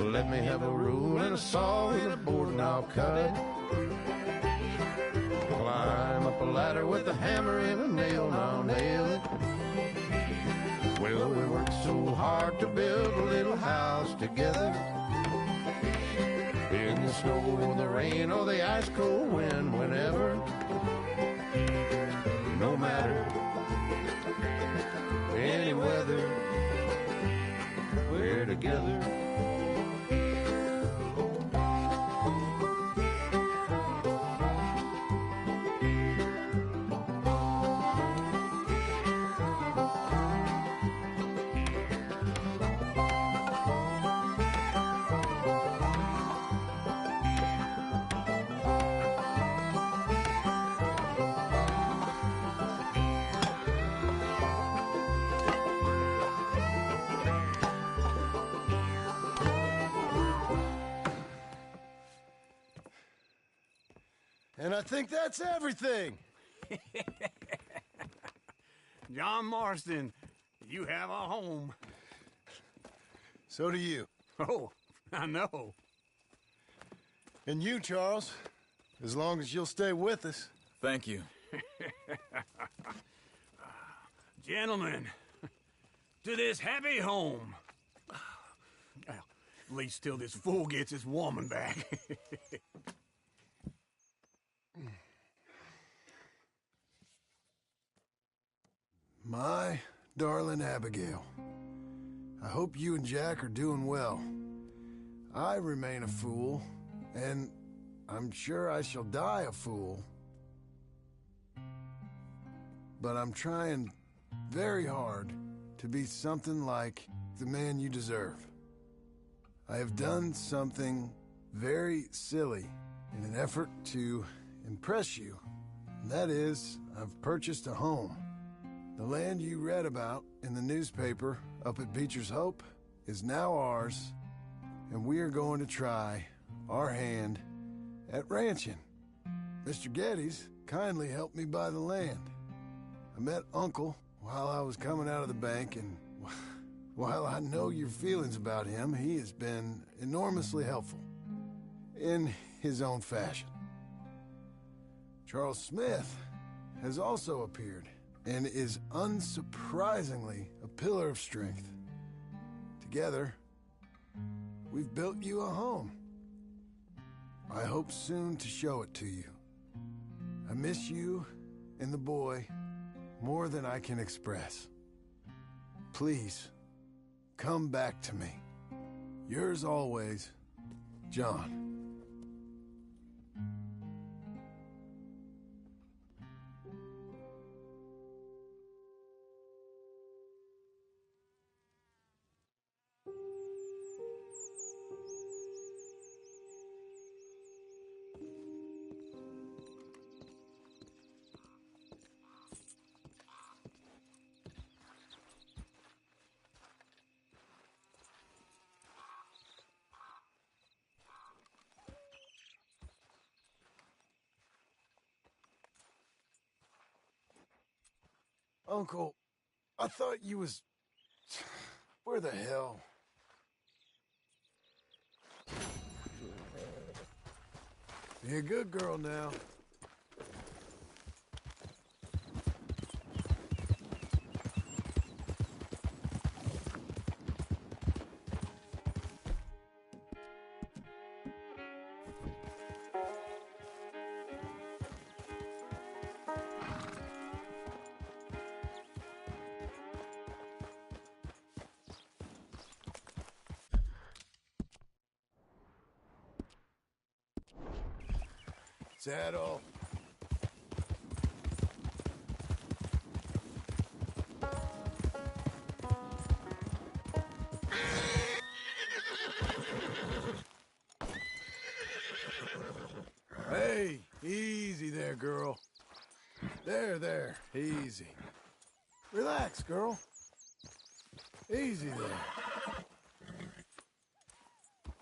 Let me have a rule and a saw and a board and I'll cut it. Climb up a ladder with a hammer and a nail and I'll nail it. Well, we worked so hard to build a little house together. In the snow, the rain, or the ice cold wind, whenever. No matter any weather, we're together. And I think that's everything. John Marston, you have a home. So do you. Oh, I know. And you, Charles, as long as you'll stay with us. Thank you. Gentlemen, to this happy home. Well, at least till this fool gets his woman back. My darling Abigail, I hope you and Jack are doing well. I remain a fool, and I'm sure I shall die a fool. But I'm trying very hard to be something like the man you deserve. I have done something very silly in an effort to impress you. And that is, I've purchased a home. The land you read about in the newspaper up at Beecher's Hope is now ours, and we are going to try our hand at ranching. Mr. Geddes kindly helped me buy the land. I met Uncle while I was coming out of the bank, and while I know your feelings about him, he has been enormously helpful in his own fashion. Charles Smith has also appeared and is unsurprisingly a pillar of strength. Together, we've built you a home. I hope soon to show it to you. I miss you and the boy more than I can express. Please, come back to me. Yours always, John. Uncle, I thought you was... Where the hell? Be a good girl now. Saddle. Hey, easy there, girl. There, easy. Relax, girl. Easy there.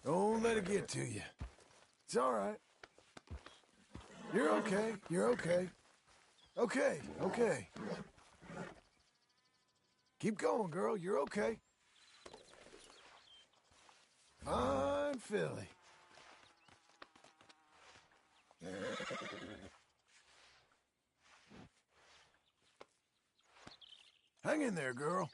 Don't let it get to you. It's all right. You're okay. You're okay. Okay. Keep going, girl. You're okay. Fine filly. Hang in there, girl.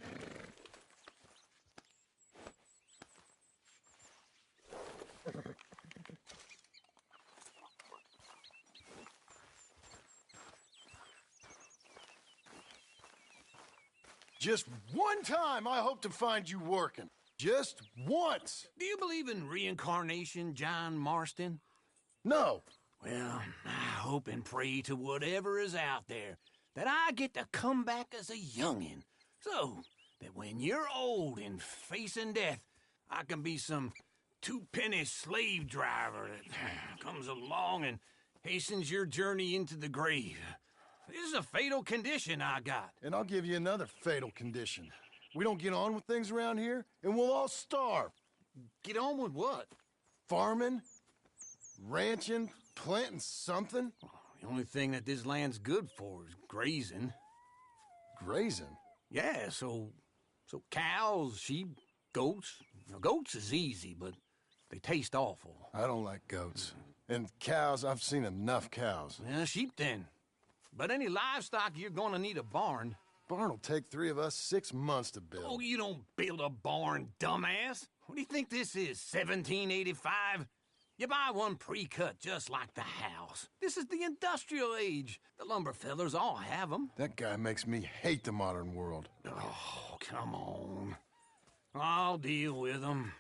Just one time I hope to find you working. Just once. Do you believe in reincarnation, John Marston? No. Well, I hope and pray to whatever is out there that I get to come back as a youngin', so that when you're old and facing death, I can be some two-penny slave driver that comes along and hastens your journey into the grave. This is a fatal condition I got. And I'll give you another fatal condition. We don't get on with things around here, and we'll all starve. Get on with what? Farming, ranching, planting something? The only thing that this land's good for is grazing. Grazing? Yeah, so cows, sheep, goats. Now, goats is easy, but they taste awful. I don't like goats. And cows, I've seen enough cows. Yeah, sheep then. But any livestock, you're gonna need a barn. Barn will take 3 of us 6 months to build. Oh, you don't build a barn, dumbass. What do you think this is, 1785? You buy one pre-cut just like the house. This is the industrial age. The lumber fellers all have them. That guy makes me hate the modern world. Oh, come on. I'll deal with them.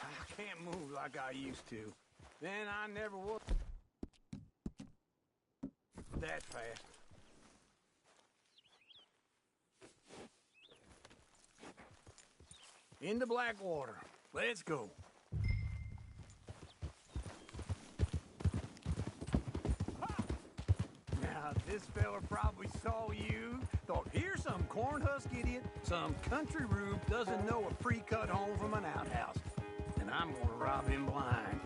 I can't move like I used to. Then I never was that fast. Into Blackwater. Let's go. Now, this fella probably saw you, thought, here's some corn husk idiot, some country rube doesn't know a pre-cut home from an outhouse. And I'm gonna rob him blind.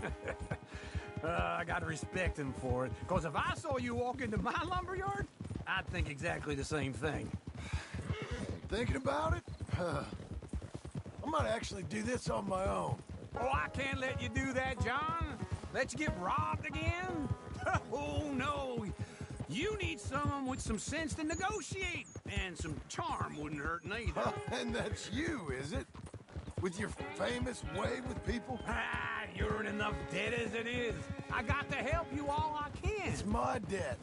I gotta respect him for it, because if I saw you walk into my lumberyard, I'd think exactly the same thing. Thinking about it? I might actually do this on my own. Oh, I can't let you do that, John. Let you get robbed again? Oh, no. You need someone with some sense to negotiate. And some charm wouldn't hurt neither. And that's you, is it? With your famous way with people? Ah, you're in enough debt as it is. I got to help you all I can. It's my debt.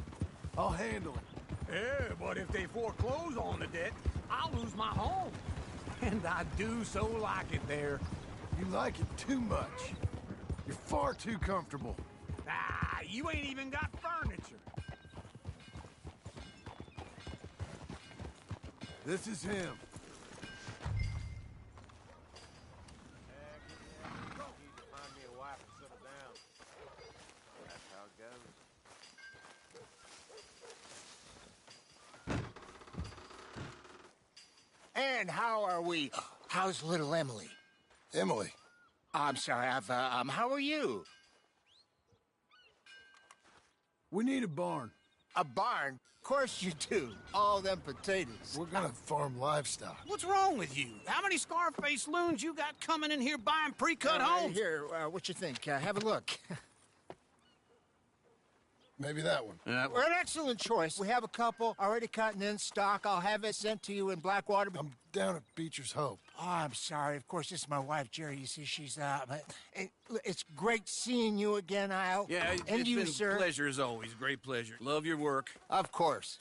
I'll handle it. Yeah, but if they foreclose on the debt, I'll lose my home. And I do so like it there. You like it too much. You're far too comfortable. Ah, you ain't even got furniture. This is him. And how are we? How's little Emily? Emily? I'm sorry, how are you? We need a barn. A barn? Of course you do. All them potatoes. We're gonna farm livestock. What's wrong with you? How many Scarface loons you got coming in here buying pre-cut homes? Here, what you think? Have a look. Maybe that one. We're an excellent choice. We have a couple already cut and in stock. I'll have it sent to you in Blackwater. I'm down at Beecher's Hope. Oh, I'm sorry. Of course, this is my wife, Jerry. You see, she's it's great seeing you again, Al. Yeah, and it's you, been sir. a pleasure as always. Great pleasure. Love your work. Of course.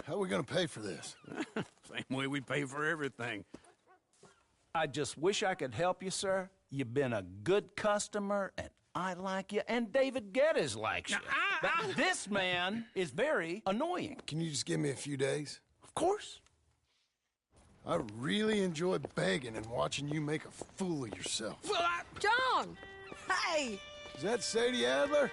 How are we gonna pay for this? Same way we pay for everything. I just wish I could help you, sir. You've been a good customer, and I like you, and David Geddes likes you. But this man is very annoying. Can you just give me a few days? Of course. I really enjoy begging and watching you make a fool of yourself. Well, John! Hey! Is that Sadie Adler?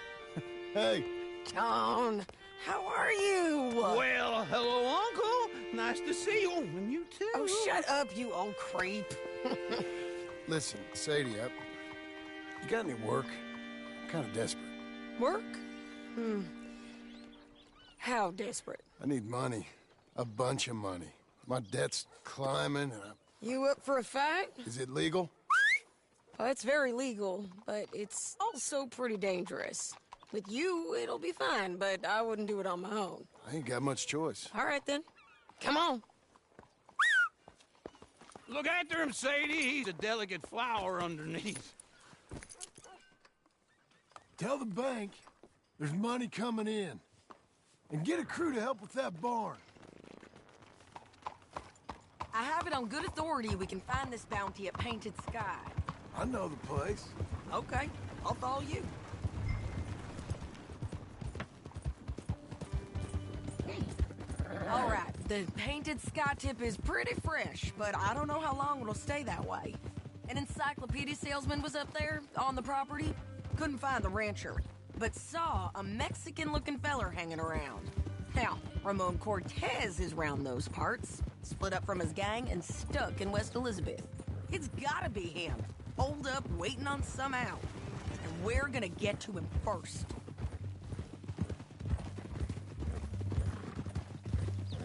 Hey. John, how are you? Well, hello, Uncle. Nice to see you. And you too. Oh, shut up, you old creep. Listen, Sadie, you got any work? I'm kind of desperate. Work? How desperate? I need money. A bunch of money. My debt's climbing, and You up for a fight? Is it legal? Oh, it's very legal, but it's also pretty dangerous. With you, it'll be fine, but I wouldn't do it on my own. I ain't got much choice. All right, then. Come on. Look after him, Sadie. He's a delicate flower underneath. Tell the bank there's money coming in. And get a crew to help with that barn. I have it on good authority we can find this bounty at Painted Sky. I know the place. Okay, I'll follow you. All right, the Painted Sky tip is pretty fresh, but I don't know how long it'll stay that way. An encyclopedia salesman was up there on the property. Couldn't find the rancher, but saw a Mexican-looking feller hanging around. Now, Ramon Cortez is round those parts, split up from his gang and stuck in West Elizabeth. It's gotta be him. Holed up, waiting on some out. And we're gonna get to him first.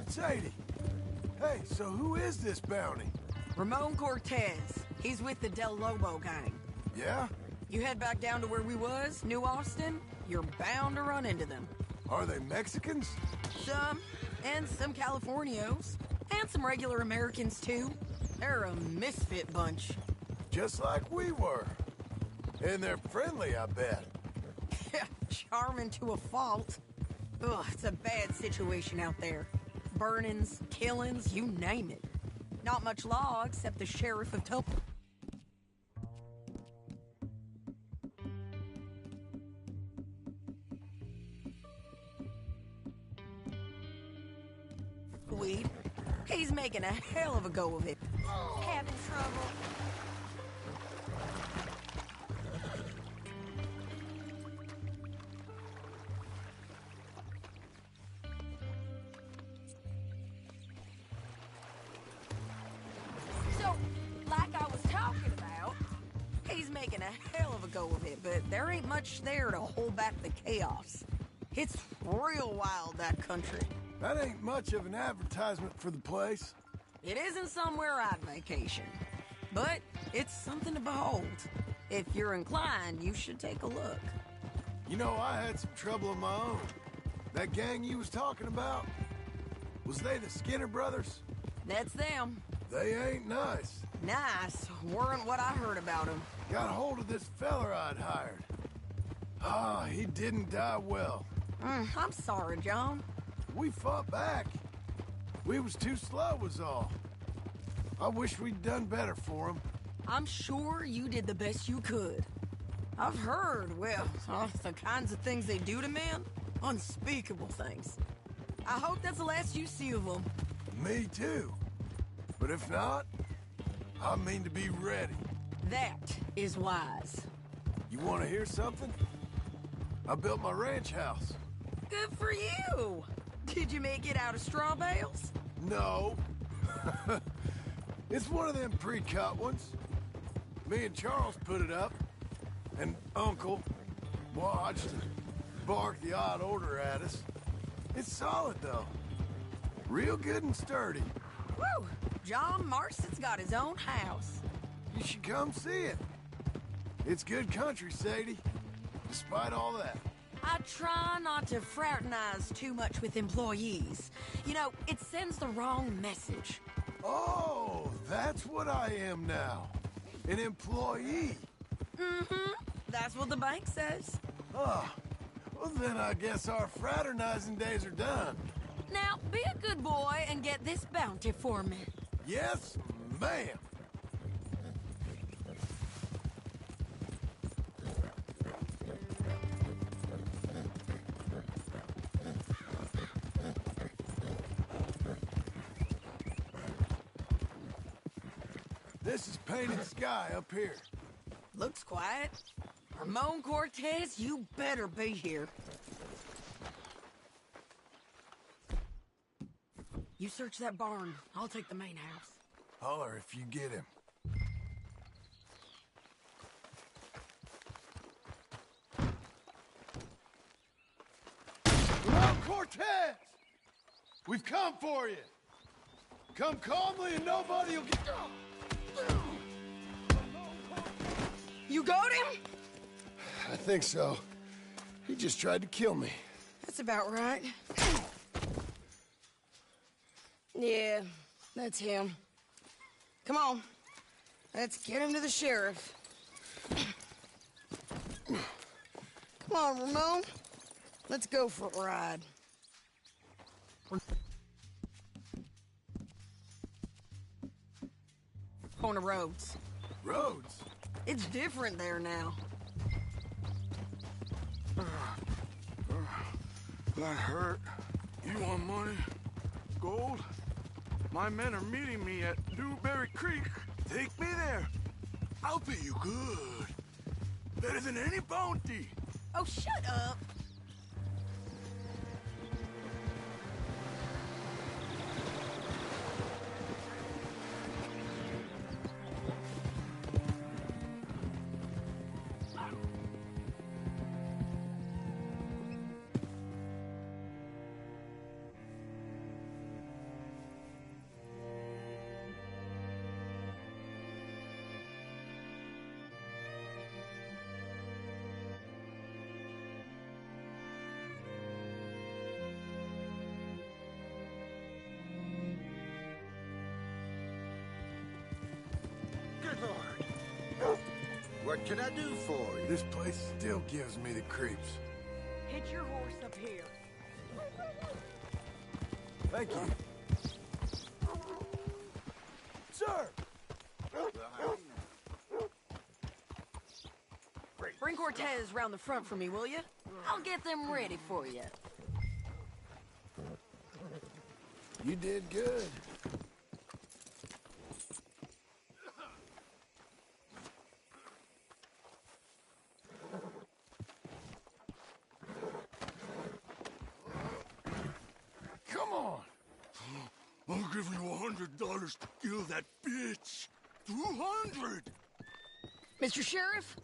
Sadie. Hey, so who is this bounty? Ramon Cortez. He's with the Del Lobo gang. Yeah? You head back down to where we was, New Austin, you're bound to run into them. Are they Mexicans? Some, and some Californios. And some regular Americans, too. They're a misfit bunch. Just like we were. And they're friendly, I bet. Charming to a fault. Ugh, it's a bad situation out there. Burnings, killings, you name it. Not much law except the sheriff of Tup. Weed. He's making a hell of a go of it. Having trouble. So, like I was talking about, he's making a hell of a go of it, but there ain't much there to hold back the chaos. It's real wild, that country. That ain't much of an advertisement for the place. It isn't somewhere I'd vacation, but it's something to behold. If you're inclined, you should take a look. You know, I had some trouble of my own. That gang you was talking about, was they the Skinner brothers? That's them. They ain't nice. Nice weren't what I heard about them. Got hold of this feller I'd hired. Ah, he didn't die well. I'm sorry, John. We fought back. We was too slow was all. I wish we'd done better for him. I'm sure you did the best you could. I've heard, well, the kinds of things they do to men. Unspeakable things. I hope that's the last you see of them. Me too. But if not, I mean to be ready. That is wise. You want to hear something? I built my ranch house. Good for you. Did you make it out of straw bales? No. It's one of them pre-cut ones. Me and Charles put it up. And Uncle watched and barked the odd order at us. It's solid, though. Real good and sturdy. Woo! John Marston's got his own house. You should come see it. It's good country, Sadie. Despite all that. I try not to fraternize too much with employees. You know, it sends the wrong message. Oh, that's what I am now. An employee. Mm-hmm. That's what the bank says. Ah, well then I guess our fraternizing days are done. Now, be a good boy and get this bounty for me. Yes, ma'am. This is painted sky up here. Looks quiet. Ramon Cortez, you better be here. You search that barn. I'll take the main house. Holler if you get him. Ramon Cortez! We've come for you. Come calmly and nobody will get... You got him? I think so. He just tried to kill me. That's about right. Yeah, that's him. Come on. Let's get him to the sheriff. Come on, Ramon. Let's go for a ride. On the roads. Roads? It's different there now. That hurt. You want money? Gold? My men are meeting me at Newberry Creek. Take me there. I'll pay you good. Better than any bounty. Oh, shut up. What can I do for you? This place still gives me the creeps. Hitch your horse up here. Thank you. Sir! Bring Cortez round the front for me, will you? I'll get them ready for you. You did good. Come on. I'll give you $100 to kill that bitch. 200. Mr. Sheriff?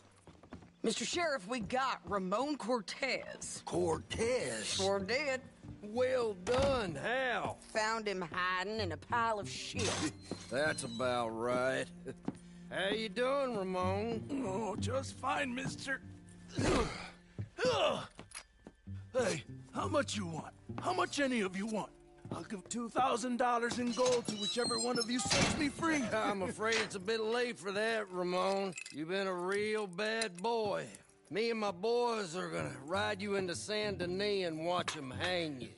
Mr. Sheriff, we got Ramon Cortez. Cortez? Sure did. Well done. How? Found him hiding in a pile of shit. That's about right. How you doing, Ramon? Oh, just fine, mister. Hey, how much you want? How much any of you want? I'll give $2,000 in gold to whichever one of you sets me free. I'm afraid it's a bit late for that, Ramon. You've been a real bad boy. Me and my boys are gonna ride you into Saint Denis and watch them hang you.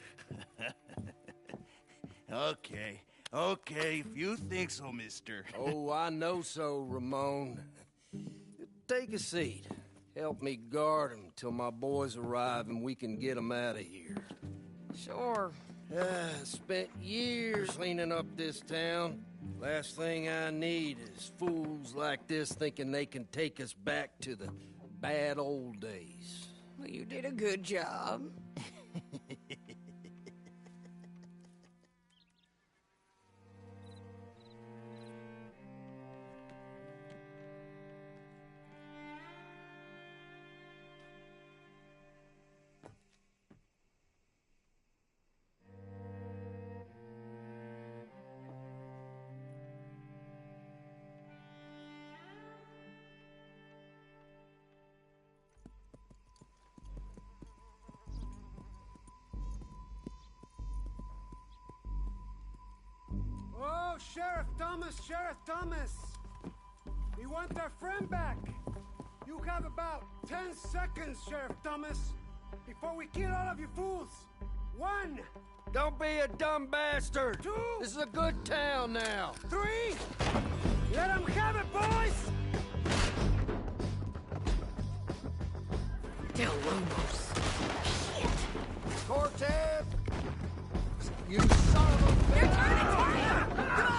Okay, if you think so, mister. Oh, I know so, Ramon. Take a seat. Help me guard him till my boys arrive and we can get them out of here. Sure. Spent years cleaning up this town. Last thing I need is fools like this thinking they can take us back to the bad old days. Well, you did a good job. Oh, Sheriff Thomas! We want our friend back! You have about 10 seconds, Sheriff Thomas, before we kill all of you fools! 1! Don't be a dumb bastard! 2! This is a good town now! 3! Let them have it, boys! Del Lomos. Shit! Cortez! You son of a bitch! They're turning tail! Go!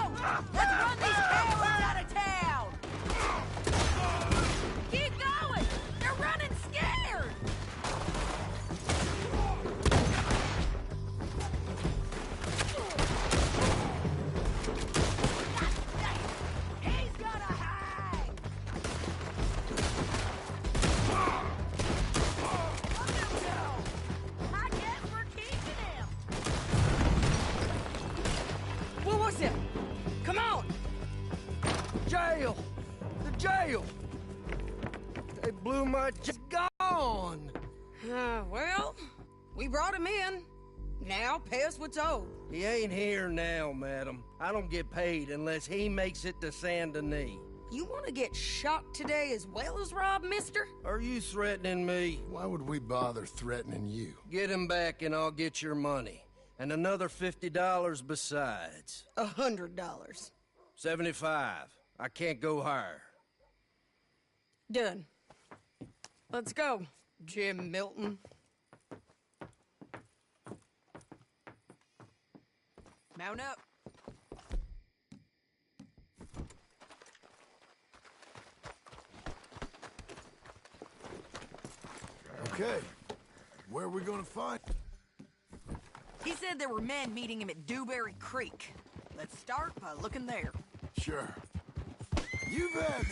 Let's run these cowards out of town! Keep going! They're running scared! He's gonna hang! Let him go! I guess we're keeping him! What was it? Come on! Jail! The jail! They blew my gone! Well, we brought him in. Now pay us what's owed. He ain't here now, madam. I don't get paid unless he makes it to Saint Denis. You want to get shot today as well as Rob, mister? Are you threatening me? Why would we bother threatening you? Get him back and I'll get your money. And another $50 besides. $100. 75. I can't go higher. Done. Let's go, Jim Milton. Mount up. Okay, where are we gonna find? He said there were men meeting him at Dewberry Creek. Let's start by looking there. Sure. You've had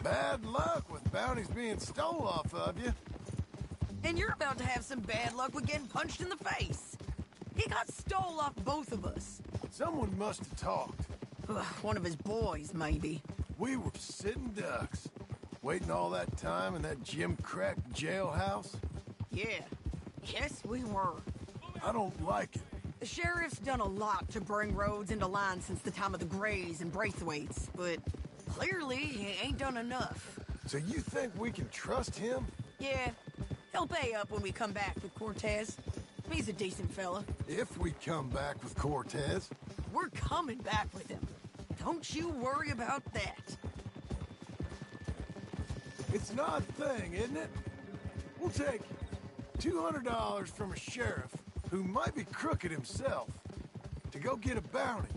bad luck with bounties being stole off of you. And you're about to have some bad luck with getting punched in the face. He got stole off both of us. Someone must have talked. One of his boys, maybe. We were sitting ducks, waiting all that time in that Jim Crack jailhouse. Yeah. Yes, we were. I don't like it. The sheriff's done a lot to bring roads into line since the time of the Grays and Braithwaites, but clearly he ain't done enough. So you think we can trust him? Yeah, he'll pay up when we come back with Cortez. He's a decent fella. If we come back with Cortez. We're coming back with him. Don't you worry about that. It's an odd thing, isn't it? We'll take $200 from a sheriff who might be crooked himself to go get a bounty.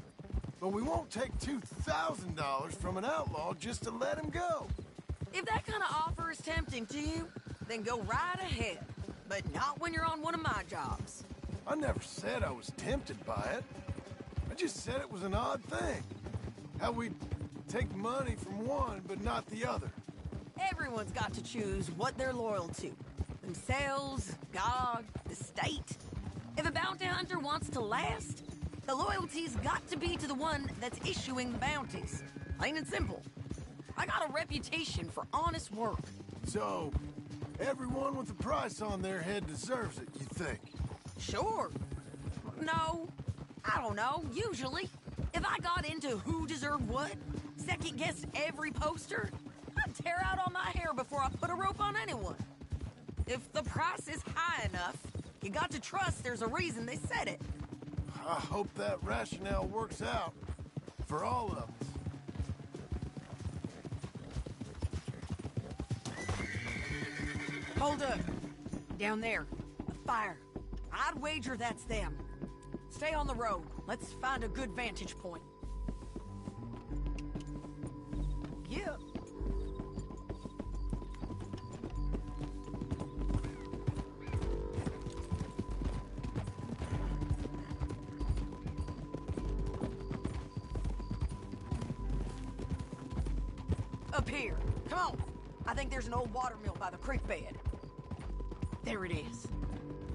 But we won't take $2,000 from an outlaw just to let him go. If that kind of offer is tempting to you, then go right ahead. But not when you're on one of my jobs. I never said I was tempted by it. I just said it was an odd thing. How we take money from one but not the other. Everyone's got to choose what they're loyal to. Themselves, God, the state. If a bounty hunter wants to last, the loyalty's got to be to the one that's issuing the bounties. Plain and simple. I got a reputation for honest work. So, everyone with a price on their head deserves it, you think? Sure. No, I don't know, usually. If I got into who deserved what, second-guessed every poster, I'd tear out all my hair before I put a rope on anyone. If the price is high enough, you got to trust there's a reason they said it. I hope that rationale works out for all of us. Hold up. Down there. A fire. I'd wager that's them. Stay on the road. Let's find a good vantage point. Yeah. Up here. Come on. I think there's an old watermill by the creek bed. There it is.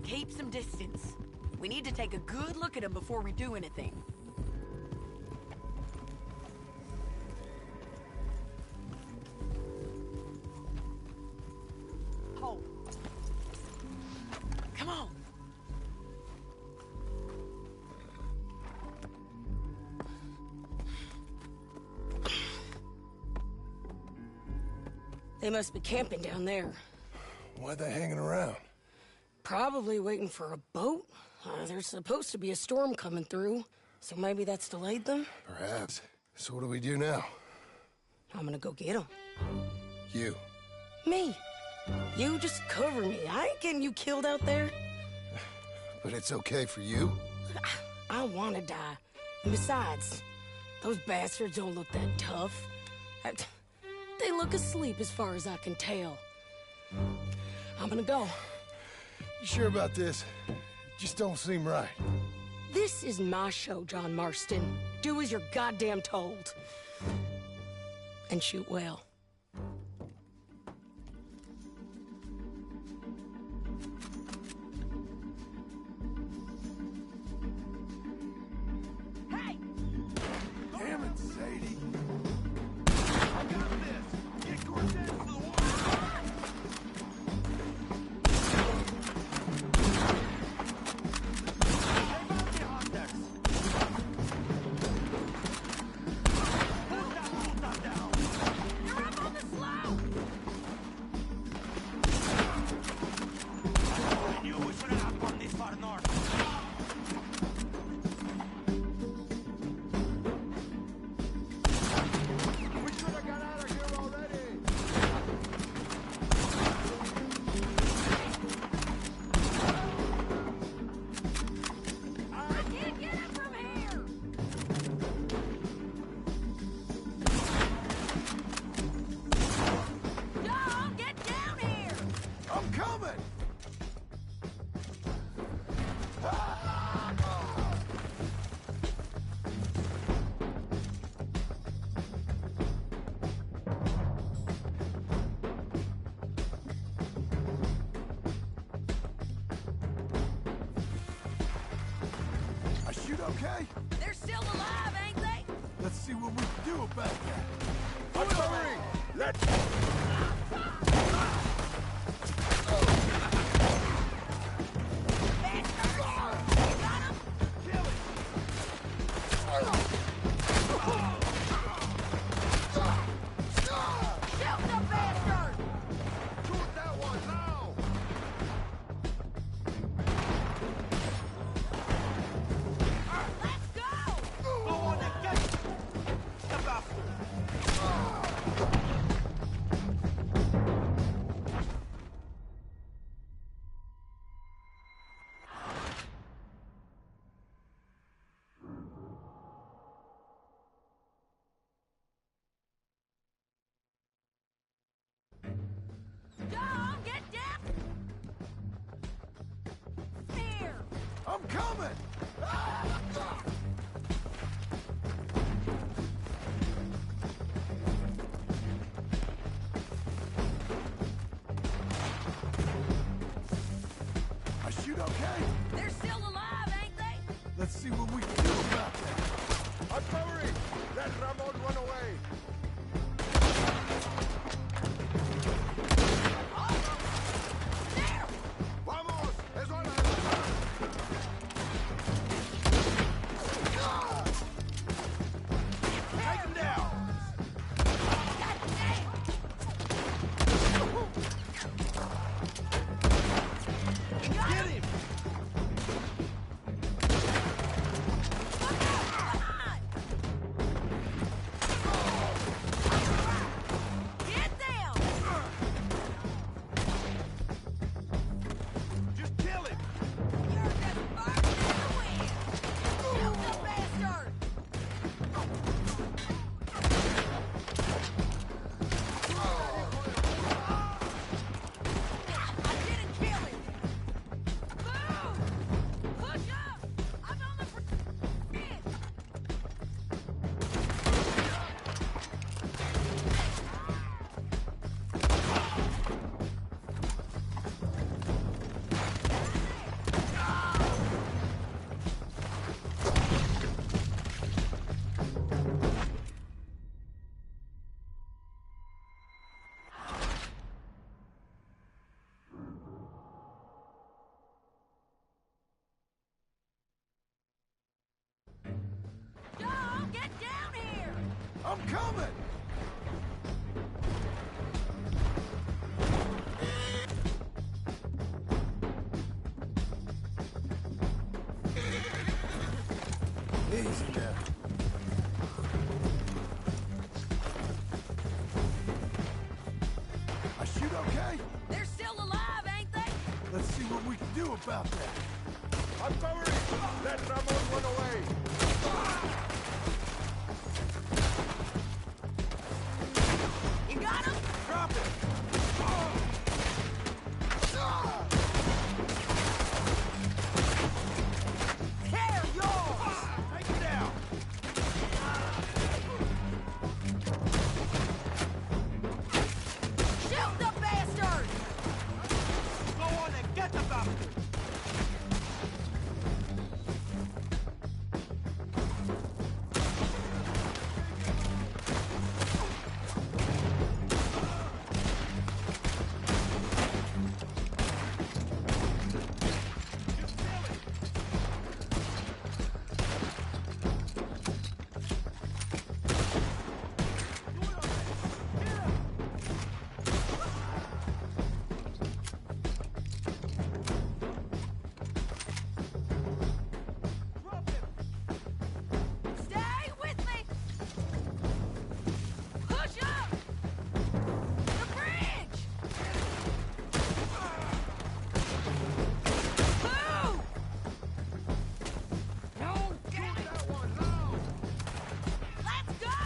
Keep some distance. We need to take a good look at him before we do anything. Hold. Come on. They must be camping down there. Why are they hanging around? Probably waiting for a boat. There's supposed to be a storm coming through, so maybe that's delayed them? Perhaps. So what do we do now? I'm gonna go get them. You. Me. You just cover me. I ain't getting you killed out there. But it's okay for you? I want to die. And besides, those bastards don't look that tough. They look asleep as far as I can tell. I'm gonna go. You sure about this? Just don't seem right. This is my show, John Marston. Do as you're goddamn told. And shoot well. Hey! Damn it, Sadie. I got this. Get Cortez to the water. Okay? They're still alive, ain't they? Let's see what we can do about that. Artillery! Let's... Shoot the bastard! coming! I shoot okay? They're still alive, ain't they? Let's see what we can do about that. Artillery! Let Ramon run away! Vamos! Es hora de matar! Take him down! Get him! Get them! Just kill him! You're just burning in the wind! Shoot the bastard! I didn't kill him! Move! Push up! I'm on the bridge! John, get down here! I'm coming! Easy now. I shoot okay? They're still alive, ain't they? Let's see what we can do about that. Artillery! Let Ramon run away! You got him? Drop it! They're yours! Take it down! Shoot the bastard! Go on and get the bastard! Stay with me! Push up! The bridge! Move! No, get it! Let's go!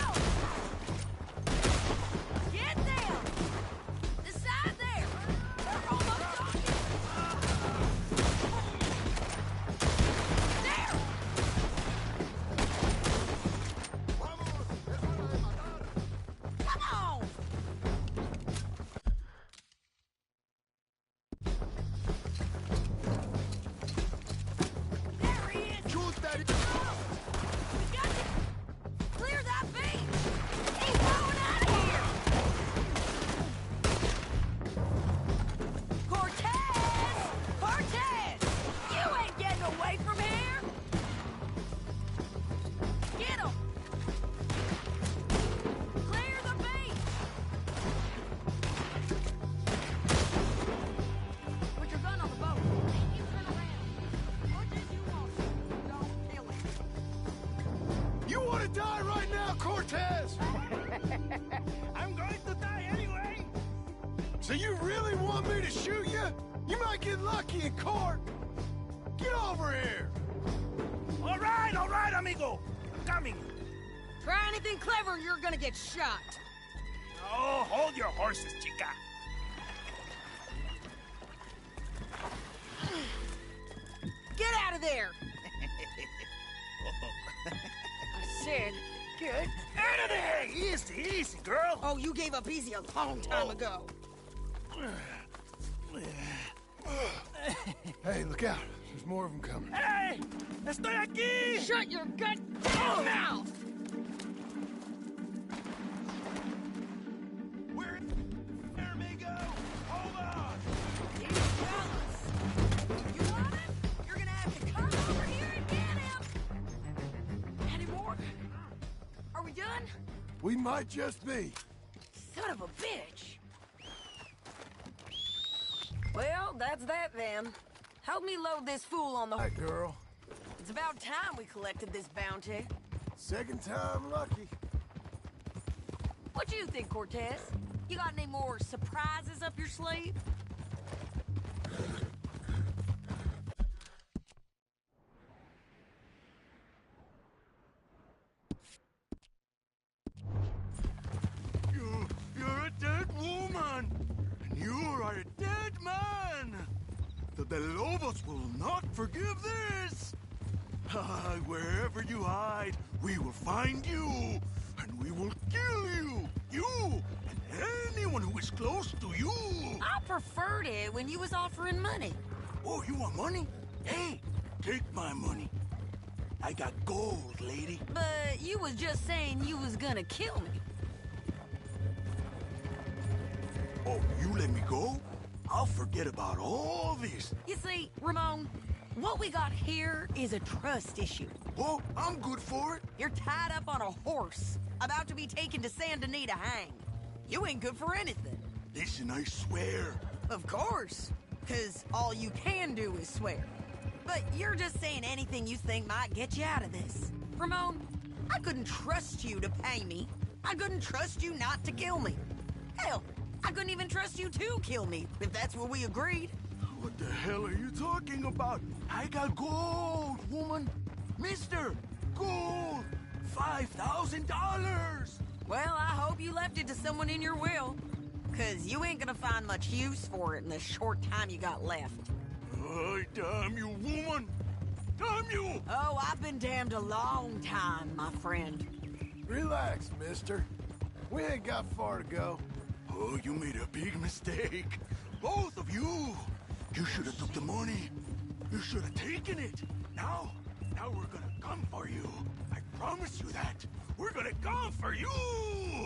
Get them! The side there! They're almost on you! There! Come on! There he is! Shoot that! We got it! Clear that beach! He's going out of here! Cortez! Cortez! You ain't getting away from here! Get him! Clear the beach! Put your gun on the boat. And you turn around. Cortez, you want to. Don't kill him. You want to die right now, Cortez? I'm going to die anyway! So you really want me to shoot you? You might get lucky in court. Get over here. All right, amigo! I'm coming! Try anything clever, you're gonna get shot. Oh, hold your horses, chica! Get out of of there! I said, get out of there! Easy, easy, girl. Oh, you gave up easy a long time ago. Hey, look out. There's more of them coming. Hey! Estoy aquí! Shut your goddamn mouth! Where amigo? Hold on! He's jealous. You want him? You're gonna have to come over here and get him. Any more? Are we done? We might just be. Son of a bitch. Well, that's that then. Help me load this fool on the... Hey, girl. It's about time we collected this bounty. Second time lucky. What do you think, Cortez? You got any more surprises up your sleeve? You're a dead woman! And you are a dead man! The Lobos will not forgive this! Wherever you hide, we will find you! And we will kill you! You! And anyone who is close to you! I preferred it when you was offering money. Oh, you want money? Hey, take my money. I got gold, lady. But you was just saying you was gonna kill me. Oh, you let me go? I'll forget about all this. You see, Ramon, what we got here is a trust issue. Oh, I'm good for it. You're tied up on a horse, about to be taken to Saint Denis to hang. You ain't good for anything. Listen, I swear. Of course, because all you can do is swear. But you're just saying anything you think might get you out of this. Ramon, I couldn't trust you to pay me. I couldn't trust you not to kill me. Hell, I couldn't even trust you to kill me, if that's what we agreed. What the hell are you talking about? I got gold, woman. Mister, gold. $5,000. Well, I hope you left it to someone in your will. Because you ain't gonna find much use for it in the short time you got left. Oh, damn you, woman. Damn you. Oh, I've been damned a long time, my friend. Relax, mister. We ain't got far to go. Oh, you made a big mistake. Both of you. You should have took the money. You should have taken it. Now we're gonna come for you. I promise you that. We're gonna come for you.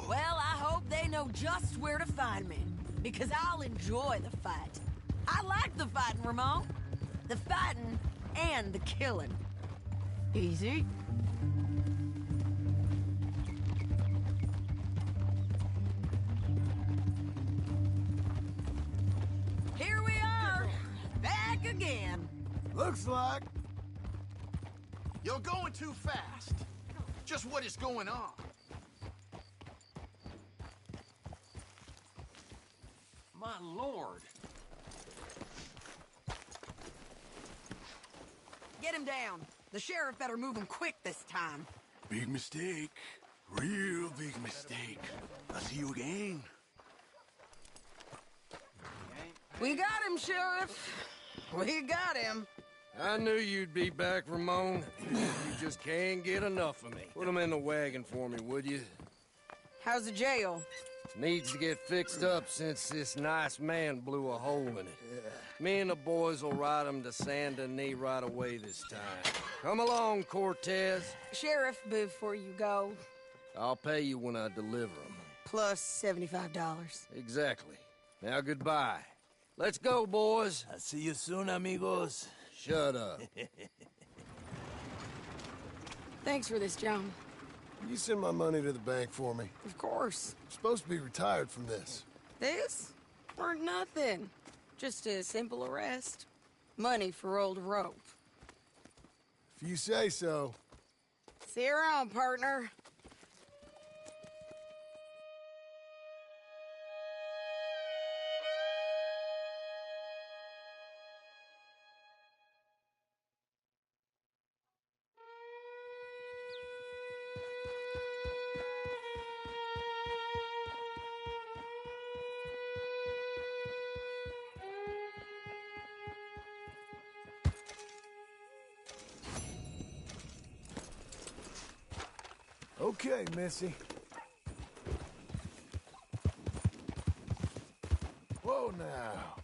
Well, I hope they know just where to find me. Because I'll enjoy the fight. I like the fighting, Ramon. The fighting and the killing. Easy. Here we are, back again. Looks like. You're going too fast. Just what is going on? My lord. Get him down. The sheriff better move him quick this time. Big mistake. Real big mistake. I'll see you again. We got him, Sheriff. We got him. I knew you'd be back, Ramon. You just can't get enough of me. Put him in the wagon for me, would you? How's the jail? Needs to get fixed up since this nice man blew a hole in it. Me and the boys will ride him to Saint Denis right away this time. Come along, Cortez. Sheriff, before you go... I'll pay you when I deliver him. Plus $75. Exactly. Now goodbye. Let's go, boys. I'll see you soon, amigos. Shut up. Thanks for this, John. You send my money to the bank for me. Of course. I'm supposed to be retired from this. This? Weren't nothing. Just a simple arrest. Money for old rope. If you say so. See you around, partner. Okay, Missy. Whoa now.